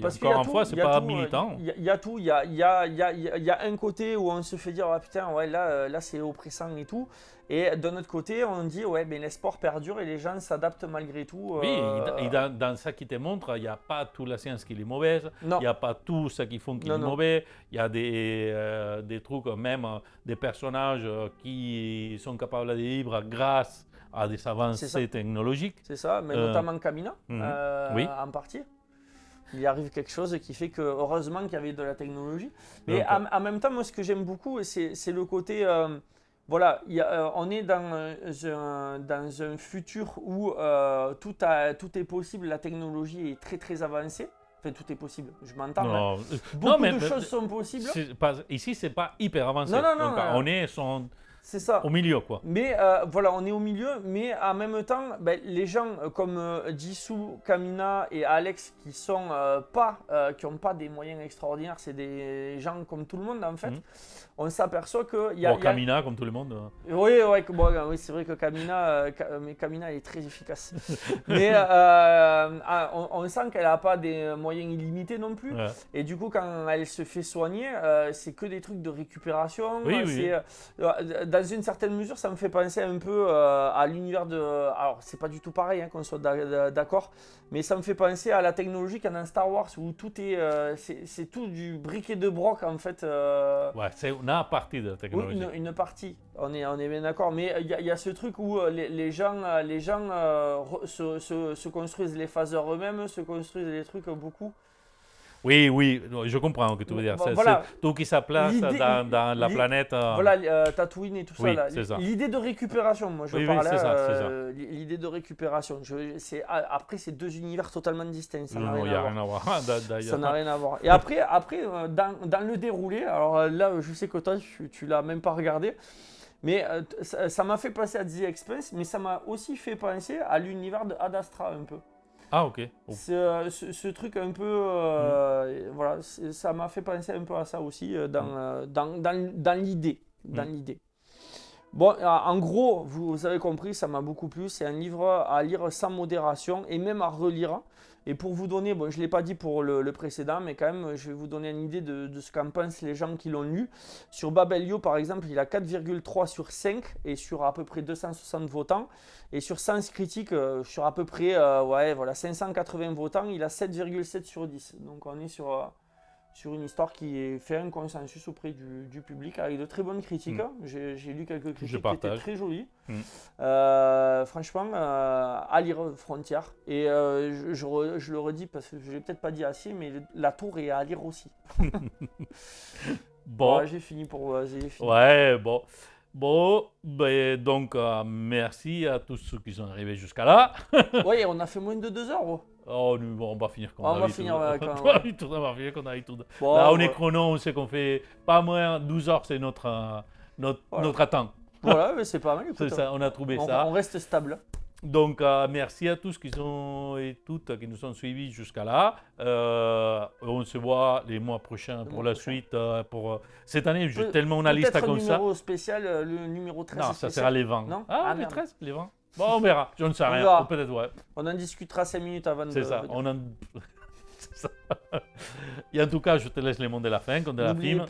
Encore une fois, c'est pas militant. Il y a tout. Il y a un côté où on se fait dire putain, là c'est oppressant et tout. Et d'un autre côté, on dit l'espoir perdure et les gens s'adaptent malgré tout. Oui, et dans ça qui te montre, il n'y a pas toute la science qui est mauvaise, il n'y a pas tout ce qu'ils font qui est mauvais, il y a des trucs, même des personnages qui sont capables de vivre grâce à des avancées technologiques. C'est ça, mais notamment Kamina, en partie. il arrive quelque chose qui fait que, heureusement qu'il y avait de la technologie. Mais en même temps, moi, ce que j'aime beaucoup, c'est le côté... voilà, on est dans un futur où tout est possible, la technologie est très très avancée. Enfin, tout est possible, je m'entends. Beaucoup de choses sont possibles. Ici, c'est pas hyper avancé. Non. On est c'est ça. Au milieu, quoi. Mais voilà, on est au milieu, mais en même temps, les gens comme Jisoo, Kamina et Alex qui sont qui n'ont pas des moyens extraordinaires, c'est des gens comme tout le monde en fait. On s'aperçoit qu'il y a. Kamina, comme tout le monde. Oui, c'est vrai que Kamina, Kamina est très efficace. Mais on sent qu'elle n'a pas des moyens illimités non plus. Ouais. Et du coup, quand elle se fait soigner, c'est que des trucs de récupération. Oui. Dans une certaine mesure, ça me fait penser un peu à l'univers de... Alors, c'est pas du tout pareil, hein, qu'on soit d'accord, mais ça me fait penser à la technologie qu'il y a dans Star Wars, où tout est... c'est tout du briquet de broc, en fait. Ouais, c'est une partie de la technologie. Oui, une partie, on est bien d'accord. Mais il y a ce truc où les gens se construisent les phaseurs eux-mêmes, se construisent les trucs beaucoup. Oui, je comprends ce que tu veux dire. Voilà. C'est tout qui se place dans la planète. Voilà, Tatooine et tout oui, ça. L'idée de récupération, moi je parlais. C'est ça. L'idée de récupération. Après, c'est deux univers totalement distincts. Ça n'a rien à voir. Ça n'a rien à voir. Et après dans le déroulé, alors là, je sais que toi, tu l'as même pas regardé. Mais ça m'a fait penser à The Expanse, mais ça m'a aussi fait penser à l'univers de Ad Astra un peu. Ah, ok. Ce truc un peu, voilà, ça m'a fait penser un peu à ça aussi dans l'idée. Bon, en gros, vous avez compris, ça m'a beaucoup plu. C'est un livre à lire sans modération et même à relire. Et pour vous donner, bon, je ne l'ai pas dit pour le précédent, mais quand même, je vais vous donner une idée de ce qu'en pensent les gens qui l'ont lu. Sur Babelio, par exemple, il a 4,3 sur 5 et sur à peu près 260 votants. Et sur Sens Critique, sur à peu près 580 votants, il a 7,7 sur 10. Donc on est sur une histoire qui fait un consensus auprès du public avec de très bonnes critiques. J'ai lu quelques critiques qui étaient très jolies. Franchement, à lire Frontières. Et je le redis parce que je ne l'ai peut-être pas dit assez, mais La Tour est à lire aussi. Bon. Voilà, j'ai fini. Ouais, bon. Bon, donc merci à tous ceux qui sont arrivés jusqu'à là. Oui, on a fait moins de 2 heures. Oh, on va finir comme on va finir comme d'habitude. Bon, là, on est chrono, on sait qu'on fait pas moins 12 heures, c'est notre attente. Voilà, mais c'est pas mal. C'est ça, on a trouvé ça. On reste stable. Donc, merci à tous qui nous ont suivis jusqu'à là. On se voit les mois prochains pour la suite. Pour cette année, j'ai tellement une liste comme ça. Le numéro spécial, le numéro 13 Non, spécial. ça sera les 20. Non les 13, les 20. Bon, on verra. Je ne sais rien. Peut-être, ouais. On en discutera 5 minutes avant de... C'est ça. C'est ça. Et en tout cas, je te laisse les mots de la fin, comme de la film.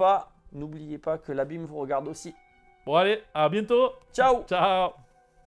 N'oubliez pas que l'abîme vous regarde aussi. Bon, allez, à bientôt. Ciao. Ciao.